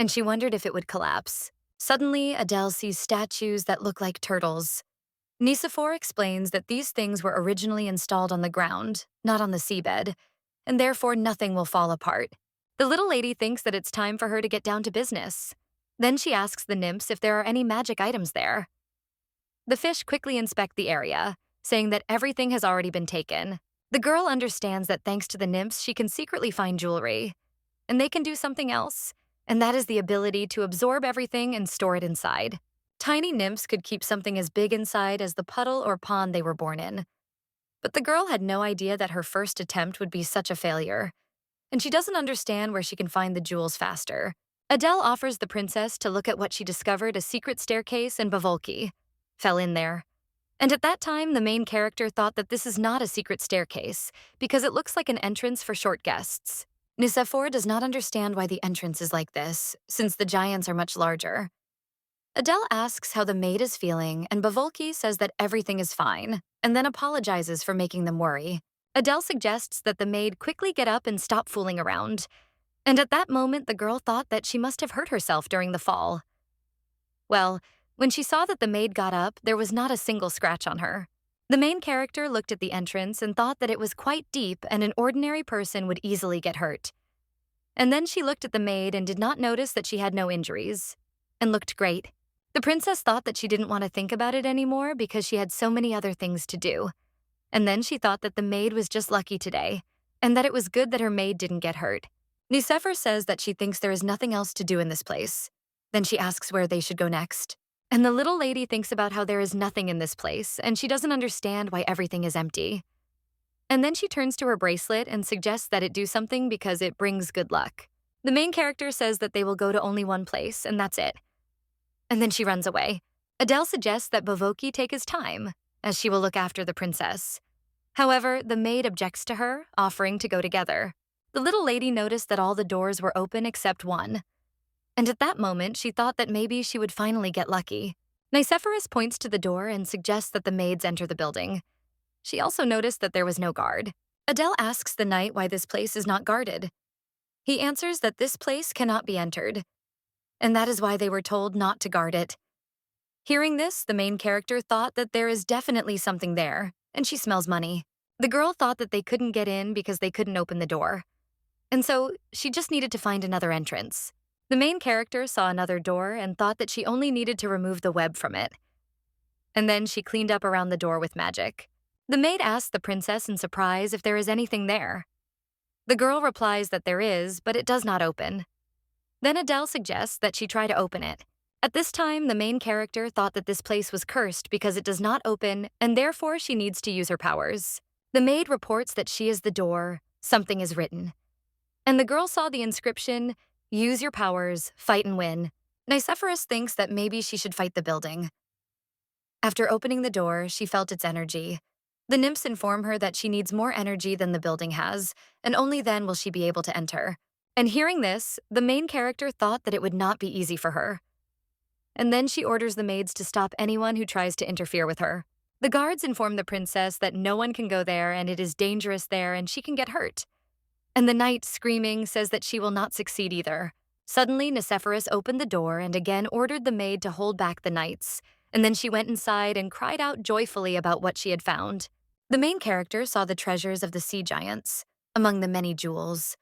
A: and she wondered if it would collapse. Suddenly, Adele sees statues that look like turtles. Nicephore explains that these things were originally installed on the ground, not on the seabed, and therefore nothing will fall apart. The little lady thinks that it's time for her to get down to business. Then she asks the nymphs if there are any magic items there. The fish quickly inspect the area, saying that everything has already been taken. The girl understands that thanks to the nymphs, she can secretly find jewelry, and they can do something else, and that is the ability to absorb everything and store it inside. Tiny nymphs could keep something as big inside as the puddle or pond they were born in. But the girl had no idea that her first attempt would be such a failure, and she doesn't understand where she can find the jewels faster. Adele offers the princess to look at what she discovered a secret staircase in Bavolki. Fell in there. And at that time, the main character thought that this is not a secret staircase because it looks like an entrance for short guests. Nicephore does not understand why the entrance is like this, since the giants are much larger. Adele asks how the maid is feeling, and Bavolki says that everything is fine, and then apologizes for making them worry. Adele suggests that the maid quickly get up and stop fooling around, and at that moment the girl thought that she must have hurt herself during the fall. Well, when she saw that the maid got up, there was not a single scratch on her. The main character looked at the entrance and thought that it was quite deep and an ordinary person would easily get hurt. And then she looked at the maid and did not notice that she had no injuries, and looked great. The princess thought that she didn't want to think about it anymore because she had so many other things to do. And then she thought that the maid was just lucky today, and that it was good that her maid didn't get hurt. Nicephor says that she thinks there is nothing else to do in this place. Then she asks where they should go next. And the little lady thinks about how there is nothing in this place, and she doesn't understand why everything is empty. And then she turns to her bracelet and suggests that it do something because it brings good luck. The main character says that they will go to only one place, and that's it. And then she runs away. Adele suggests that Bovoki take his time, as she will look after the princess. However, the maid objects to her, offering to go together. The little lady noticed that all the doors were open except one. And at that moment, she thought that maybe she would finally get lucky. Nicephorus points to the door and suggests that the maids enter the building. She also noticed that there was no guard. Adele asks the knight why this place is not guarded. He answers that this place cannot be entered, and that is why they were told not to guard it. Hearing this, the main character thought that there is definitely something there, and she smells money. The girl thought that they couldn't get in because they couldn't open the door, and so she just needed to find another entrance. The main character saw another door and thought that she only needed to remove the web from it. And then she cleaned up around the door with magic. The maid asks the princess in surprise if there is anything there. The girl replies that there is, but it does not open. Then Adele suggests that she try to open it. At this time, the main character thought that this place was cursed because it does not open, and therefore she needs to use her powers. The maid reports that she is the door, something is written. And the girl saw the inscription, "Use your powers, fight and win." Nicephorus thinks that maybe she should fight the building. After opening the door, she felt its energy. The nymphs inform her that she needs more energy than the building has, and only then will she be able to enter. And hearing this, the main character thought that it would not be easy for her. And then she orders the maids to stop anyone who tries to interfere with her. The guards inform the princess that no one can go there and it is dangerous there and she can get hurt. And the knight, screaming, says that she will not succeed either. Suddenly, Nicephorus opened the door and again ordered the maid to hold back the knights, and then she went inside and cried out joyfully about what she had found. The main character saw the treasures of the sea giants, among the many jewels.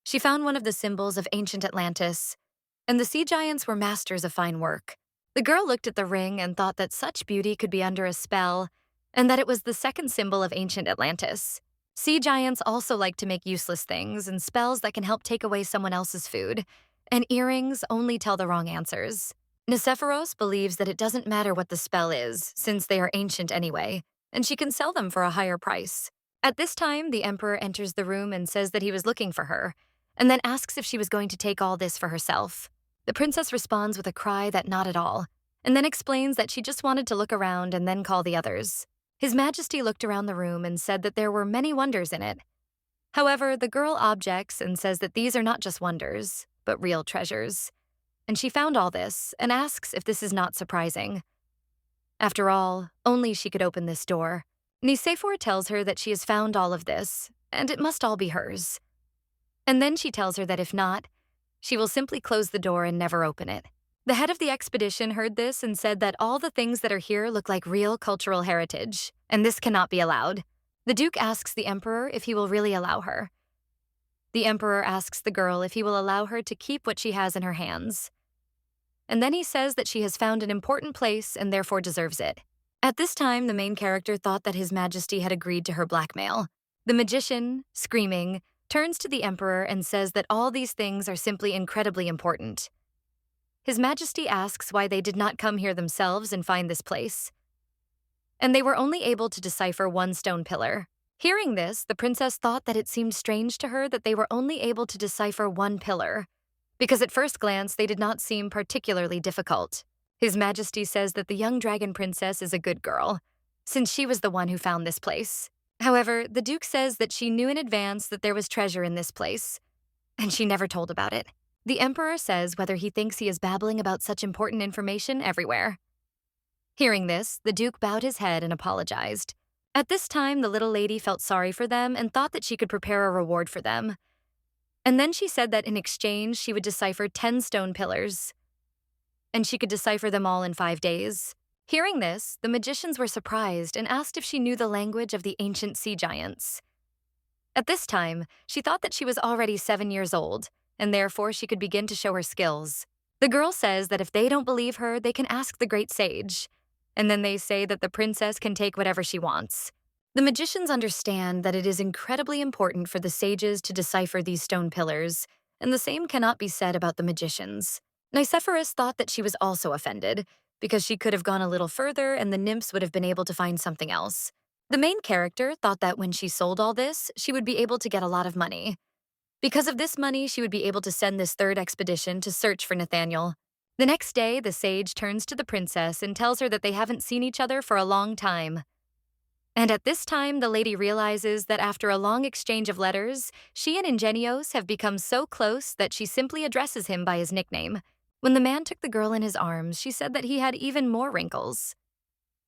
A: She found one of the symbols of ancient Atlantis, and the sea giants were masters of fine work. The girl looked at the ring and thought that such beauty could be under a spell, and that it was the second symbol of ancient Atlantis. Sea giants also like to make useless things and spells that can help take away someone else's food, and earrings only tell the wrong answers. Nicephoros believes that it doesn't matter what the spell is, since they are ancient anyway, and she can sell them for a higher price. At this time, the emperor enters the room and says that he was looking for her, and then asks if she was going to take all this for herself. The princess responds with a cry that not at all, and then explains that she just wanted to look around and then call the others. His Majesty looked around the room and said that there were many wonders in it. However, the girl objects and says that these are not just wonders, but real treasures. And she found all this and asks if this is not surprising. After all, only she could open this door. Nicephor tells her that she has found all of this, and it must all be hers. And then she tells her that if not, she will simply close the door and never open it. The head of the expedition heard this and said that all the things that are here look like real cultural heritage, and this cannot be allowed. The Duke asks the Emperor if he will really allow her. The Emperor asks the girl if he will allow her to keep what she has in her hands. And then he says that she has found an important place and therefore deserves it. At this time, the main character thought that His Majesty had agreed to her blackmail. The magician, screaming, turns to the Emperor and says that all these things are simply incredibly important. His Majesty asks why they did not come here themselves and find this place. And they were only able to decipher one stone pillar. Hearing this, the princess thought that it seemed strange to her that they were only able to decipher one pillar, because at first glance they did not seem particularly difficult. His Majesty says that the young dragon princess is a good girl, since she was the one who found this place. However, the Duke says that she knew in advance that there was treasure in this place, and she never told about it. The Emperor says whether he thinks he is babbling about such important information everywhere. Hearing this, the Duke bowed his head and apologized. At this time, the little lady felt sorry for them and thought that she could prepare a reward for them. And then she said that in exchange, she would decipher 10 stone pillars, and she could decipher them all in 5 days. Hearing this, the magicians were surprised and asked if she knew the language of the ancient sea giants. At this time, she thought that she was already 7 years old, and therefore she could begin to show her skills. The girl says that if they don't believe her, they can ask the great sage, and then they say that the princess can take whatever she wants. The magicians understand that it is incredibly important for the sages to decipher these stone pillars, and the same cannot be said about the magicians. Nicephorus thought that she was also offended, because she could have gone a little further and the nymphs would have been able to find something else. The main character thought that when she sold all this, she would be able to get a lot of money. Because of this money, she would be able to send this third expedition to search for Nathaniel. The next day, the sage turns to the princess and tells her that they haven't seen each other for a long time. And at this time, the lady realizes that after a long exchange of letters, she and Ingenios have become so close that she simply addresses him by his nickname. When the man took the girl in his arms, she said that he had even more wrinkles.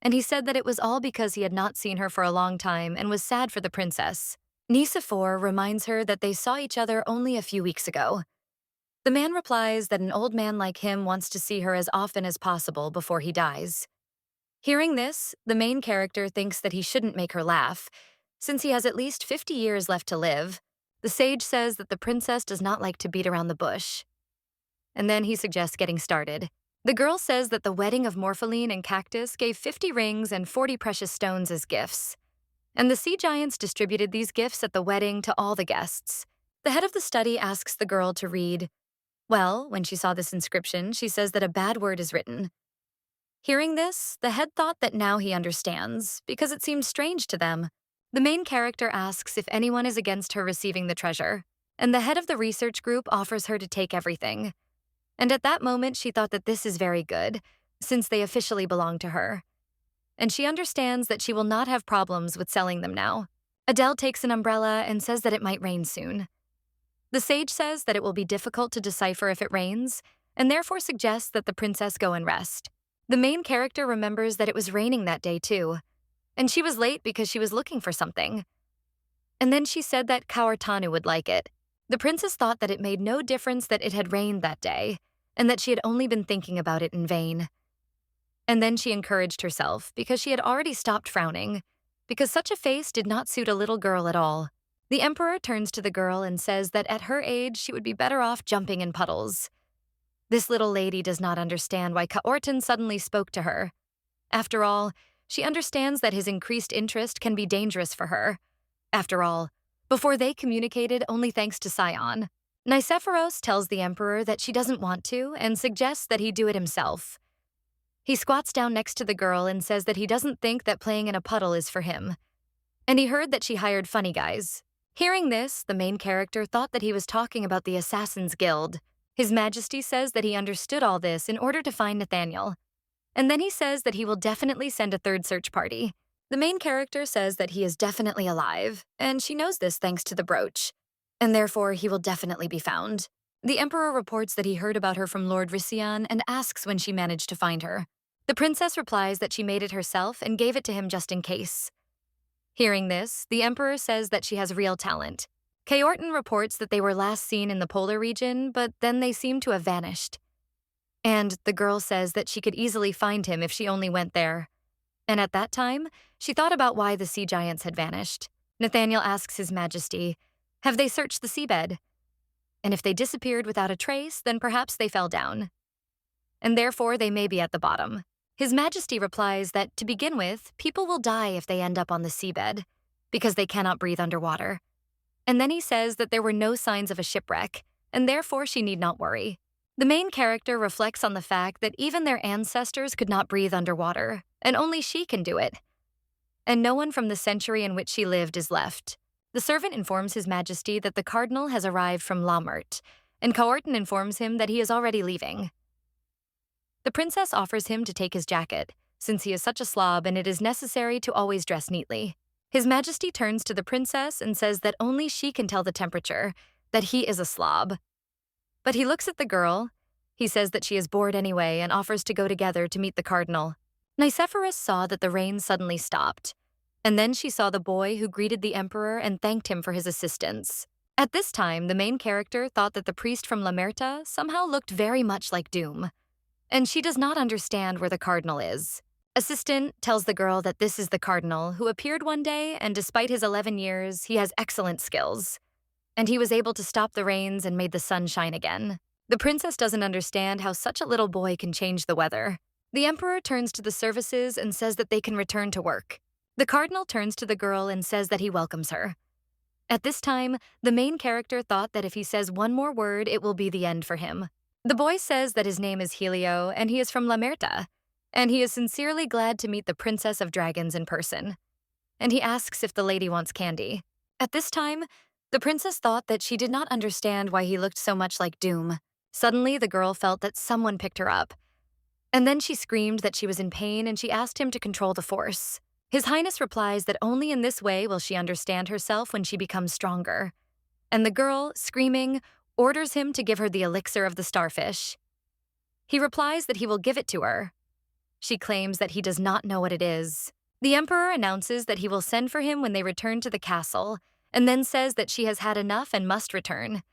A: And he said that it was all because he had not seen her for a long time and was sad for the princess. Nicephore reminds her that they saw each other only a few weeks ago. The man replies that an old man like him wants to see her as often as possible before he dies. Hearing this, the main character thinks that he shouldn't make her laugh, since he has at least 50 years left to live. The sage says that the princess does not like to beat around the bush. And then he suggests getting started. The girl says that the wedding of Morpholine and Cactus gave 50 rings and 40 precious stones as gifts. And the sea giants distributed these gifts at the wedding to all the guests. The head of the study asks the girl to read. Well, when she saw this inscription, she says that a bad word is written. Hearing this, the head thought that now he understands, because it seems strange to them. The main character asks if anyone is against her receiving the treasure, and the head of the research group offers her to take everything. And at that moment, she thought that this is very good, since they officially belong to her. And she understands that she will not have problems with selling them now. Adele takes an umbrella and says that it might rain soon. The sage says that it will be difficult to decipher if it rains, and therefore suggests that the princess go and rest. The main character remembers that it was raining that day too, and she was late because she was looking for something. And then she said that Kawartanu would like it. The princess thought that it made no difference that it had rained that day, and that she had only been thinking about it in vain. And then she encouraged herself because she had already stopped frowning, because such a face did not suit a little girl at all. The emperor turns to the girl and says that at her age she would be better off jumping in puddles. This little lady does not understand why Kaortan suddenly spoke to her. After all, she understands that his increased interest can be dangerous for her. After all, before they communicated only thanks to Scion. Nicephoros tells the emperor that she doesn't want to and suggests that he do it himself. He squats down next to the girl and says that he doesn't think that playing in a puddle is for him. And he heard that she hired funny guys. Hearing this, the main character thought that he was talking about the Assassin's Guild. His Majesty says that he understood all this in order to find Nathaniel. And then he says that he will definitely send a third search party. The main character says that he is definitely alive, and she knows this thanks to the brooch. And therefore, he will definitely be found. The emperor reports that he heard about her from Lord Rician and asks when she managed to find her. The princess replies that she made it herself and gave it to him just in case. Hearing this, the emperor says that she has real talent. Kaortan reports that they were last seen in the polar region, but then they seem to have vanished. And the girl says that she could easily find him if she only went there. And at that time, she thought about why the sea giants had vanished. Nathaniel asks His Majesty, have they searched the seabed? And if they disappeared without a trace, then perhaps they fell down. And therefore they may be at the bottom. His Majesty replies that, to begin with, people will die if they end up on the seabed, because they cannot breathe underwater. And then he says that there were no signs of a shipwreck, and therefore she need not worry. The main character reflects on the fact that even their ancestors could not breathe underwater, and only she can do it. And no one from the century in which she lived is left. The servant informs His Majesty that the cardinal has arrived from Lamert, and Kaortan informs him that he is already leaving. The princess offers him to take his jacket, since he is such a slob and it is necessary to always dress neatly. His Majesty turns to the princess and says that only she can tell the temperature, that he is a slob. But he looks at the girl. He says that she is bored anyway and offers to go together to meet the cardinal. Nicephorus saw that the rain suddenly stopped, and then she saw the boy who greeted the emperor and thanked him for his assistance. At this time, the main character thought that the priest from Lamerta somehow looked very much like Doom, and she does not understand where the cardinal is. Assistant tells the girl that this is the cardinal who appeared one day, and despite his 11 years, he has excellent skills. and he was able to stop the rains and made the sun shine again. The princess doesn't understand how such a little boy can change the weather. The emperor turns to the services and says that they can return to work. The cardinal turns to the girl and says that he welcomes her. At this time, the main character thought that if he says one more word, it will be the end for him. The boy says that his name is Helio and he is from La Merta, and he is sincerely glad to meet the Princess of Dragons in person. And he asks if the lady wants candy. At this time, the princess thought that she did not understand why he looked so much like Doom. Suddenly, the girl felt that someone picked her up. And then she screamed that she was in pain and she asked him to control the force. His Highness replies that only in this way will she understand herself when she becomes stronger. And the girl, screaming, orders him to give her the elixir of the starfish. He replies that he will give it to her. She claims that he does not know what it is. The emperor announces that he will send for him when they return to the castle, and then says that she has had enough and must return.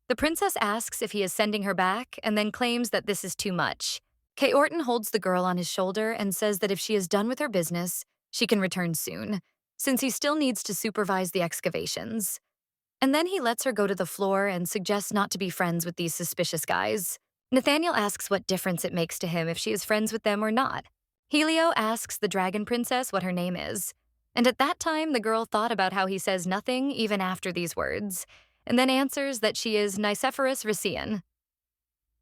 A: The princess asks if he is sending her back, and then claims that this is too much. Kay Orton holds the girl on his shoulder and says that if she is done with her business, she can return soon, since he still needs to supervise the excavations. And then he lets her go to the floor and suggests not to be friends with these suspicious guys. Nathaniel asks what difference it makes to him if she is friends with them or not. Helio asks the dragon princess what her name is. And at that time, the girl thought about how he says nothing even after these words, and then answers that she is Nicephorus Rician.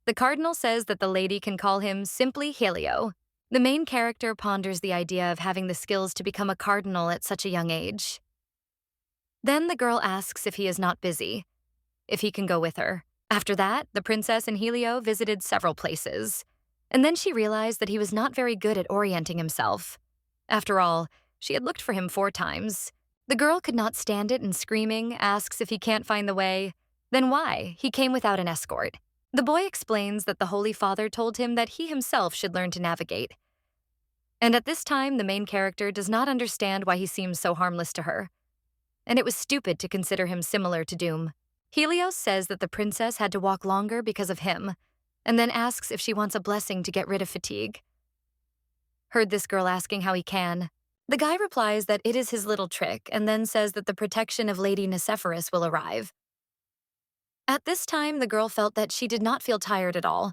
A: The cardinal says that the lady can call him simply Helio. The main character ponders the idea of having the skills to become a cardinal at such a young age. Then the girl asks if he is not busy, if he can go with her. After that, the princess and Helio visited several places, and then she realized that he was not very good at orienting himself. After all, she had looked for him 4 times. The girl could not stand it and screaming, asks if he can't find the way. Then why? He came without an escort. The boy explains that the Holy Father told him that he himself should learn to navigate. And at this time, the main character does not understand why he seems so harmless to her. And it was stupid to consider him similar to Doom. Helios says that the princess had to walk longer because of him, and then asks if she wants a blessing to get rid of fatigue. Heard this girl asking how he can. The guy replies that it is his little trick, and then says that the protection of Lady Nicephorus will arrive. At this time, the girl felt that she did not feel tired at all.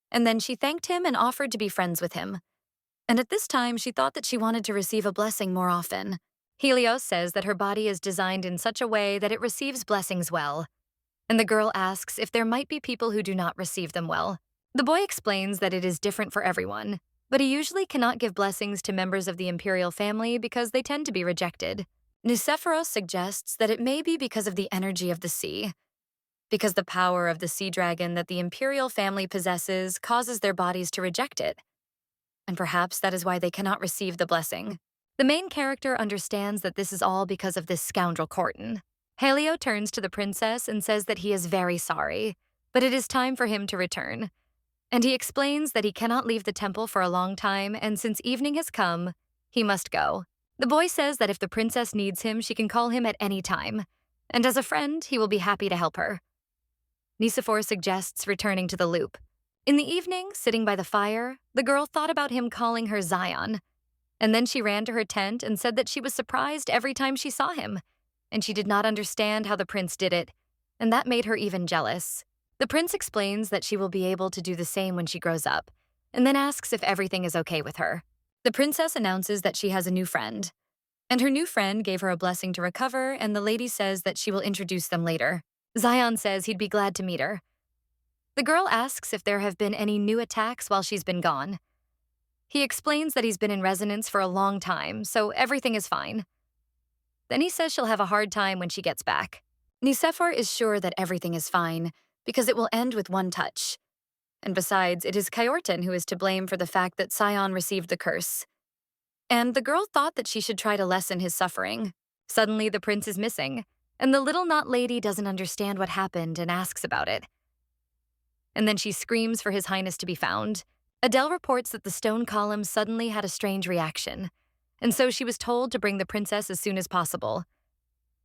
A: And then she thanked him and offered to be friends with him. And at this time, she thought that she wanted to receive a blessing more often. Helios says that her body is designed in such a way that it receives blessings well. And the girl asks if there might be people who do not receive them well. The boy explains that it is different for everyone, but he usually cannot give blessings to members of the Imperial family because they tend to be rejected. Nicephorus suggests that it may be because of the energy of the sea, because the power of the sea dragon that the Imperial family possesses causes their bodies to reject it. And perhaps that is why they cannot receive the blessing. The main character understands that this is all because of this scoundrel Corton. Helio turns to the princess and says that he is very sorry, but it is time for him to return. And he explains that he cannot leave the temple for a long time, and since evening has come, he must go. The boy says that if the princess needs him, she can call him at any time, and as a friend, he will be happy to help her. Nicephor suggests returning to the loop. In the evening, sitting by the fire, the girl thought about him calling her Zion, and then she ran to her tent and said that she was surprised every time she saw him, and she did not understand how the prince did it, and that made her even jealous. The prince explains that she will be able to do the same when she grows up, and then asks if everything is okay with her. The princess announces that she has a new friend, and her new friend gave her a blessing to recover, and the lady says that she will introduce them later. Zion says he'd be glad to meet her. The girl asks if there have been any new attacks while she's been gone. He explains that he's been in resonance for a long time, so everything is fine. Then he says she'll have a hard time when she gets back. Nicephor is sure that everything is fine, because it will end with one touch. And besides, it is Kyorton who is to blame for the fact that Sion received the curse. And the girl thought that she should try to lessen his suffering. Suddenly, the prince is missing, and the little knot lady doesn't understand what happened and asks about it. And then she screams for His Highness to be found. Adele reports that the stone column suddenly had a strange reaction, and so she was told to bring the princess as soon as possible.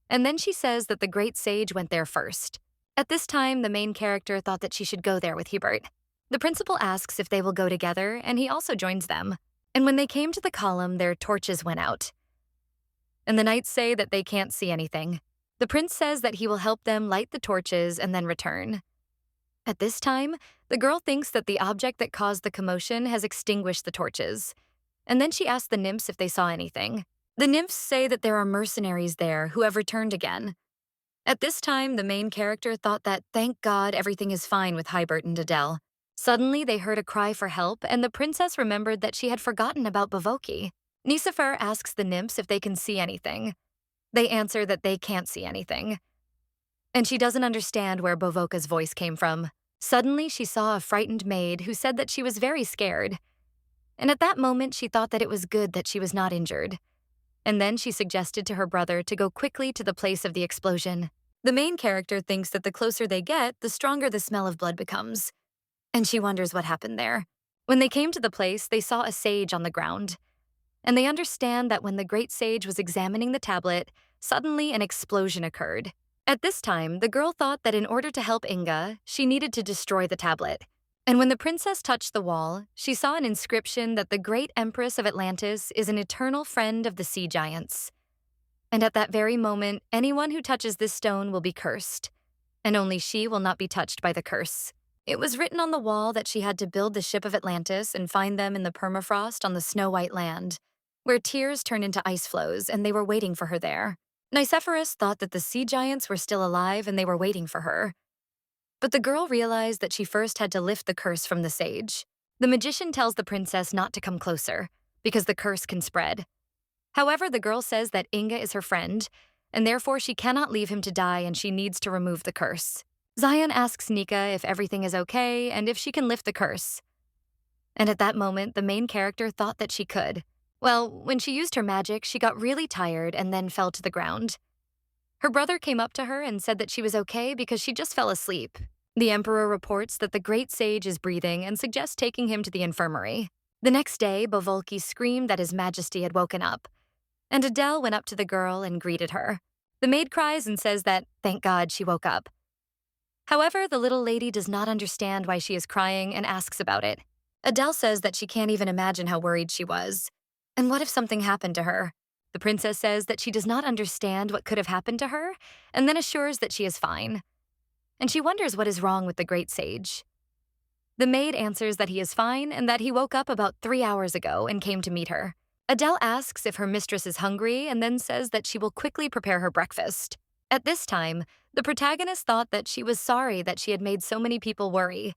A: And then she says that the great sage went there first. At this time, the main character thought that she should go there with Hubert. The principal asks if they will go together, and he also joins them. And when they came to the column, their torches went out. And the knights say that they can't see anything. The prince says that he will help them light the torches and then return. At this time, the girl thinks that the object that caused the commotion has extinguished the torches, and then she asks the nymphs if they saw anything. The nymphs say that there are mercenaries there who have returned again. At this time, the main character thought that, thank God, everything is fine with Hybert and Adele. Suddenly, they heard a cry for help, and the princess remembered that she had forgotten about Bavoki. Nicephor asks the nymphs if they can see anything. They answer that they can't see anything. And she doesn't understand where Bovoka's voice came from. Suddenly, she saw a frightened maid who said that she was very scared. And at that moment, she thought that it was good that she was not injured. And then she suggested to her brother to go quickly to the place of the explosion. The main character thinks that the closer they get, the stronger the smell of blood becomes. And she wonders what happened there. When they came to the place, they saw a sage on the ground. And they understand that when the great sage was examining the tablet, suddenly an explosion occurred. At this time, the girl thought that in order to help Inga, she needed to destroy the tablet. And when the princess touched the wall, she saw an inscription that the great empress of Atlantis is an eternal friend of the sea giants. And at that very moment, anyone who touches this stone will be cursed, and only she will not be touched by the curse. It was written on the wall that she had to build the ship of Atlantis and find them in the permafrost on the snow-white land, where tears turned into ice floes, and they were waiting for her there. Nicephorus thought that the sea giants were still alive and they were waiting for her. But the girl realized that she first had to lift the curse from the sage. The magician tells the princess not to come closer, because the curse can spread. However, the girl says that Inga is her friend, and therefore she cannot leave him to die and she needs to remove the curse. Zion asks Nika if everything is okay and if she can lift the curse. And at that moment, the main character thought that she could. Well, when she used her magic, she got really tired and then fell to the ground. Her brother came up to her and said that she was okay because she just fell asleep. The emperor reports that the great sage is breathing and suggests taking him to the infirmary. The next day, Bavolki screamed that his majesty had woken up, and Adele went up to the girl and greeted her. The maid cries and says that, thank God, she woke up. However, the little lady does not understand why she is crying and asks about it. Adele says that she can't even imagine how worried she was. And what if something happened to her? The princess says that she does not understand what could have happened to her, and then assures that she is fine. And she wonders what is wrong with the great sage. The maid answers that he is fine and that he woke up about 3 hours ago and came to meet her. Adele asks if her mistress is hungry and then says that she will quickly prepare her breakfast. At this time, the protagonist thought that she was sorry that she had made so many people worry,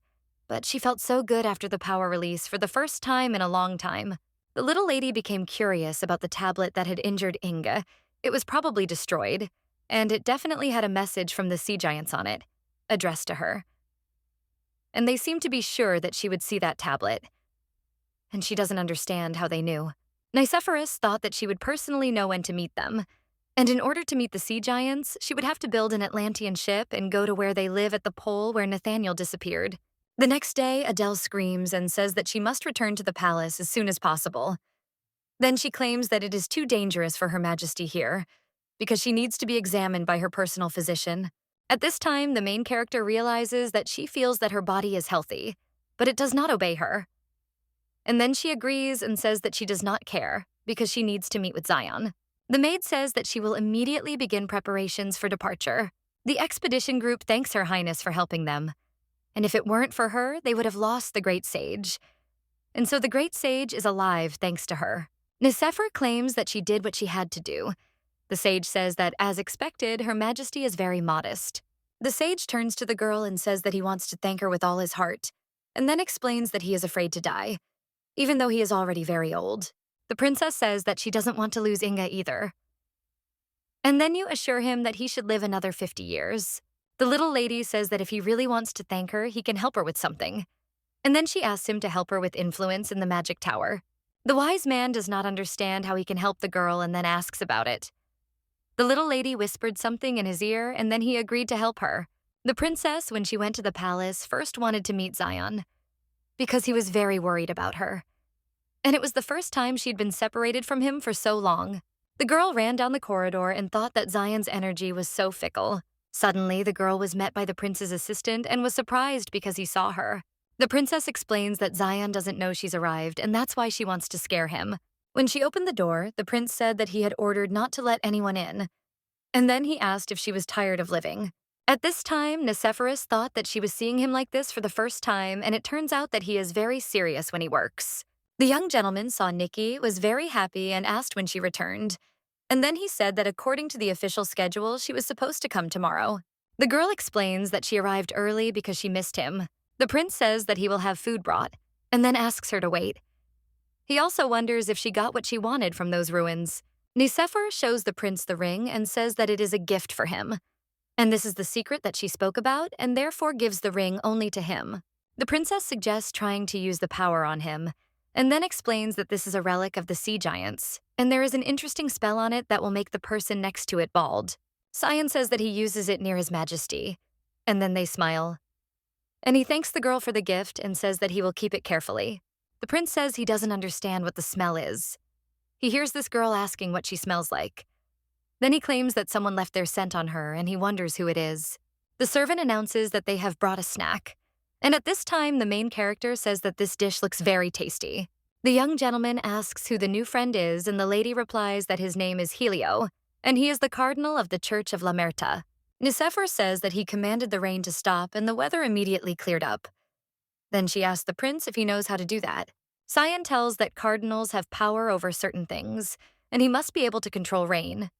A: but she felt so good after the power release for the first time in a long time. The little lady became curious about the tablet that had injured Inga. It was probably destroyed, and it definitely had a message from the sea giants on it, addressed to her. And they seemed to be sure that she would see that tablet. And she doesn't understand how they knew. Nicephorus thought that she would personally know when to meet them, and in order to meet the sea giants, she would have to build an Atlantean ship and go to where they live at the pole where Nathaniel disappeared. The next day, Adele screams and says that she must return to the palace as soon as possible. Then she claims that it is too dangerous for Her Majesty here, because she needs to be examined by her personal physician. At this time, the main character realizes that she feels that her body is healthy, but it does not obey her. And then she agrees and says that she does not care, because she needs to meet with Zion. The maid says that she will immediately begin preparations for departure. The expedition group thanks Her Highness for helping them. And if it weren't for her, they would have lost the great sage. And so the great sage is alive thanks to her. Nicephor claims that she did what she had to do. The sage says that, as expected, Her Majesty is very modest. The sage turns to the girl and says that he wants to thank her with all his heart, and then explains that he is afraid to die, even though he is already very old. The princess says that she doesn't want to lose Inga either. And then you assure him that he should live another 50 years. The little lady says that if he really wants to thank her, he can help her with something. And then she asks him to help her with influence in the magic tower. The wise man does not understand how he can help the girl and then asks about it. The little lady whispered something in his ear, and then he agreed to help her. The princess, when she went to the palace, first wanted to meet Zion, because he was very worried about her. And it was the first time she'd been separated from him for so long. The girl ran down the corridor and thought that Zion's energy was so fickle. Suddenly, the girl was met by the prince's assistant and was surprised because he saw her. The princess explains that Zion doesn't know she's arrived, and that's why she wants to scare him. When she opened the door, the prince said that he had ordered not to let anyone in. And then he asked if she was tired of living. At this time, Nicephorus thought that she was seeing him like this for the first time, and it turns out that he is very serious when he works. The young gentleman saw Nikki, was very happy, and asked when she returned. And then he said that according to the official schedule, she was supposed to come tomorrow. The girl explains that she arrived early because she missed him. The prince says that he will have food brought, and then asks her to wait. He also wonders if she got what she wanted from those ruins. Nicephorus shows the prince the ring and says that it is a gift for him. And this is the secret that she spoke about, and therefore gives the ring only to him. The princess suggests trying to use the power on him, and then explains that this is a relic of the sea giants, and there is an interesting spell on it that will make the person next to it bald. Sion says that he uses it near his majesty, and then they smile. And he thanks the girl for the gift and says that he will keep it carefully. The prince says he doesn't understand what the smell is. He hears this girl asking what she smells like. Then he claims that someone left their scent on her, and he wonders who it is. The servant announces that they have brought a snack. And at this time, the main character says that this dish looks very tasty. The young gentleman asks who the new friend is, and the lady replies that his name is Helio, and he is the cardinal of the Church of La Merta. Nicephorus says that he commanded the rain to stop, and the weather immediately cleared up. Then she asks the prince if he knows how to do that. Sion tells that cardinals have power over certain things, and he must be able to control rain.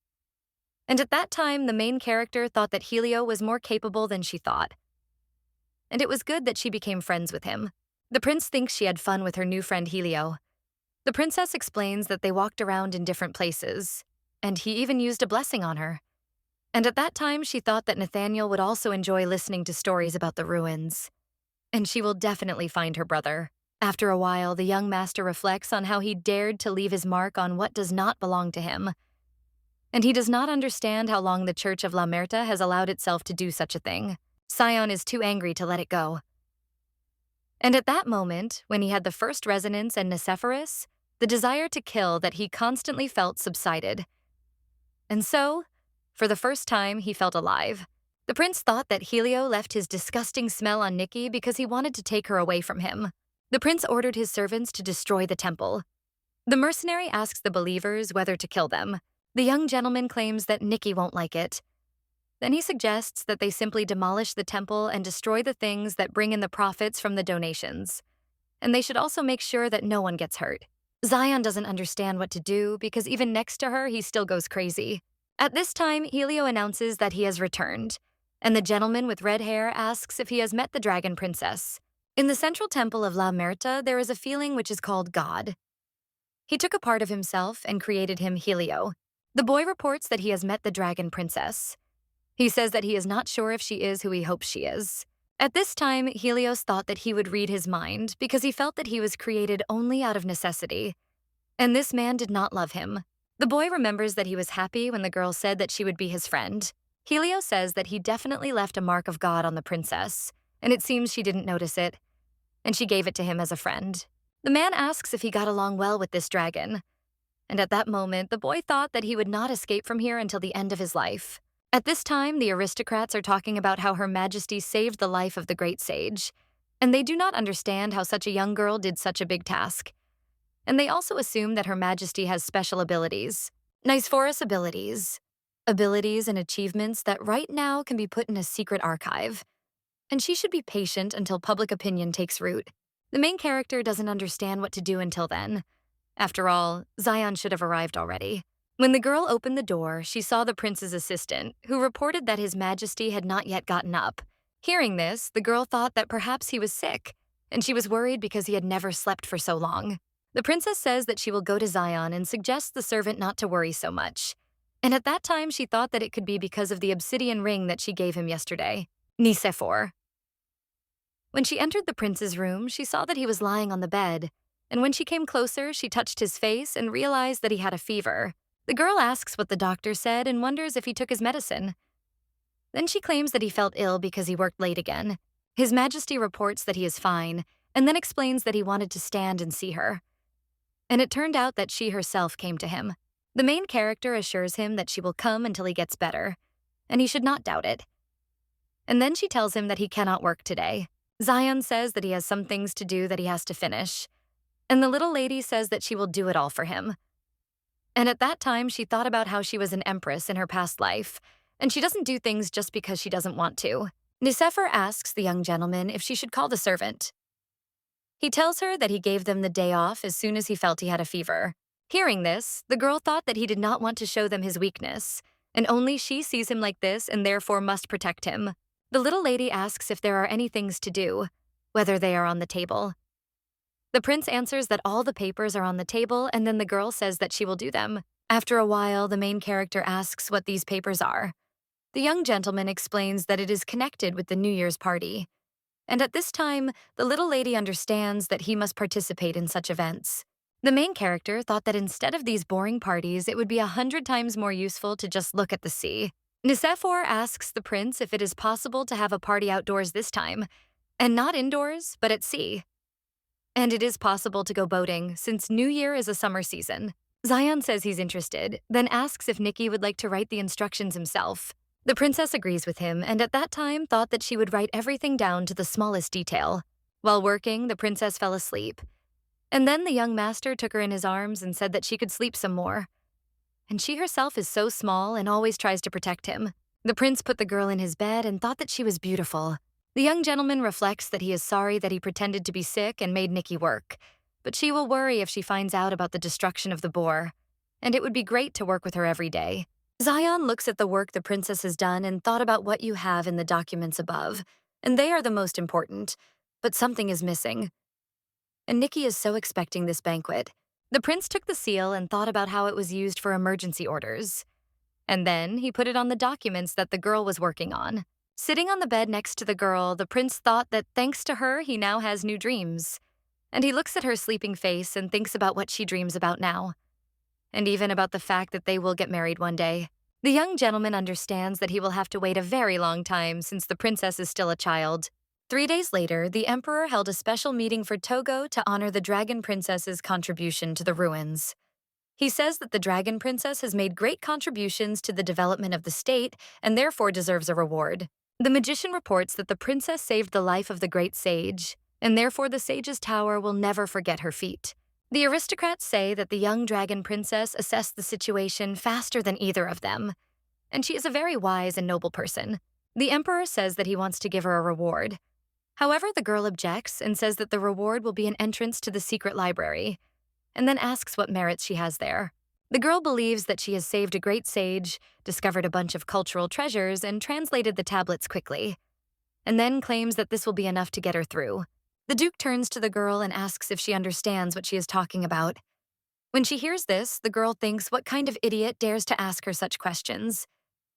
A: And at that time, the main character thought that Helio was more capable than she thought. And it was good that she became friends with him. The prince thinks she had fun with her new friend Helio. The princess explains that they walked around in different places, and he even used a blessing on her. And at that time, she thought that Nathaniel would also enjoy listening to stories about the ruins. And she will definitely find her brother. After a while, the young master reflects on how he dared to leave his mark on what does not belong to him. And he does not understand how long the Church of La Merta has allowed itself to do such a thing. Sion is too angry to let it go. And at that moment, when he had the first resonance and Nicephorus, the desire to kill that he constantly felt subsided. And so, for the first time, he felt alive. The prince thought that Helio left his disgusting smell on Nikki because he wanted to take her away from him. The prince ordered his servants to destroy the temple. The mercenary asks the believers whether to kill them. The young gentleman claims that Nikki won't like it. Then he suggests that they simply demolish the temple and destroy the things that bring in the profits from the donations. And they should also make sure that no one gets hurt. Sion doesn't understand what to do because even next to her, he still goes crazy. At this time, Helio announces that he has returned, and the gentleman with red hair asks if he has met the dragon princess. In the central temple of La Merta, there is a feeling which is called God. He took a part of himself and created him Helio. The boy reports that he has met the dragon princess. He says that he is not sure if she is who he hopes she is. At this time, Helios thought that he would read his mind because he felt that he was created only out of necessity. And this man did not love him. The boy remembers that he was happy when the girl said that she would be his friend. Helios says that he definitely left a mark of God on the princess, and it seems she didn't notice it, and she gave it to him as a friend. The man asks if he got along well with this dragon. And at that moment, the boy thought that he would not escape from here until the end of his life. At this time, the aristocrats are talking about how Her Majesty saved the life of the great sage, and they do not understand how such a young girl did such a big task. And they also assume that Her Majesty has special abilities. Nicephorus abilities. Abilities and achievements that right now can be put in a secret archive. And she should be patient until public opinion takes root. The main character doesn't understand what to do until then. After all, Sion should have arrived already. When the girl opened the door, she saw the prince's assistant, who reported that His Majesty had not yet gotten up. Hearing this, the girl thought that perhaps he was sick, and she was worried because he had never slept for so long. The princess says that she will go to Sion and suggests the servant not to worry so much. And at that time, she thought that it could be because of the obsidian ring that she gave him yesterday. Nicephor. When she entered the prince's room, she saw that he was lying on the bed, and when she came closer, she touched his face and realized that he had a fever. The girl asks what the doctor said and wonders if he took his medicine. Then she claims that he felt ill because he worked late again. His Majesty reports that he is fine, and then explains that he wanted to stand and see her. And it turned out that she herself came to him. The main character assures him that she will come until he gets better, and he should not doubt it. And then she tells him that he cannot work today. Sion says that he has some things to do that he has to finish, and the little lady says that she will do it all for him. And at that time, she thought about how she was an empress in her past life, and she doesn't do things just because she doesn't want to. Nicephor asks the young gentleman if she should call the servant. He tells her that he gave them the day off as soon as he felt he had a fever. Hearing this, the girl thought that he did not want to show them his weakness, and only she sees him like this and therefore must protect him. The little lady asks if there are any things to do, whether they are on the table. The prince answers that all the papers are on the table, and then the girl says that she will do them. After a while, the main character asks what these papers are. The young gentleman explains that it is connected with the New Year's party. And at this time, the little lady understands that he must participate in such events. The main character thought that instead of these boring parties, it would be 100 times more useful to just look at the sea. Nicephor asks the prince if it is possible to have a party outdoors this time, and not indoors, but at sea. And it is possible to go boating, since New Year is a summer season. Zion says he's interested, then asks if Nikki would like to write the instructions himself. The princess agrees with him, and at that time thought that she would write everything down to the smallest detail. While working, the princess fell asleep. And then the young master took her in his arms and said that she could sleep some more. And she herself is so small and always tries to protect him. The prince put the girl in his bed and thought that she was beautiful. The young gentleman reflects that he is sorry that he pretended to be sick and made Nikki work, but she will worry if she finds out about the destruction of the boar, and it would be great to work with her every day. Zion looks at the work the princess has done and thought about what you have in the documents above, and they are the most important, but something is missing. And Nikki is so expecting this banquet. The prince took the seal and thought about how it was used for emergency orders. And then he put it on the documents that the girl was working on. Sitting on the bed next to the girl, the prince thought that thanks to her, he now has new dreams. And he looks at her sleeping face and thinks about what she dreams about now. And even about the fact that they will get married one day. The young gentleman understands that he will have to wait a very long time since the princess is still a child. 3 days later, the emperor held a special meeting for Togo to honor the dragon princess's contribution to the ruins. He says that the dragon princess has made great contributions to the development of the state and therefore deserves a reward. The magician reports that the princess saved the life of the great sage, and therefore the sage's tower will never forget her feat. The aristocrats say that the young dragon princess assessed the situation faster than either of them, and she is a very wise and noble person. The emperor says that he wants to give her a reward. However, the girl objects and says that the reward will be an entrance to the secret library, and then asks what merits she has there. The girl believes that she has saved a great sage, discovered a bunch of cultural treasures, and translated the tablets quickly, and then claims that this will be enough to get her through. The duke turns to the girl and asks if she understands what she is talking about. When she hears this, the girl thinks what kind of idiot dares to ask her such questions.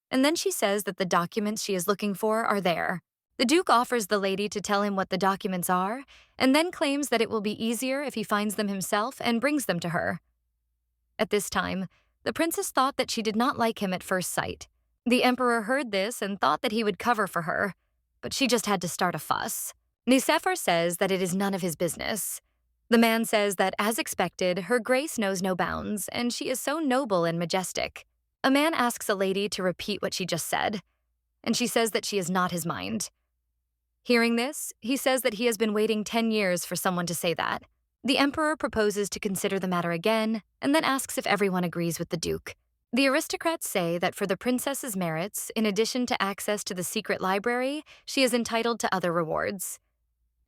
A: And then she says that the documents she is looking for are there. The duke offers the lady to tell him what the documents are, and then claims that it will be easier if he finds them himself and brings them to her. At this time, the princess thought that she did not like him at first sight. The emperor heard this and thought that he would cover for her, but she just had to start a fuss. Nicephor says that it is none of his business. The man says that, as expected, her grace knows no bounds, and she is so noble and majestic. A man asks a lady to repeat what she just said, and she says that she is not his mind. Hearing this, he says that he has been waiting 10 years for someone to say that. The emperor proposes to consider the matter again, and then asks if everyone agrees with the duke. The aristocrats say that for the princess's merits, in addition to access to the secret library, she is entitled to other rewards.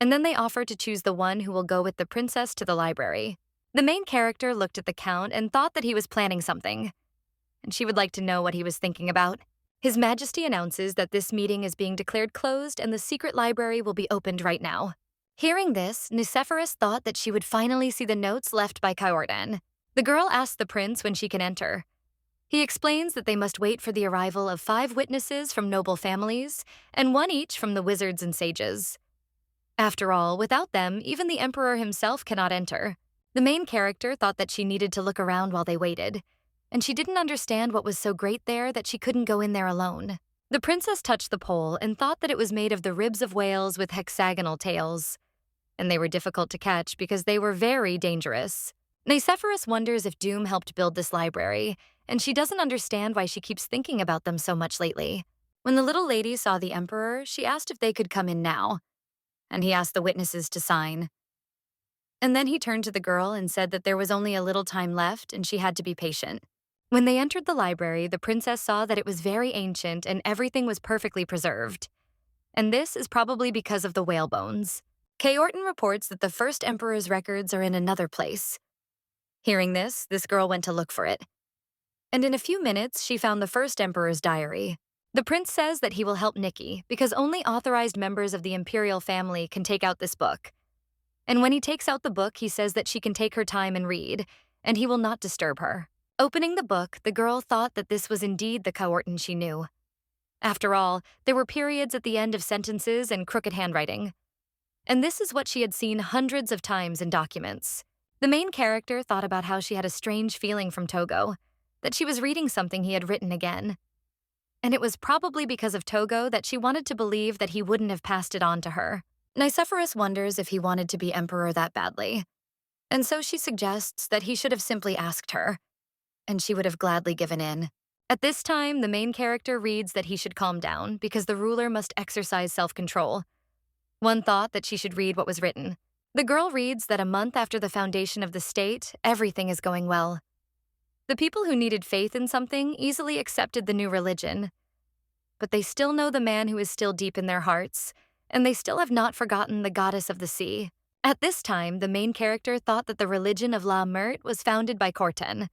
A: And then they offer to choose the one who will go with the princess to the library. The main character looked at the count and thought that he was planning something, and she would like to know what he was thinking about. His Majesty announces that this meeting is being declared closed and the secret library will be opened right now. Hearing this, Nicephorus thought that she would finally see the notes left by Kyordan. The girl asks the prince when she can enter. He explains that they must wait for the arrival of 5 witnesses from noble families, and 1 each from the wizards and sages. After all, without them, even the emperor himself cannot enter. The main character thought that she needed to look around while they waited, and she didn't understand what was so great there that she couldn't go in there alone. The princess touched the pole and thought that it was made of the ribs of whales with hexagonal tails, and they were difficult to catch because they were very dangerous. Nicephorus wonders if Doom helped build this library, and she doesn't understand why she keeps thinking about them so much lately. When the little lady saw the emperor, she asked if they could come in now, and he asked the witnesses to sign. And then he turned to the girl and said that there was only a little time left and she had to be patient. When they entered the library, the princess saw that it was very ancient and everything was perfectly preserved. And this is probably because of the whale bones. Kaorton reports that the first emperor's records are in another place. Hearing this girl went to look for it. And in a few minutes, she found the first emperor's diary. The prince says that he will help Nikki because only authorized members of the Imperial family can take out this book. And when he takes out the book, he says that she can take her time and read, and he will not disturb her. Opening the book, the girl thought that this was indeed the Kaorton she knew. After all, there were periods at the end of sentences and crooked handwriting. And this is what she had seen hundreds of times in documents. The main character thought about how she had a strange feeling from Togo, that she was reading something he had written again. And it was probably because of Togo that she wanted to believe that he wouldn't have passed it on to her. Nicephorus wonders if he wanted to be emperor that badly. And so she suggests that he should have simply asked her, and she would have gladly given in. At this time, the main character reads that he should calm down because the ruler must exercise self-control. One thought that she should read what was written. The girl reads that a month after the foundation of the state, everything is going well. The people who needed faith in something easily accepted the new religion. But they still know the man who is still deep in their hearts, and they still have not forgotten the goddess of the sea. At this time, the main character thought that the religion of La Meurthe was founded by Corten,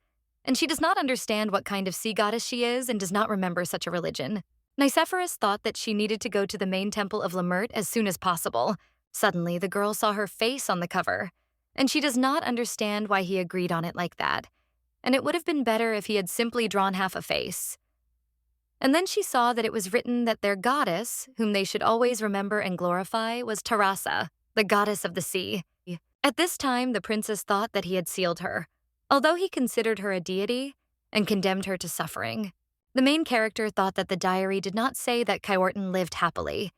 A: and she does not understand what kind of sea goddess she is and does not remember such a religion. Nicephorus thought that she needed to go to the main temple of La Meurthe as soon as possible. Suddenly, the girl saw her face on the cover, and she does not understand why he agreed on it like that, and it would have been better if he had simply drawn half a face. And then she saw that it was written that their goddess, whom they should always remember and glorify, was Tarasa, the goddess of the sea. At this time, the princess thought that he had sealed her, although he considered her a deity and condemned her to suffering. The main character thought that the diary did not say that Kaorton lived happily,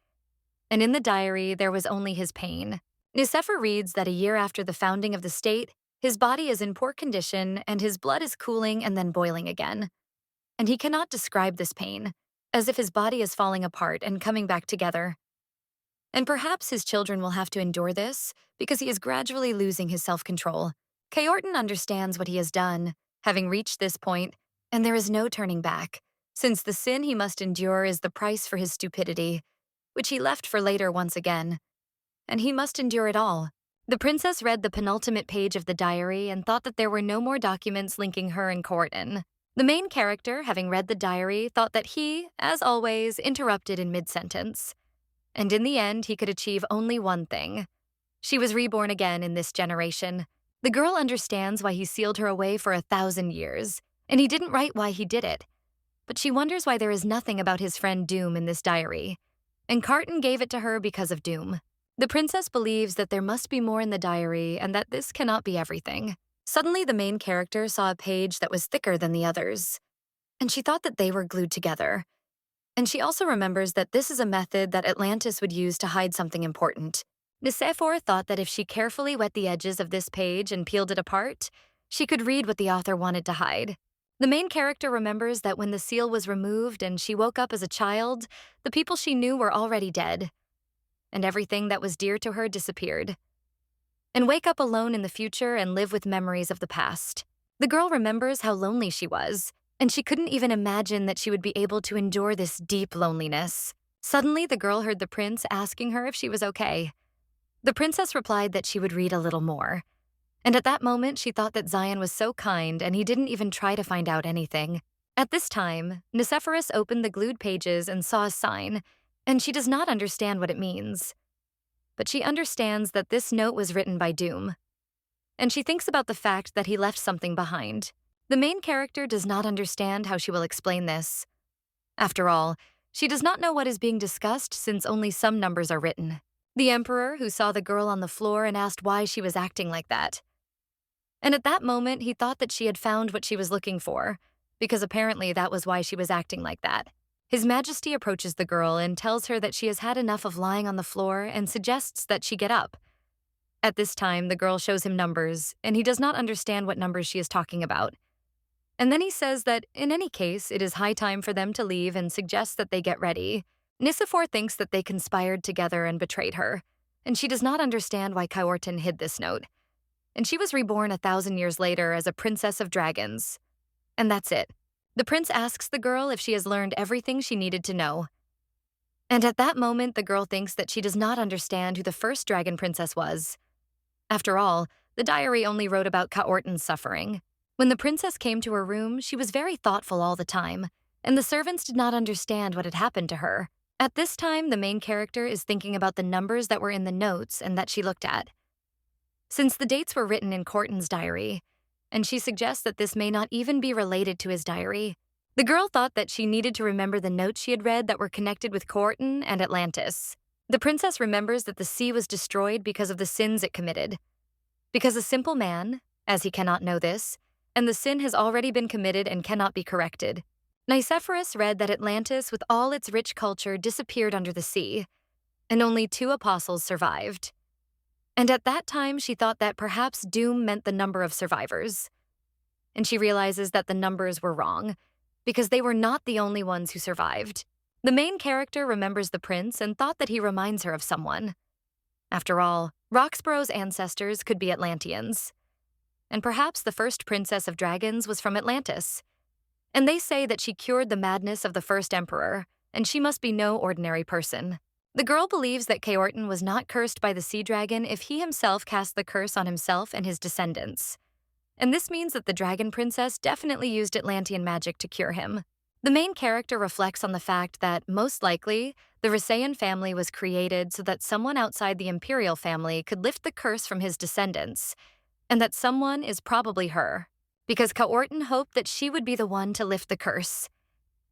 A: and in the diary there was only his pain. Nicephor reads that a year after the founding of the state, his body is in poor condition and his blood is cooling and then boiling again. And he cannot describe this pain, as if his body is falling apart and coming back together. And perhaps his children will have to endure this because he is gradually losing his self-control. Kaorton understands what he has done, having reached this point, and there is no turning back, since the sin he must endure is the price for his stupidity, which he left for later once again. And he must endure it all. The princess read the penultimate page of the diary and thought that there were no more documents linking her and Kaorton. The main character, having read the diary, thought that he, as always, interrupted in mid-sentence. And in the end, he could achieve only one thing. She was reborn again in this generation. The girl understands why he sealed her away for 1,000 years, and he didn't write why he did it. But she wonders why there is nothing about his friend Doom in this diary, and Kaorton gave it to her because of Doom. The princess believes that there must be more in the diary and that this cannot be everything. Suddenly, the main character saw a page that was thicker than the others, and she thought that they were glued together. And she also remembers that this is a method that Atlantis would use to hide something important. Nicephor thought that if she carefully wet the edges of this page and peeled it apart, she could read what the author wanted to hide. The main character remembers that when the seal was removed and she woke up as a child, the people she knew were already dead, and everything that was dear to her disappeared. And wake up alone in the future and live with memories of the past. The girl remembers how lonely she was, and she couldn't even imagine that she would be able to endure this deep loneliness. Suddenly, the girl heard the prince asking her if she was okay. The princess replied that she would read a little more. And at that moment, she thought that Zion was so kind and he didn't even try to find out anything. At this time, Nicephorus opened the glued pages and saw a sign, and she does not understand what it means. But she understands that this note was written by Doom. And she thinks about the fact that he left something behind. The main character does not understand how she will explain this. After all, she does not know what is being discussed since only some numbers are written. The emperor, who saw the girl on the floor and asked why she was acting like that. And at that moment, he thought that she had found what she was looking for, because apparently that was why she was acting like that. His Majesty approaches the girl and tells her that she has had enough of lying on the floor and suggests that she get up. At this time, the girl shows him numbers, and he does not understand what numbers she is talking about. And then he says that, in any case, it is high time for them to leave and suggests that they get ready. Nicephor thinks that they conspired together and betrayed her, and she does not understand why Kaorton hid this note. and she was reborn 1,000 years later as a princess of dragons. And that's it. The prince asks the girl if she has learned everything she needed to know. And at that moment, the girl thinks that she does not understand who the first dragon princess was. After all, the diary only wrote about Caorton's suffering. When the princess came to her room, she was very thoughtful all the time, and the servants did not understand what had happened to her. At this time, the main character is thinking about the numbers that were in the notes and that she looked at. Since the dates were written in Caorton's diary, and she suggests that this may not even be related to his diary, the girl thought that she needed to remember the notes she had read that were connected with Caorton and Atlantis. The princess remembers that the sea was destroyed because of the sins it committed. Because a simple man, as he cannot know this, and the sin has already been committed and cannot be corrected. Nicephorus read that Atlantis, with all its rich culture, disappeared under the sea, and only 2 apostles survived. And at that time, she thought that perhaps doom meant the number of survivors. And she realizes that the numbers were wrong, because they were not the only ones who survived. The main character remembers the prince and thought that he reminds her of someone. After all, Roxborough's ancestors could be Atlanteans. And perhaps the first princess of dragons was from Atlantis. And they say that she cured the madness of the first emperor, and she must be no ordinary person. The girl believes that Caorton was not cursed by the sea dragon if he himself cast the curse on himself and his descendants. And this means that the dragon princess definitely used Atlantean magic to cure him. The main character reflects on the fact that, most likely, the Risaean family was created so that someone outside the Imperial family could lift the curse from his descendants, and that someone is probably her, because Caorton hoped that she would be the one to lift the curse.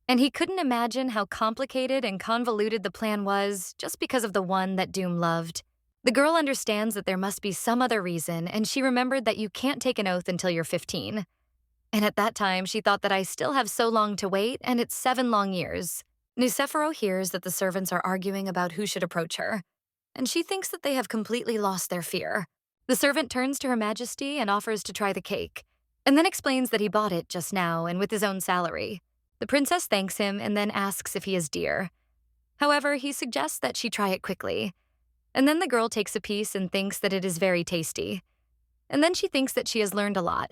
A: And he couldn't imagine how complicated and convoluted the plan was just because of the one that Doom loved. The girl understands that there must be some other reason, and she remembered that you can't take an oath until you're 15. And at that time, she thought that I still have so long to wait, and it's 7 long years. Nicéphoro hears that the servants are arguing about who should approach her, and she thinks that they have completely lost their fear. The servant turns to Her Majesty and offers to try the cake, and then explains that he bought it just now and with his own salary. The princess thanks him and then asks if he is dear. However, he suggests that she try it quickly. And then the girl takes a piece and thinks that it is very tasty. And then she thinks that she has learned a lot.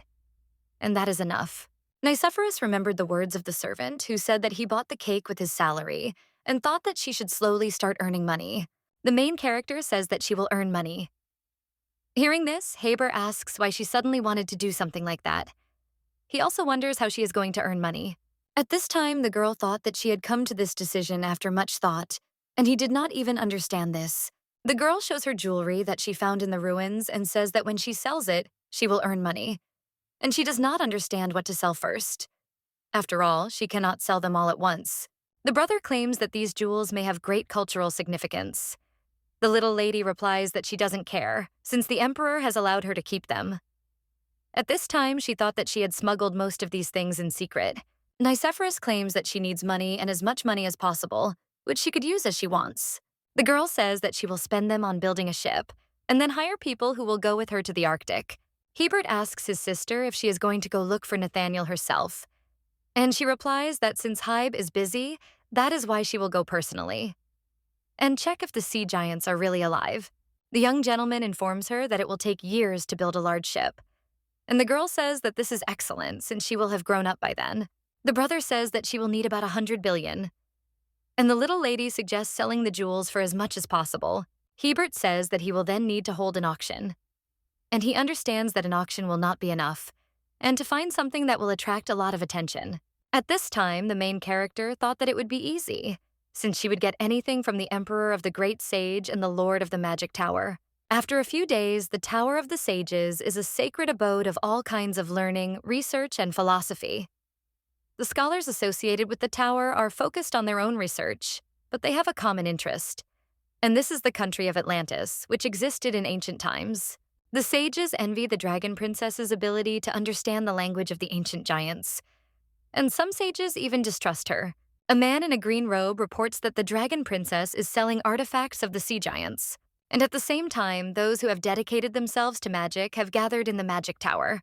A: And that is enough. Nicephorus remembered the words of the servant who said that he bought the cake with his salary and thought that she should slowly start earning money. The main character says that she will earn money. Hearing this, Haber asks why she suddenly wanted to do something like that. He also wonders how she is going to earn money. At this time, the girl thought that she had come to this decision after much thought, and he did not even understand this. The girl shows her jewelry that she found in the ruins and says that when she sells it, she will earn money. And she does not understand what to sell first. After all, she cannot sell them all at once. The brother claims that these jewels may have great cultural significance. The little lady replies that she doesn't care, since the emperor has allowed her to keep them. At this time, she thought that she had smuggled most of these things in secret. Nicephorus claims that she needs money and as much money as possible, which she could use as she wants. The girl says that she will spend them on building a ship, and then hire people who will go with her to the Arctic. Hebert asks his sister if she is going to go look for Nathaniel herself, and she replies that since Hybe is busy, that is why she will go personally. And check if the sea giants are really alive. The young gentleman informs her that it will take years to build a large ship, and the girl says that this is excellent since she will have grown up by then. The brother says that she will need about 100 billion. And the little lady suggests selling the jewels for as much as possible. Hebert says that he will then need to hold an auction. And he understands that an auction will not be enough, and to find something that will attract a lot of attention. At this time, the main character thought that it would be easy, since she would get anything from the Emperor of the Great Sage and the Lord of the Magic Tower. After a few days, the Tower of the Sages is a sacred abode of all kinds of learning, research, and philosophy. The scholars associated with the tower are focused on their own research, but they have a common interest. And this is the country of Atlantis, which existed in ancient times. The sages envy the dragon princess's ability to understand the language of the ancient giants. And some sages even distrust her. A man in a green robe reports that the dragon princess is selling artifacts of the sea giants. And at the same time, those who have dedicated themselves to magic have gathered in the magic tower.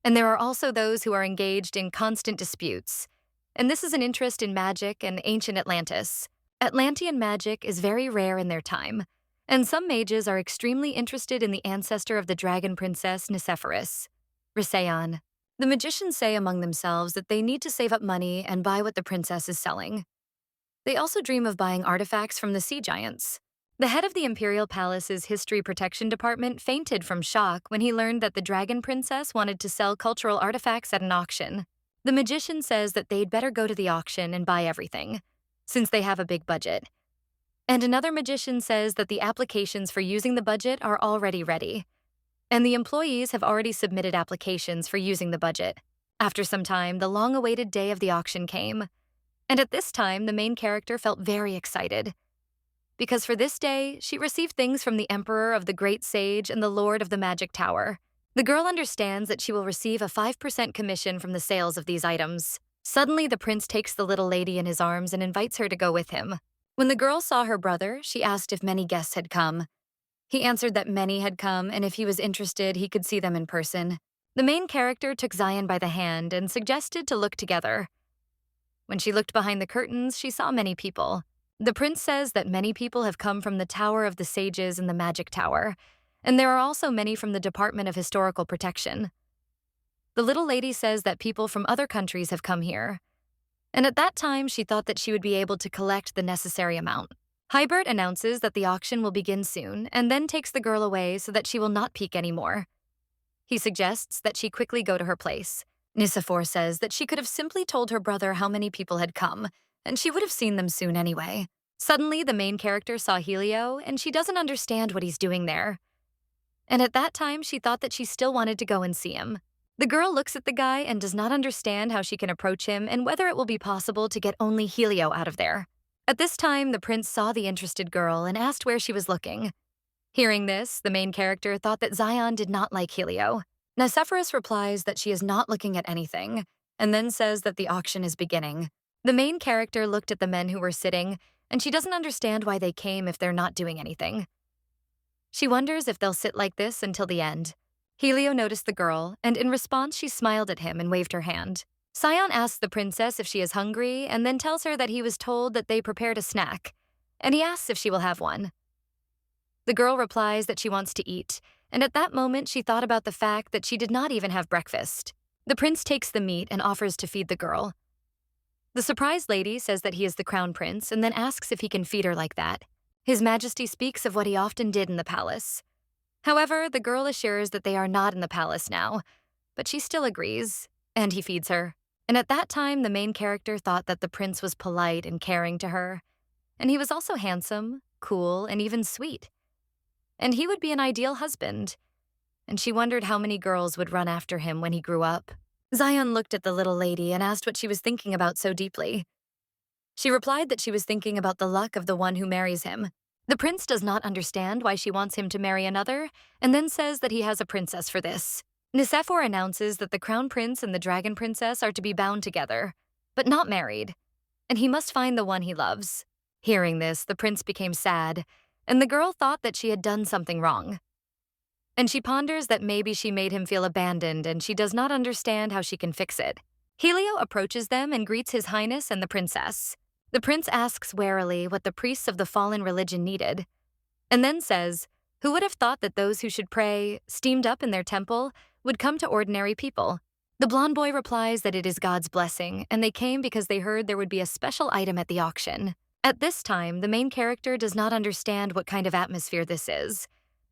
A: And there are also those who are engaged in constant disputes. And this is an interest in magic and ancient Atlantis. Atlantean magic is very rare in their time, And some mages are extremely interested in the ancestor of the dragon princess Nicephorus, Riseon. The magicians say among themselves that they need to save up money and buy what the princess is selling. They also dream of buying artifacts from the sea giants. The head of the Imperial Palace's History Protection Department fainted from shock when he learned that the dragon princess wanted to sell cultural artifacts at an auction. The magician says that they'd better go to the auction and buy everything, since they have a big budget. And another magician says that the applications for using the budget are already ready, and the employees have already submitted applications for using the budget. After some time, the long-awaited day of the auction came, and at this time, the main character felt very excited. Because for this day, she received things from the Emperor of the Great Sage and the Lord of the Magic Tower. The girl understands that she will receive a 5% commission from the sales of these items. Suddenly, the prince takes the little lady in his arms and invites her to go with him. When the girl saw her brother, she asked if many guests had come. He answered that many had come, and if he was interested, he could see them in person. The main character took Zion by the hand and suggested to look together. When she looked behind the curtains, she saw many people. The prince says that many people have come from the Tower of the Sages and the Magic Tower, and there are also many from the Department of Historical Protection. The little lady says that people from other countries have come here, and at that time she thought that she would be able to collect the necessary amount. Hybert announces that the auction will begin soon and then takes the girl away so that she will not peek anymore. He suggests that she quickly go to her place. Nicephor says that she could have simply told her brother how many people had come, and she would have seen them soon anyway. Suddenly, the main character saw Helio, and she doesn't understand what he's doing there. And at that time, she thought that she still wanted to go and see him. The girl looks at the guy and does not understand how she can approach him and whether it will be possible to get only Helio out of there. At this time, the prince saw the interested girl and asked where she was looking. Hearing this, the main character thought that Zion did not like Helio. Nicephorus replies that she is not looking at anything, and then says that the auction is beginning. The main character looked at the men who were sitting, and she doesn't understand why they came if they're not doing anything. She wonders if they'll sit like this until the end. Helio noticed the girl, and in response she smiled at him and waved her hand. Zion asks the princess if she is hungry, and then tells her that he was told that they prepared a snack, and he asks if she will have one. The girl replies that she wants to eat, and at that moment she thought about the fact that she did not even have breakfast. The prince takes the meat and offers to feed the girl. The surprised lady says that he is the crown prince and then asks if he can feed her like that. His Majesty speaks of what he often did in the palace. However, the girl assures that they are not in the palace now, but she still agrees, and he feeds her. And at that time, the main character thought that the prince was polite and caring to her, and he was also handsome, cool, and even sweet. And he would be an ideal husband, and she wondered how many girls would run after him when he grew up. Zion looked at the little lady and asked what she was thinking about so deeply. She replied that she was thinking about the luck of the one who marries him. The prince does not understand why she wants him to marry another, and then says that he has a princess for this. Nicephor announces that the crown prince and the dragon princess are to be bound together, but not married, and he must find the one he loves. Hearing this, the prince became sad, and the girl thought that she had done something wrong. And she ponders that maybe she made him feel abandoned and she does not understand how she can fix it. Helio approaches them and greets His Highness and the princess. The prince asks warily what the priests of the fallen religion needed, and then says, "Who would have thought that those who should pray, steamed up in their temple, would come to ordinary people?" The blonde boy replies that it is God's blessing, and they came because they heard there would be a special item at the auction. At this time, the main character does not understand what kind of atmosphere this is,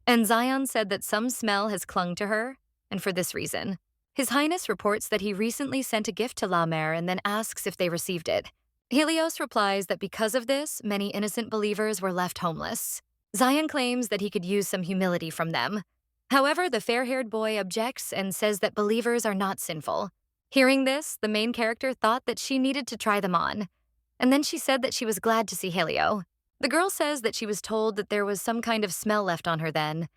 A: and Zion said that some smell has clung to her, and for this reason. His Highness reports that he recently sent a gift to La Mer and then asks if they received it. Helios replies that because of this, many innocent believers were left homeless. Zion claims that he could use some humility from them. However, the fair-haired boy objects and says that believers are not sinful. Hearing this, the main character thought that she needed to try them on, and then she said that she was glad to see Helio. The girl says that she was told that there was some kind of smell left on her then,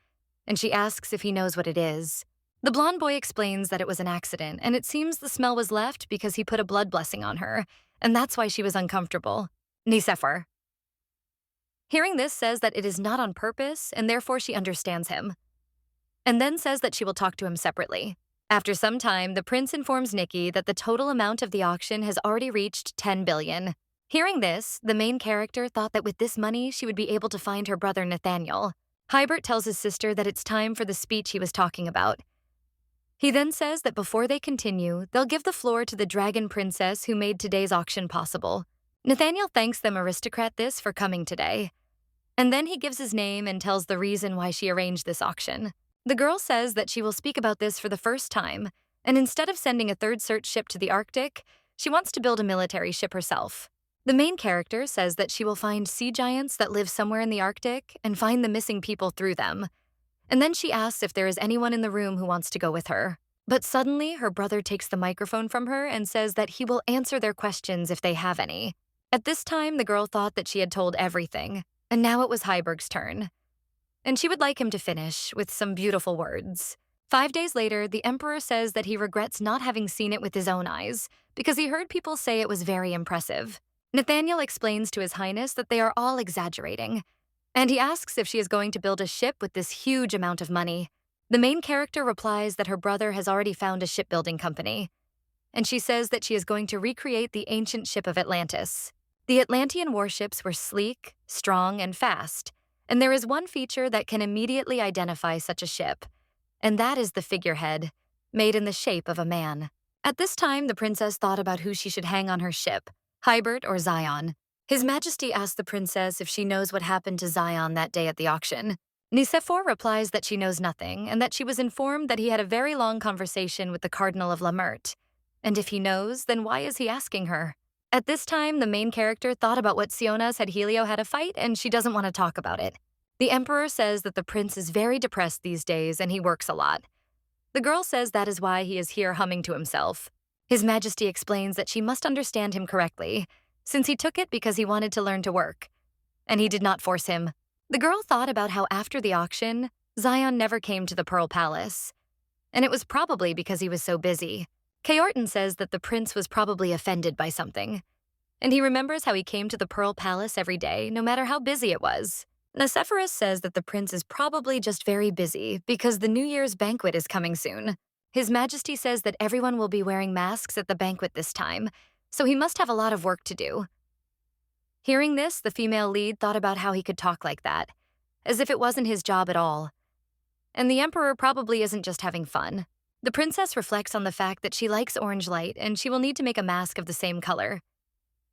A: and she asks if he knows what it is. The blonde boy explains that it was an accident, and it seems the smell was left because he put a blood blessing on her, and that's why she was uncomfortable. Nicephor. Hearing this says that it is not on purpose, and therefore she understands him, and then says that she will talk to him separately. After some time, the prince informs Nikki that the total amount of the auction has already reached 10 billion. Hearing this, the main character thought that with this money, she would be able to find her brother Nathaniel. Hybert tells his sister that it's time for the speech he was talking about. He then says that before they continue, they'll give the floor to the dragon princess who made today's auction possible. Nathaniel thanks them aristocrat this for coming today. And then he gives his name and tells the reason why she arranged this auction. The girl says that she will speak about this for the first time, and instead of sending a third search ship to the Arctic, she wants to build a military ship herself. The main character says that she will find sea giants that live somewhere in the Arctic and find the missing people through them. And then she asks if there is anyone in the room who wants to go with her. But suddenly, her brother takes the microphone from her and says that he will answer their questions if they have any. At this time, the girl thought that she had told everything, and now it was Heiberg's turn. And she would like him to finish with some beautiful words. 5 days later, the Emperor says that he regrets not having seen it with his own eyes, because he heard people say it was very impressive. Nathaniel explains to His Highness that they are all exaggerating, and he asks if she is going to build a ship with this huge amount of money. The main character replies that her brother has already found a shipbuilding company, and she says that she is going to recreate the ancient ship of Atlantis. The Atlantean warships were sleek, strong, and fast, and there is one feature that can immediately identify such a ship, and that is the figurehead, made in the shape of a man. At this time, the princess thought about who she should hang on her ship, Hybert or Zion. His Majesty asked the princess if she knows what happened to Zion that day at the auction. Nicephore replies that she knows nothing and that she was informed that he had a very long conversation with the Cardinal of La Meurthe. And if he knows, then why is he asking her? At this time, the main character thought about what Sionas had Helio had a fight, and she doesn't want to talk about it. The Emperor says that the prince is very depressed these days and he works a lot. The girl says that is why he is here humming to himself. His Majesty explains that she must understand him correctly, since he took it because he wanted to learn to work, and he did not force him. The girl thought about how after the auction, Zion never came to the Pearl Palace, and it was probably because he was so busy. Keorton says that the prince was probably offended by something, and he remembers how he came to the Pearl Palace every day, no matter how busy it was. Nicephorus says that the prince is probably just very busy because the New Year's banquet is coming soon. His Majesty says that everyone will be wearing masks at the banquet this time, so he must have a lot of work to do. Hearing this, the female lead thought about how he could talk like that, as if it wasn't his job at all. And the Emperor probably isn't just having fun. The princess reflects on the fact that she likes orange light and she will need to make a mask of the same color.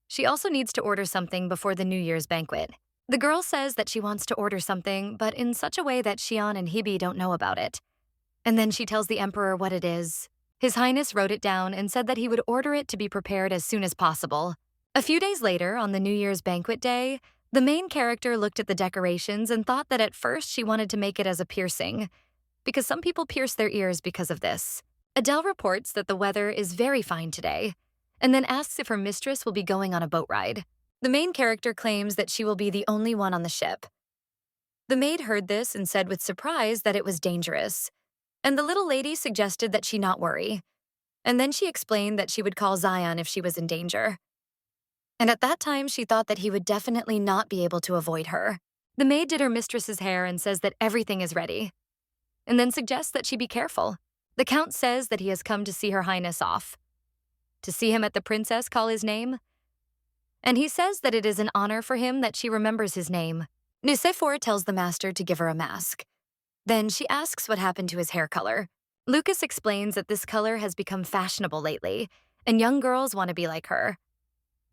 A: She also needs to order something before the New Year's banquet. The girl says that she wants to order something, but in such a way that Xion and Hibi don't know about it. And then she tells the Emperor what it is. His Highness wrote it down and said that he would order it to be prepared as soon as possible. A few days later, on the New Year's banquet day, the main character looked at the decorations and thought that at first she wanted to make it as a piercing, because some people pierce their ears because of this. Adele reports that the weather is very fine today, and then asks if her mistress will be going on a boat ride. The main character claims that she will be the only one on the ship. The maid heard this and said with surprise that it was dangerous, and the little lady suggested that she not worry. And then she explained that she would call Zion if she was in danger. And at that time, she thought that he would definitely not be able to avoid her. The maid did her mistress's hair and says that everything is ready, and then suggests that she be careful. The Count says that he has come to see Her Highness off, to see him at the princess call his name, and he says that it is an honor for him that she remembers his name. Nicephore tells the master to give her a mask. Then she asks what happened to his hair color. Lucas explains that this color has become fashionable lately, and young girls want to be like her.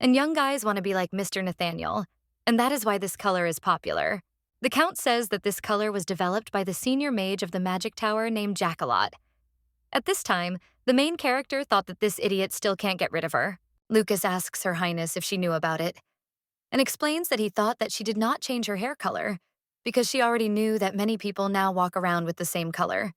A: And young guys want to be like Mr. Nathaniel, and that is why this color is popular. The Count says that this color was developed by the senior mage of the magic tower named Jackalot. At this time, the main character thought that this idiot still can't get rid of her. Lucas asks Her Highness if she knew about it, and explains that he thought that she did not change her hair color because she already knew that many people now walk around with the same color,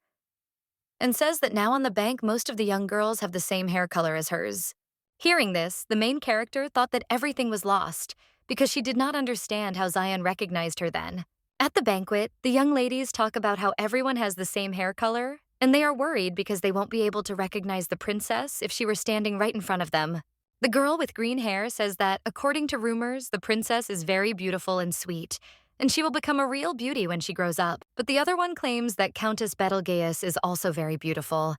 A: and says that now on the bank most of the young girls have the same hair color as hers. Hearing this, the main character thought that everything was lost because she did not understand how Zion recognized her then. At the banquet, the young ladies talk about how everyone has the same hair color, and they are worried because they won't be able to recognize the princess if she were standing right in front of them. The girl with green hair says that, according to rumors, the princess is very beautiful and sweet, and she will become a real beauty when she grows up. But the other one claims that Countess Betelgeuse is also very beautiful,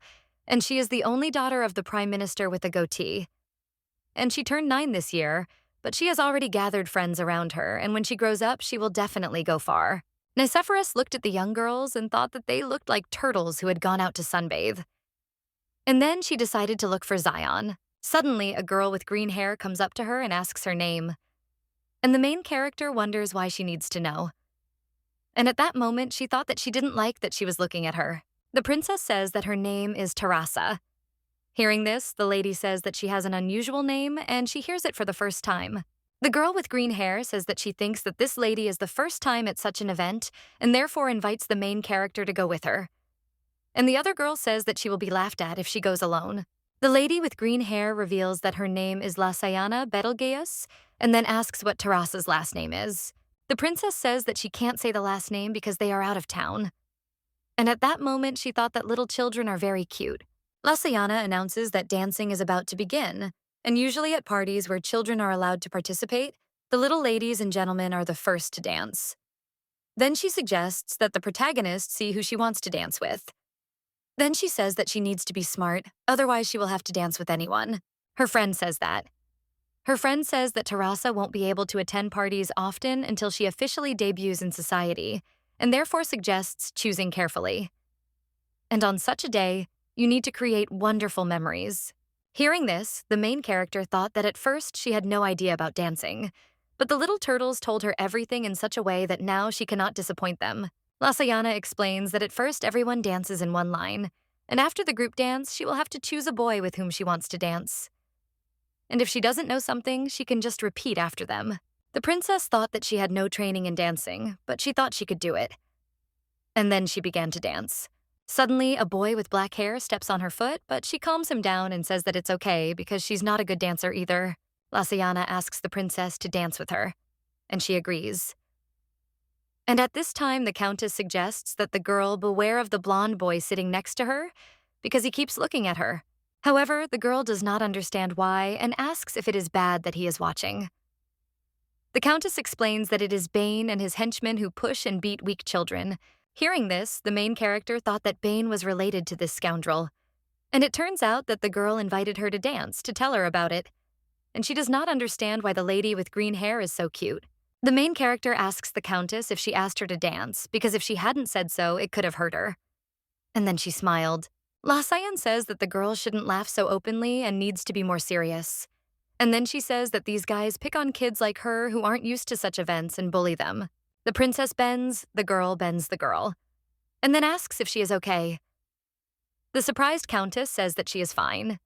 A: and she is the only daughter of the Prime Minister with a goatee. And she turned 9 this year, but she has already gathered friends around her, and when she grows up, she will definitely go far. Nicephorus looked at the young girls and thought that they looked like turtles who had gone out to sunbathe. And then she decided to look for Zion. Suddenly, a girl with green hair comes up to her and asks her name. And the main character wonders why she needs to know. And at that moment, she thought that she didn't like that she was looking at her. The princess says that her name is Terasa. Hearing this, the lady says that she has an unusual name, and she hears it for the first time. The girl with green hair says that she thinks that this lady is the first time at such an event, and therefore invites the main character to go with her. And the other girl says that she will be laughed at if she goes alone. The lady with green hair reveals that her name is Lasayana Betelgeuse, and then asks what Terasa's last name is. The princess says that she can't say the last name because they are out of town. And at that moment, she thought that little children are very cute. Lasayana announces that dancing is about to begin, and usually at parties where children are allowed to participate, the little ladies and gentlemen are the first to dance. Then she suggests that the protagonist see who she wants to dance with. Then she says that she needs to be smart, otherwise she will have to dance with anyone. Her friend says that. Her friend says that Terasa won't be able to attend parties often until she officially debuts in society, and therefore suggests choosing carefully. And on such a day, you need to create wonderful memories. Hearing this, the main character thought that at first she had no idea about dancing, but the little turtles told her everything in such a way that now she cannot disappoint them. Lasayana explains that at first everyone dances in one line, and after the group dance, she will have to choose a boy with whom she wants to dance. And if she doesn't know something, she can just repeat after them. The princess thought that she had no training in dancing, but she thought she could do it. And then she began to dance. Suddenly, a boy with black hair steps on her foot, but she calms him down and says that it's okay because she's not a good dancer either. Lasayana asks the princess to dance with her, and she agrees. And at this time, the countess suggests that the girl beware of the blonde boy sitting next to her because he keeps looking at her. However, the girl does not understand why and asks if it is bad that he is watching. The countess explains that it is Bane and his henchmen who push and beat weak children. Hearing this, the main character thought that Bane was related to this scoundrel. And it turns out that the girl invited her to dance to tell her about it. And she does not understand why the lady with green hair is so cute. The main character asks the countess if she asked her to dance, because if she hadn't said so, it could have hurt her. And then she smiled. Lasayana says that the girl shouldn't laugh so openly and needs to be more serious. And then she says that these guys pick on kids like her who aren't used to such events and bully them. The princess bends the girl, and then asks if she is okay. The surprised countess says that she is fine.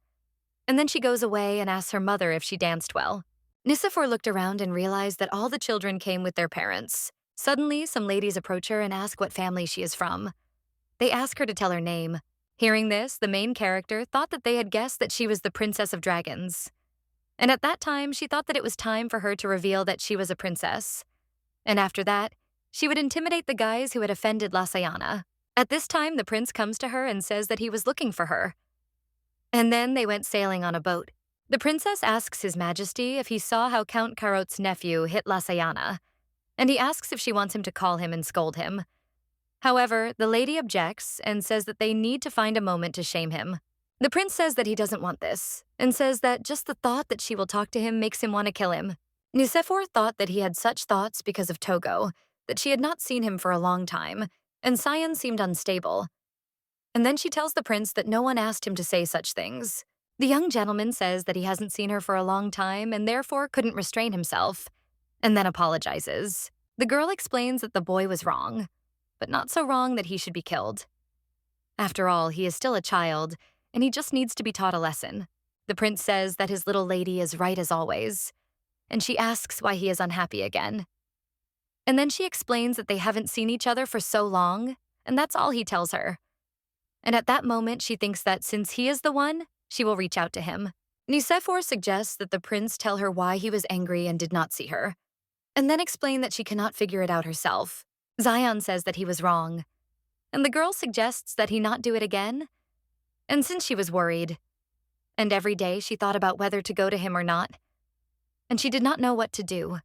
A: And then she goes away and asks her mother if she danced well. Nicephor looked around and realized that all the children came with their parents. Suddenly, some ladies approach her and ask what family she is from. They ask her to tell her name. Hearing this, the main character thought that they had guessed that she was the Princess of Dragons. And at that time, she thought that it was time for her to reveal that she was a princess. And after that, she would intimidate the guys who had offended Lasayana. At this time, the prince comes to her and says that he was looking for her. And then they went sailing on a boat. The princess asks His Majesty if he saw how Count Carot's nephew hit Lasayana, and he asks if she wants him to call him and scold him. However, the lady objects and says that they need to find a moment to shame him. The prince says that he doesn't want this, and says that just the thought that she will talk to him makes him want to kill him. Nicephor thought that he had such thoughts because of Togo, that she had not seen him for a long time, and Sion seemed unstable. And then she tells the prince that no one asked him to say such things. The young gentleman says that he hasn't seen her for a long time and therefore couldn't restrain himself, and then apologizes. The girl explains that the boy was wrong, but not so wrong that he should be killed. After all, he is still a child, and he just needs to be taught a lesson. The prince says that his little lady is right as always, and she asks why he is unhappy again. And then she explains that they haven't seen each other for so long, and that's all he tells her. And at that moment, she thinks that since he is the one, she will reach out to him. Nicephor suggests that the prince tell her why he was angry and did not see her, and then explain that she cannot figure it out herself. Zion says that he was wrong, and the girl suggests that he not do it again. And since she was worried, and every day she thought about whether to go to him or not, and she did not know what to do.